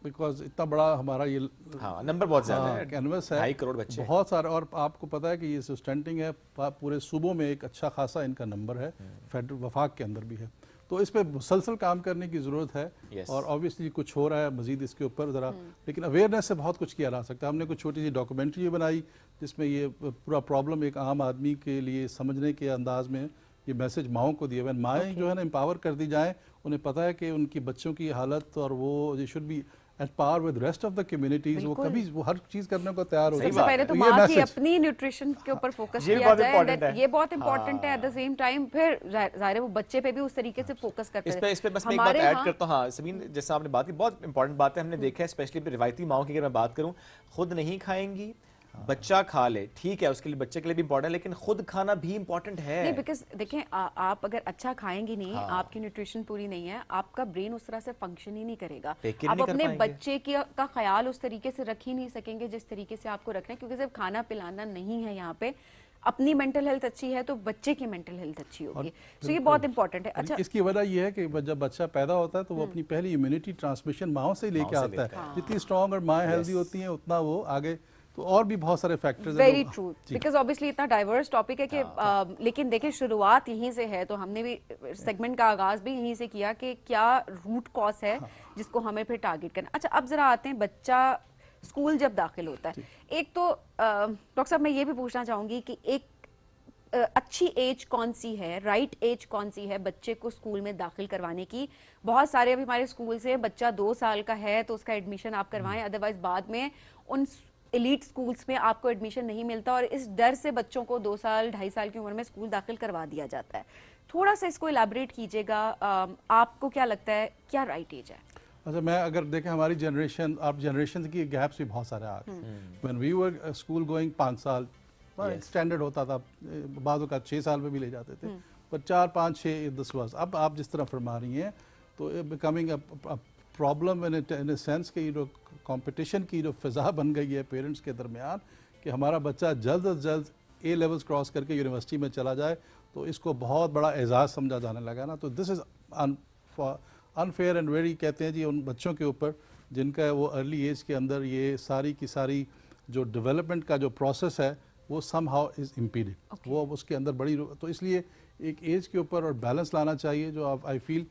Speaker 16: बिकॉज इतना बड़ा हमारा ये
Speaker 2: नंबर बहुत ज़्यादा है,
Speaker 16: कैनवस है
Speaker 2: 2.5 करोड़ बच्चे
Speaker 16: बहुत सारे। और आपको पता है कि ये स्टंटिंग है पूरे सूबों में एक अच्छा खासा इनका नंबर है, फेडरल वफाक के अंदर भी है। तो इस पर मुसलसल काम करने की ज़रूरत है और ऑब्वियसली कुछ हो रहा है मजीद इसके ऊपर ज़रा, लेकिन अवेयरनेस से बहुत कुछ किया जा सकता है। हमने कुछ छोटी सी डॉक्यूमेंट्री बनाई जिसमें ये पूरा प्रॉब्लम एक आम आदमी के लिए समझने के अंदाज में ये मैसेज माओं को दिया हुआ है। माएँ जो है ना एम्पावर कर दी जाएँ, उन्हें पता है कि उनकी बच्चों की हालत और वो ये should be at par with rest of the communities, वो कभी वो हर चीज करने को तैयार हो।
Speaker 1: सबसे पहले तो माँ की अपनी न्यूट्रिशन के ऊपर फोकस किया जाए, ये बहुत इंपॉर्टेंट है। एट द सेम टाइम फिर जाहिर है वो बच्चे पे भी उस तरीके से फोकस करते हैं।
Speaker 2: इस पे बस मैं एक बात ऐड करता हूँ। हाँ सबीन, जैसा आपने बात की बहुत इंपॉर्टेंट बात है, हमने देखा है स्पेशली रिवायती माओं की अगर मैं बात करूँ, खुद नहीं खाएंगी बच्चा खा ले, ठीक है उसके लिए बच्चे के लिए भी इंपॉर्टेंट है, लेकिन खुद खाना भी इंपॉर्टेंट है।
Speaker 1: नहीं बिकॉज देखें आप अगर अच्छा खाएंगी नहीं, आपकी न्यूट्रिशन पूरी नहीं है, आपका ब्रेन उस तरह से फंक्शन ही नहीं करेगा। आप अपने बच्चे का ख्याल उस तरीके से रख ही नहीं सकेंगे जिस तरीके से आपको रखना है, क्योंकि सिर्फ खाना पिलाना नहीं है यहाँ पे। अपनी मेंटल हेल्थ अच्छी है तो बच्चे की मेंटल हेल्थ अच्छी होगी। तो ये बहुत इंपॉर्टेंट है। अच्छा
Speaker 16: इसकी वजह ये है कि जब बच्चा पैदा होता है तो वो अपनी पहली इम्यूनिटी ट्रांसमिशन माँ से लेके आता है। जितनी स्ट्रॉन्ग और माँ हेल्दी होती है उतना वो आगे, तो और भी बहुत सारे फैक्टर्स हैं।
Speaker 1: वेरी ट्रू, बिकॉज ऑब्वियसली इतना डाइवर्स टॉपिक है कि लेकिन देखिए शुरुआत यहीं से है, तो हमने भी सेगमेंट का आगाज भी यहीं से किया कि क्या रूट कॉज है जिसको हमें फिर टारगेट करना। अच्छा अब जरा आते हैं बच्चा स्कूल जब दाखिल होता है, एक तो डॉक्टर साहब मैं ये भी पूछना चाहूंगी कि एक अच्छी एज कौन सी है, राइट एज कौन सी है बच्चे को स्कूल में दाखिल करवाने की? बहुत सारे अभी हमारे स्कूल से बच्चा 2 साल का है तो उसका एडमिशन आप करवाएं, अदरवाइज बाद में उन एलीट स्कूल्स में आपको एडमिशन नहीं मिलता और इस डर से बच्चों को 2 साल 2.5 साल की उम्र में स्कूल दाखिल करवा दिया जाता है। थोड़ा सा इसको इलाबरेट कीजिएगा, आपको क्या लगता है क्या राइट एज है?
Speaker 16: अच्छा, मैं अगर देखें हमारी जनरेशन, आप जनरेशन की गैप्स भी बहुत सारे आ गए। When we were school going 5 साल स्टैंडर्ड होता था, बाद का 6 साल में भी ले जाते थे, पर 4, 5, 6 10 वर्ष। अब आप जिस तरह फरमा रही हैं तो becoming problem in a sense कि जो कंपटीशन की जो फिज़ा बन गई है पेरेंट्स के दरमियान कि हमारा बच्चा जल्द अज जल्द ए लेवल्स क्रॉस करके यूनिवर्सिटी में चला जाए, तो इसको बहुत बड़ा एजाज़ समझा जाने लगा ना। तो this is unfair and very, कहते हैं जी, उन बच्चों के ऊपर जिनका वो अर्ली एज के अंदर ये सारी की सारी जो डेवलपमेंट का जो प्रोसेस है वो सम हाउ इज़ इम्पीडेड, वो उसके अंदर बड़ी, तो इसलिए एक एज के ऊपर और बैलेंस लाना चाहिए। जो आप I feel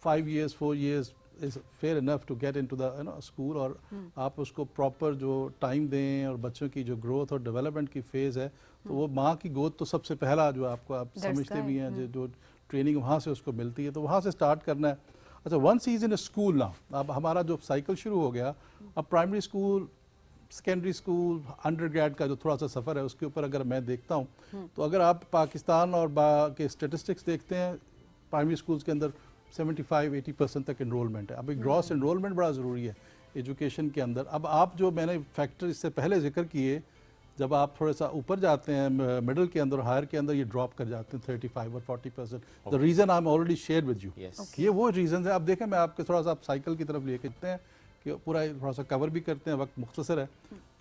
Speaker 16: 5 years 4 years is fair enough to get into the school, और आप उसको प्रॉपर जो टाइम दें और बच्चों की जो ग्रोथ और डेवलपमेंट की फेज़ है, तो वो माँ की गोद तो सबसे पहला जो आपको आप समझते भी हैं जो ट्रेनिंग वहाँ से उसको मिलती है, तो वहाँ से स्टार्ट करना है। अच्छा, वंस इज इन स्कूल ना, अब हमारा जो साइकिल शुरू हो गया, अब primary school, secondary school, under grade का जो थोड़ा सा सफ़र है उसके ऊपर अगर मैं देखता हूँ, तो अगर आप पाकिस्तान और के स्टेटिस्टिक्स देखते हैं, प्राइमरी स्कूल्स के अंदर 75-80% तक इनरोलमेंट है। अभी ग्रॉस इनरोलमेंट बड़ा ज़रूरी है एजुकेशन के अंदर। अब आप जो मैंने फैक्टर इससे पहले जिक्र किए, जब आप थोड़ा सा ऊपर जाते हैं मिडिल के अंदर, हायर के अंदर, ये ड्रॉप कर जाते हैं 35 और 40%। The reason I am already share with you, ये वो रीज़न है। अब देखें, मैं आपके थोड़ा सा आप साइकिल की तरफ लेके चलते हैं कि पूरा थोड़ा सा कवर भी करते हैं, वक्त मुख्तसर है।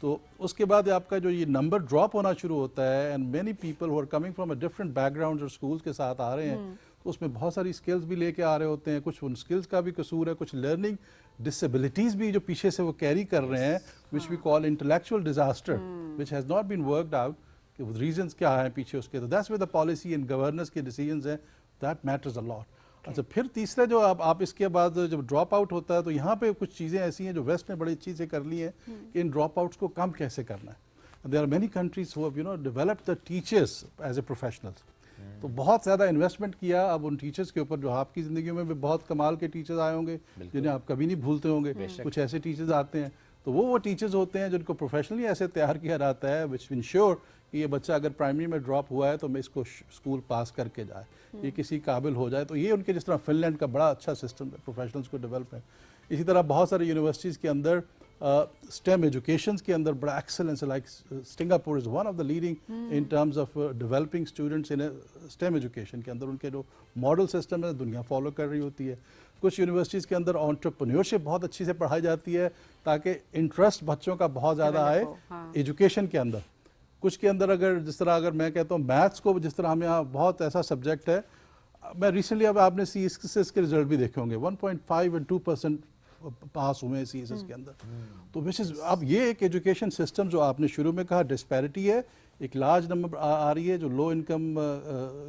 Speaker 16: तो उसके बाद आपका जो ये नंबर ड्रॉप होना शुरू होता है, and many people who are coming from a different background और स्कूल्स के साथ आ रहे हैं, तो उसमें बहुत सारी स्किल्स भी लेके आ रहे होते हैं। कुछ उन स्किल्स का भी कसूर है, कुछ लर्निंग डिसेबिलिटीज़ भी जो पीछे से वो कैरी कर रहे हैं, which we call intellectual disaster, which has not been worked out, कि वो रीजंस क्या हैं पीछे उसके। तो that's with the policy and governance के डिसीजंस हैं, दैट मैटर्स अ लॉट। अच्छा, फिर तीसरा जो आप इसके बाद जब ड्रॉप आउट होता है, तो यहाँ पे कुछ चीज़ें ऐसी हैं जो वेस्ट ने बड़ी अच्छी से कर ली हैं कि इन ड्रॉप आउट्स को कम कैसे करना है। There are many countries who have developed the teachers as a professionals, तो बहुत ज़्यादा इन्वेस्टमेंट किया अब उन टीचर्स के ऊपर, जो आपकी ज़िंदगी में भी बहुत कमाल के टीचर्स आए होंगे जिन्हें आप कभी नहीं भूलते होंगे। कुछ ऐसे टीचर्स आते हैं, तो वो टीचर्स होते हैं जिनको प्रोफेशनली ऐसे तैयार किया जाता है, विच इंश्योर कि ये बच्चा अगर प्राइमरी में ड्रॉप हुआ है तो मैं इसको स्कूल पास करके जाए, ये किसी काबिल हो जाए। तो ये उनके, जिस तरह फिनलैंड का बड़ा अच्छा सिस्टम है प्रोफेशनल्स को डेवलप है। इसी तरह बहुत सारे यूनिवर्सिटीज़ के अंदर STEM एजुकेशन के अंदर बड़ा एक्सेलेंस है, like Singapore is one of the leading in terms of developing students in STEM education के अंदर। उनके जो मॉडल सिस्टम है दुनिया फॉलो कर रही होती है। कुछ यूनिवर्सिटीज़ के अंदर एंटरप्रेन्योरशिप बहुत अच्छी से पढ़ाई जाती है, ताकि इंटरेस्ट बच्चों का बहुत ज़्यादा आए एजुकेशन के अंदर। कुछ के अंदर अगर जिस तरह अगर मैं कहता हूँ मैथ्स को, जिस तरह हम यहाँ बहुत ऐसा सब्जेक्ट है, मैं रिसेंटली अब आपने CSS के रिजल्ट भी देखे होंगे, 1.5 और 2% पास हुए हैं CSS के अंदर। तो विच इज़, अब ये एक एजुकेशन सिस्टम जो आपने शुरू में कहा डिस्पैरिटी है, एक लार्ज नंबर आ रही है जो लो इनकम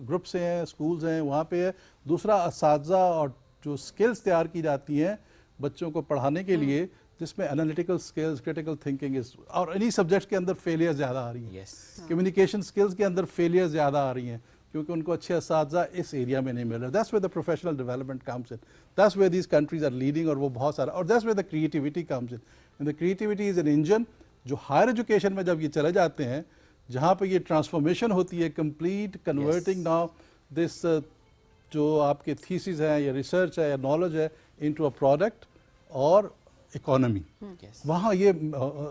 Speaker 16: ग्रुप से हैं, स्कूल्स हैं, वहाँ पे है। दूसरा, असातिज़ा और जो स्किल्स तैयार की जाती हैं बच्चों को पढ़ाने के लिए, जिसमें analytical skills, critical thinking is, और इन्हीं सब्जेक्ट्स के अंदर फेलियर ज़्यादा आ रही हैं। कम्युनिकेशन स्किल्स के अंदर फेलियर ज़्यादा आ रही हैं, क्योंकि उनको अच्छे असातिज़ा इस एरिया में नहीं मिल रहा। That's where the professional development comes in, that's where these countries are leading, और वो बहुत सारा, और that's where the creativity comes in. And the creativity is an engine जो हायर एजुकेशन में जब ये चले जाते हैं, जहाँ पे ये ट्रांसफॉर्मेशन होती है कंप्लीट, कन्वर्टिंग नाउ दिस जो आपके थीसिस हैं या रिसर्च है या नॉलेज है इनटू अ प्रोडक्ट और इकोनॉमी, वहाँ ये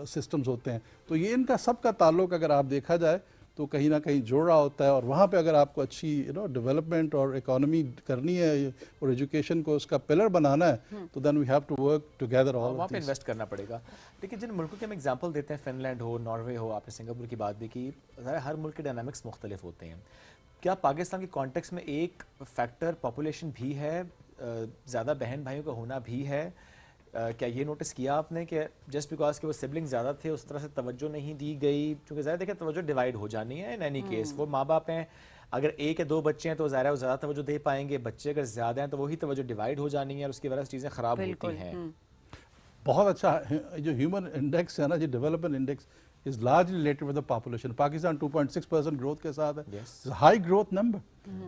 Speaker 16: सिस्टम्स होते हैं। तो ये इनका सबका ताल्लुक अगर आप देखा जाए तो कहीं ना कहीं जुड़ रहा होता है, और वहाँ पे अगर आपको अच्छी डेवलपमेंट और इकोनॉमी करनी है और एजुकेशन को उसका पिलर बनाना है, तो then we have to work together all,
Speaker 2: वहाँ पे इन्वेस्ट करना पड़ेगा। लेकिन जिन मुल्कों के हम एग्जांपल देते हैं, फिनलैंड हो, नॉर्वे हो, आपने सिंगापुर की बात भी की, हर मुल्क के डायनामिक्स मुख्तलिफ होते हैं। क्या पाकिस्तान के कॉन्टेक्स्ट में एक फैक्टर पॉपुलेशन भी है, ज़्यादा बहन भाइयों का होना भी है? क्या ये नोटिस किया आपने कि जस्ट बिकॉज के वो सिबलिंग ज़्यादा थे उस तरह से तवज्जो नहीं दी गई? क्योंकि ज़्यादा देखिए तवज्जो डिवाइड हो जानी है इन एनी केस। वो माँ बाप हैं, अगर 1 या 2 बच्चे हैं तो ज़ाहिर है वो ज़्यादा तवज्जो दे पाएंगे, बच्चे अगर ज़्यादा हैं तो वही तवज्जो डिवाइड हो जानी है और उसकी वजह से चीज़ें ख़राब होती हैं।
Speaker 16: बहुत अच्छा जो ह्यूमन इंडेक्स है ना, जो development index, is largely related with the population. Pakistan 2.6% growth के साथ है, हाई ग्रोथ नंबर,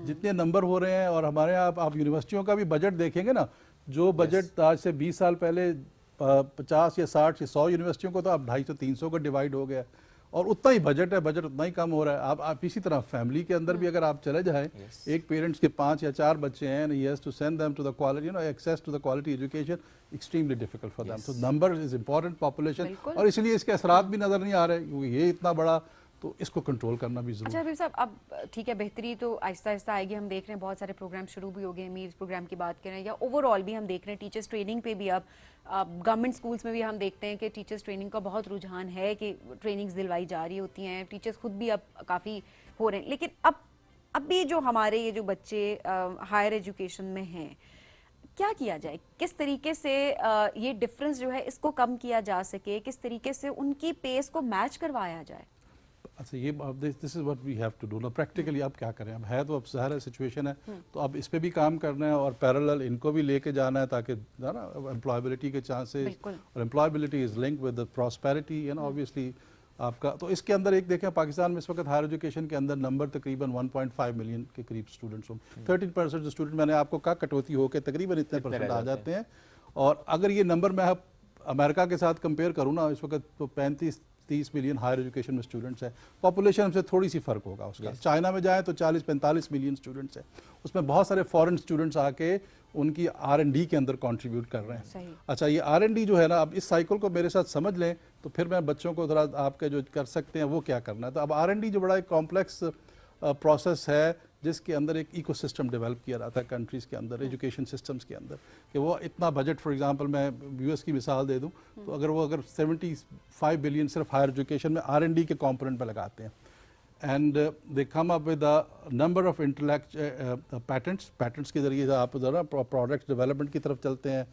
Speaker 16: जितने नंबर हो रहे हैं। और हमारे यहाँ आप यूनिवर्सिटियों का भी बजट देखेंगे ना, जो बजट आज से 20 साल पहले 50 या 60 या 100 यूनिवर्सिटियों को तो अब 250-300 का डिवाइड हो गया, और उतना ही बजट है, बजट उतना ही कम हो रहा है। आप इसी तरह फैमिली के अंदर भी अगर आप चले जाएं, एक पेरेंट्स के 5 या 4 बच्चे हैं, he has to send them to the quality, you know, access to the quality education extremely difficult for them. तो नंबर इज इंपॉर्टेंट, पॉपुलेशन, और इसलिए इसके असरात भी नजर नहीं आ रहे, क्योंकि ये इतना बड़ा, तो इसको कंट्रोल करना भी जरूरी है।
Speaker 1: अच्छा हबीब साहब, अब ठीक है, बेहतरी तो आहिस्ता आहिस्ता आएगी। हम देख रहे हैं बहुत सारे प्रोग्राम शुरू भी हो गए, मीर्स प्रोग्राम की बात करें या ओवरऑल भी हम देख रहे हैं टीचर्स ट्रेनिंग पे भी। अब गवर्नमेंट स्कूल्स में भी हम देखते हैं कि टीचर्स ट्रेनिंग का बहुत रुझान है, कि ट्रेनिंग्स दिलवाई जा रही होती हैं, टीचर्स खुद भी अब काफ़ी हो रहे हैं। लेकिन अब भी जो हमारे ये जो बच्चे हायर एजुकेशन में हैं, क्या किया जाए, किस तरीके से ये डिफरेंस जो है इसको कम किया जा सके, किस तरीके से उनकी पेस को मैच करवाया जाए?
Speaker 16: अच्छा, ये this is what we have to do ना प्रैक्टिकली। अब क्या करें, अब है तो अब ज़ाहिर सिचुएशन है, तो अब इस पे भी काम करना है और पैरेलल इनको भी लेके जाना है, ताकि ना एम्प्लॉयबिलिटी के चांसेस, और employability is linked with the prosperity and obviously आपका। तो इसके अंदर एक देखें, पाकिस्तान में इस वक्त हायर एजुकेशन के अंदर नंबर तकरीबन 1.5 मिलियन के करीब स्टूडेंट्स हों। 13% जो स्टूडेंट, मैंने आपको कहा, कटौती होकर तकरीबन इतने परसेंट आ जाते हैं। और अगर ये नंबर मैं अमेरिका के साथ कंपेयर करूँ ना, इस वक्त तो 35-30 मिलियन हायर एजुकेशन में स्टूडेंट्स है। पॉपुलेशन से थोड़ी सी फ़र्क होगा उसका। चाइना में जाएँ तो 40-45 मिलियन स्टूडेंट्स हैं, उसमें बहुत सारे फॉरेन स्टूडेंट्स आके उनकी R&D के अंदर कंट्रीब्यूट कर रहे हैं। अच्छा, ये R&D जो है ना, अब इस साइकिल को मेरे साथ समझ लें तो फिर मैं बच्चों को ज़रा आपके जो कर सकते हैं वो क्या करना है। तो अब R&D जो बड़ा एक कॉम्प्लेक्स प्रोसेस है, जिसके अंदर एक इकोसिस्टम डेवलप किया जाता है कंट्रीज़ के अंदर, एजुकेशन सिस्टम्स के अंदर, कि वो इतना बजट, फॉर एग्जांपल मैं US की मिसाल दे दूं, तो अगर 75 बिलियन सिर्फ हायर एजुकेशन में R&D के कंपोनेंट पे लगाते हैं, and they come up with a number of patents के ज़रिए से आप ज़रा प्रोडक्ट डेवलपमेंट की तरफ चलते हैं,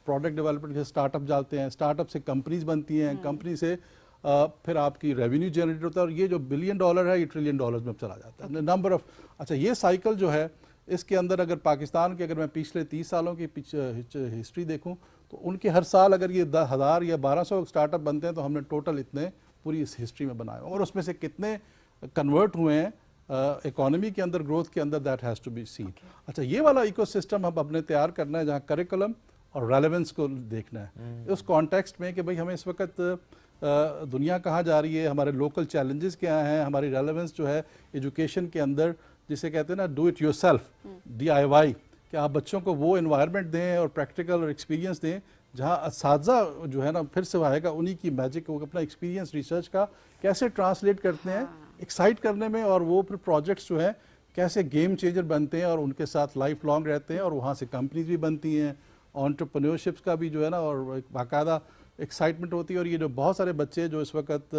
Speaker 16: प्रोडक्ट डेवलपमेंट से स्टार्टअप जाते हैं, स्टार्टअप से कंपनीज बनती हैं, कंपनी से फिर आपकी रेवेन्यू जनरेट होता है, और ये जो $1 बिलियन है ये $1 ट्रिलियन में चला जाता है, नंबर ऑफ। अच्छा, ये साइकिल जो है, इसके अंदर अगर पाकिस्तान के, अगर मैं पिछले 30 सालों की हिस्ट्री देखूं, तो उनके हर साल अगर ये 10,000 या 1200 स्टार्टअप बनते हैं, तो हमने टोटल इतने पूरी इस हिस्ट्री में बनाए, और उसमें से कितने कन्वर्ट हुए हैं इकोनॉमी के अंदर, ग्रोथ के अंदर, that has to be seen. अच्छा, ये वाला इकोसिस्टम हम अपने तैयार करना है, जहाँ करिकुलम और रेलेवेंस को देखना है उस कॉन्टेक्स्ट में, कि भाई हमें इस वक्त दुनिया कहाँ जा रही है, हमारे लोकल चैलेंजेस क्या हैं, हमारी रेलेवेंस जो है एजुकेशन के अंदर, जिसे कहते हैं ना डू इट योरसेल्फ, DIY, कि आप बच्चों को वो एनवायरनमेंट दें और प्रैक्टिकल और एक्सपीरियंस दें, जहाँ असातिज़ा जो है ना, फिर से आएगा उन्हीं की मैजिक को, अपना एक्सपीरियंस रिसर्च का कैसे ट्रांसलेट करते हैं एक्साइट करने में, और वो फिर प्रोजेक्ट्स जो है कैसे गेम चेंजर बनते हैं और उनके साथ लाइफ लॉन्ग रहते हैं, और वहाँ से कंपनीज भी बनती हैं, एंटरप्रेन्योरशिप्स का भी जो है ना, और एक बाकायदा एक्साइटमेंट होती है। और ये जो बहुत सारे बच्चे जो इस वक्त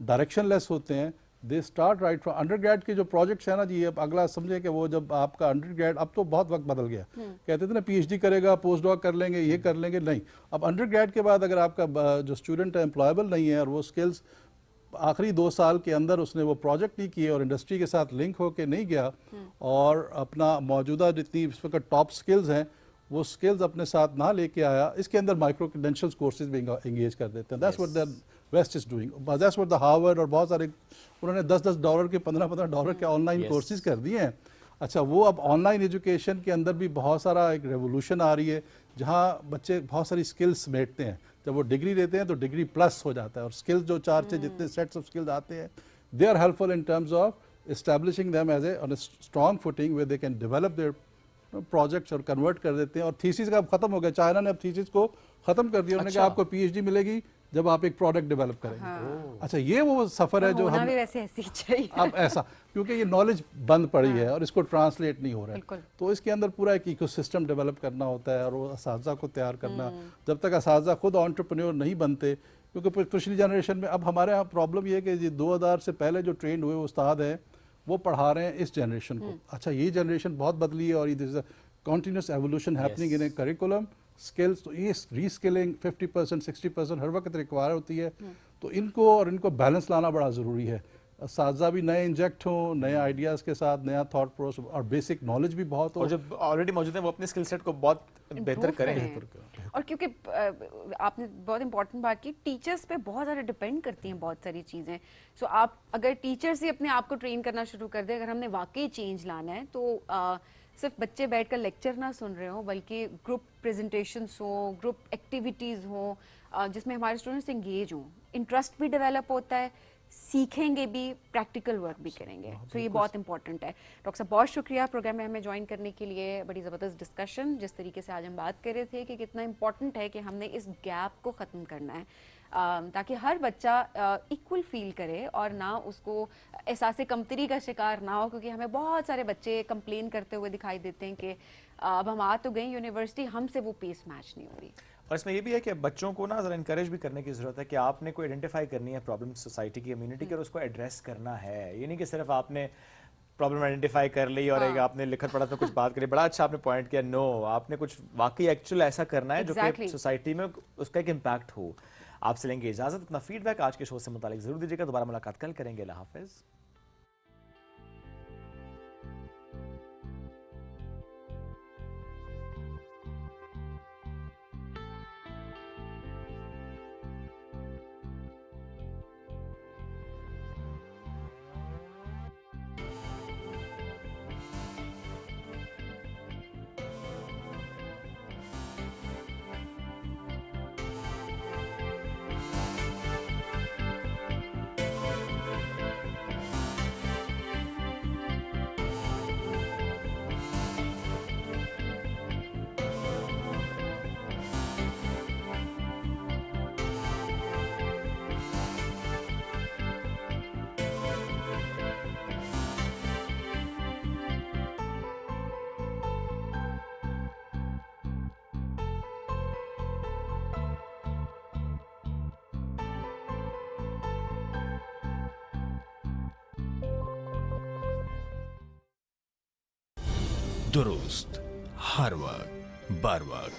Speaker 16: डायरेक्शन लेस होते हैं, they start right from undergrad के जो प्रोजेक्ट्स है ना जी, अब अगला समझे कि वो जब आपका अंडरग्रेड, अब तो बहुत वक्त बदल गया, कहते थे ना PhD करेगा, पोस्ट डॉक कर लेंगे, ये कर लेंगे, नहीं, अब अंडरग्रेड के बाद अगर आपका जो स्टूडेंट है एम्प्लॉयबल नहीं है, और वो स्किल्स आखिरी 2 साल के अंदर उसने वो प्रोजेक्ट नहीं किए और इंडस्ट्री के साथ लिंक होके नहीं गया, और अपना मौजूदा जितनी इस वक्त टॉप स्किल्स हैं वो स्किल्स अपने साथ ना लेके आया, इसके अंदर माइक्रो क्रेडेंशियल्स कोर्सेज भी इंगेज कर देते हैं। That's what the west is doing, that's what the Harvard और बहुत सारे, उन्होंने $10 के $15 के ऑनलाइन कोर्सेज कर दिए हैं। अच्छा, वो अब ऑनलाइन एजुकेशन के अंदर भी बहुत सारा एक रेवोल्यूशन आ रही है, जहाँ बच्चे बहुत सारी स्किल्स समेटते हैं, जब वो डिग्री लेते हैं तो डिग्री प्लस हो जाता है, और स्किल्स जो 4 से जितने सेट्स ऑफ स्किल्स आते हैं, they are helpful in terms of establishing them as a on a strong footing where they can develop their projects और कन्वर्ट कर देते हैं। और थीसिस का अब खत्म हो गया, चाइना ने अब थीसिस को खत्म कर दिया, उन्होंने कहा आपको PhD मिलेगी जब आप एक प्रोडक्ट डेवलप करेंगे। अच्छा, ये वो सफर है जो हम
Speaker 1: वैसे ऐसे ही चाहिए
Speaker 16: अब ऐसा, क्योंकि ये नॉलेज बंद पड़ी है और इसको ट्रांसलेट नहीं हो रहा है, तो इसके अंदर पूरा एक इकोसिस्टम डेवलप करना होता है, और वो असातिज़ा को तैयार करना, जब तक असातिज़ा खुद एंटरप्रेन्योर नहीं बनते, क्योंकि पिछली जनरेशन में, अब हमारे यहाँ प्रॉब्लम ये है कि 2000 से पहले जो ट्रेंड हुए उस्ताद हैं वो पढ़ा रहे हैं इस जनरेशन को। अच्छा, ये जनरेशन बहुत बदली है, और ये continuous evolution happening in a curriculum, skills, तो ये रीस्किलिंग 50% 60% हर वक्त रिक्वायर होती है, तो इनको बैलेंस लाना बड़ा ज़रूरी है। साजा भी नए इंजेक्ट हों, नए आइडियाज़ के साथ, नया थॉट प्रोसेस और बेसिक नॉलेज भी बहुत हो।
Speaker 2: और जो ऑलरेडी मौजूद है वो अपने स्किल सेट को बहुत बेहतर करें।
Speaker 1: और क्योंकि आपने बहुत इंपॉर्टेंट बात की, टीचर्स पे बहुत ज़्यादा डिपेंड करती हैं बहुत सारी चीज़ें। सो आप अगर टीचर से अपने आप को ट्रेन करना शुरू कर दें, अगर हमने वाकई चेंज लाना है तो सिर्फ बच्चे बैठकर लेक्चर ना सुन रहे हो, बल्कि ग्रुप प्रेजेंटेशंस हो, ग्रुप एक्टिविटीज़ हो, जिसमें हमारे स्टूडेंट्स एंगेज हों, इंटरेस्ट भी डेवलप होता है, सीखेंगे भी, प्रैक्टिकल वर्क भी करेंगे। तो ये बहुत इंपॉर्टेंट है। डॉक्टर साहब बहुत शुक्रिया प्रोग्राम में हमें ज्वाइन करने के लिए। बड़ी ज़बरदस्त डिस्कशन, जिस तरीके से आज हम बात कर रहे थे कि कितना इंपॉर्टेंट है कि हमने इस गैप को ख़त्म करना है, ताकि हर बच्चा इक्वल फील करे और ना उसको एहसास कमतरी का शिकार ना हो। क्योंकि हमें बहुत सारे बच्चे कंप्लेन करते हुए दिखाई देते हैं कि अब हम आ तो गए यूनिवर्सिटी, हमसे वो पेस मैच नहीं हो रही।
Speaker 2: और इसमें ये भी है कि बच्चों को ना ज़रा इनकरेज भी करने की ज़रूरत है कि आपने कोई आइडेंटिफाई करनी है प्रॉब्लम सोसाइटी की, कम्युनिटी की, और उसको एड्रेस करना है। ये नहीं कि सिर्फ आपने प्रॉब्लम आइडेंटिफाई कर ली और एक आपने लिखत पढ़ा तो कुछ बात करी। बड़ा अच्छा आपने पॉइंट किया। नो, आपने कुछ वाकई एक्चुअल ऐसा करना है जो कि सोसाइटी में उसका एक इम्पैक्ट हो। आपसे लेंगे इजाज़त। अपना फीडबैक आज के शो से मुतालिक ज़रूर दीजिएगा। दोबारा मुलाकात कल करेंगे। अल्लाह हाफ़िज़।
Speaker 6: दुरुस्त हर वक्त, बर वक्त।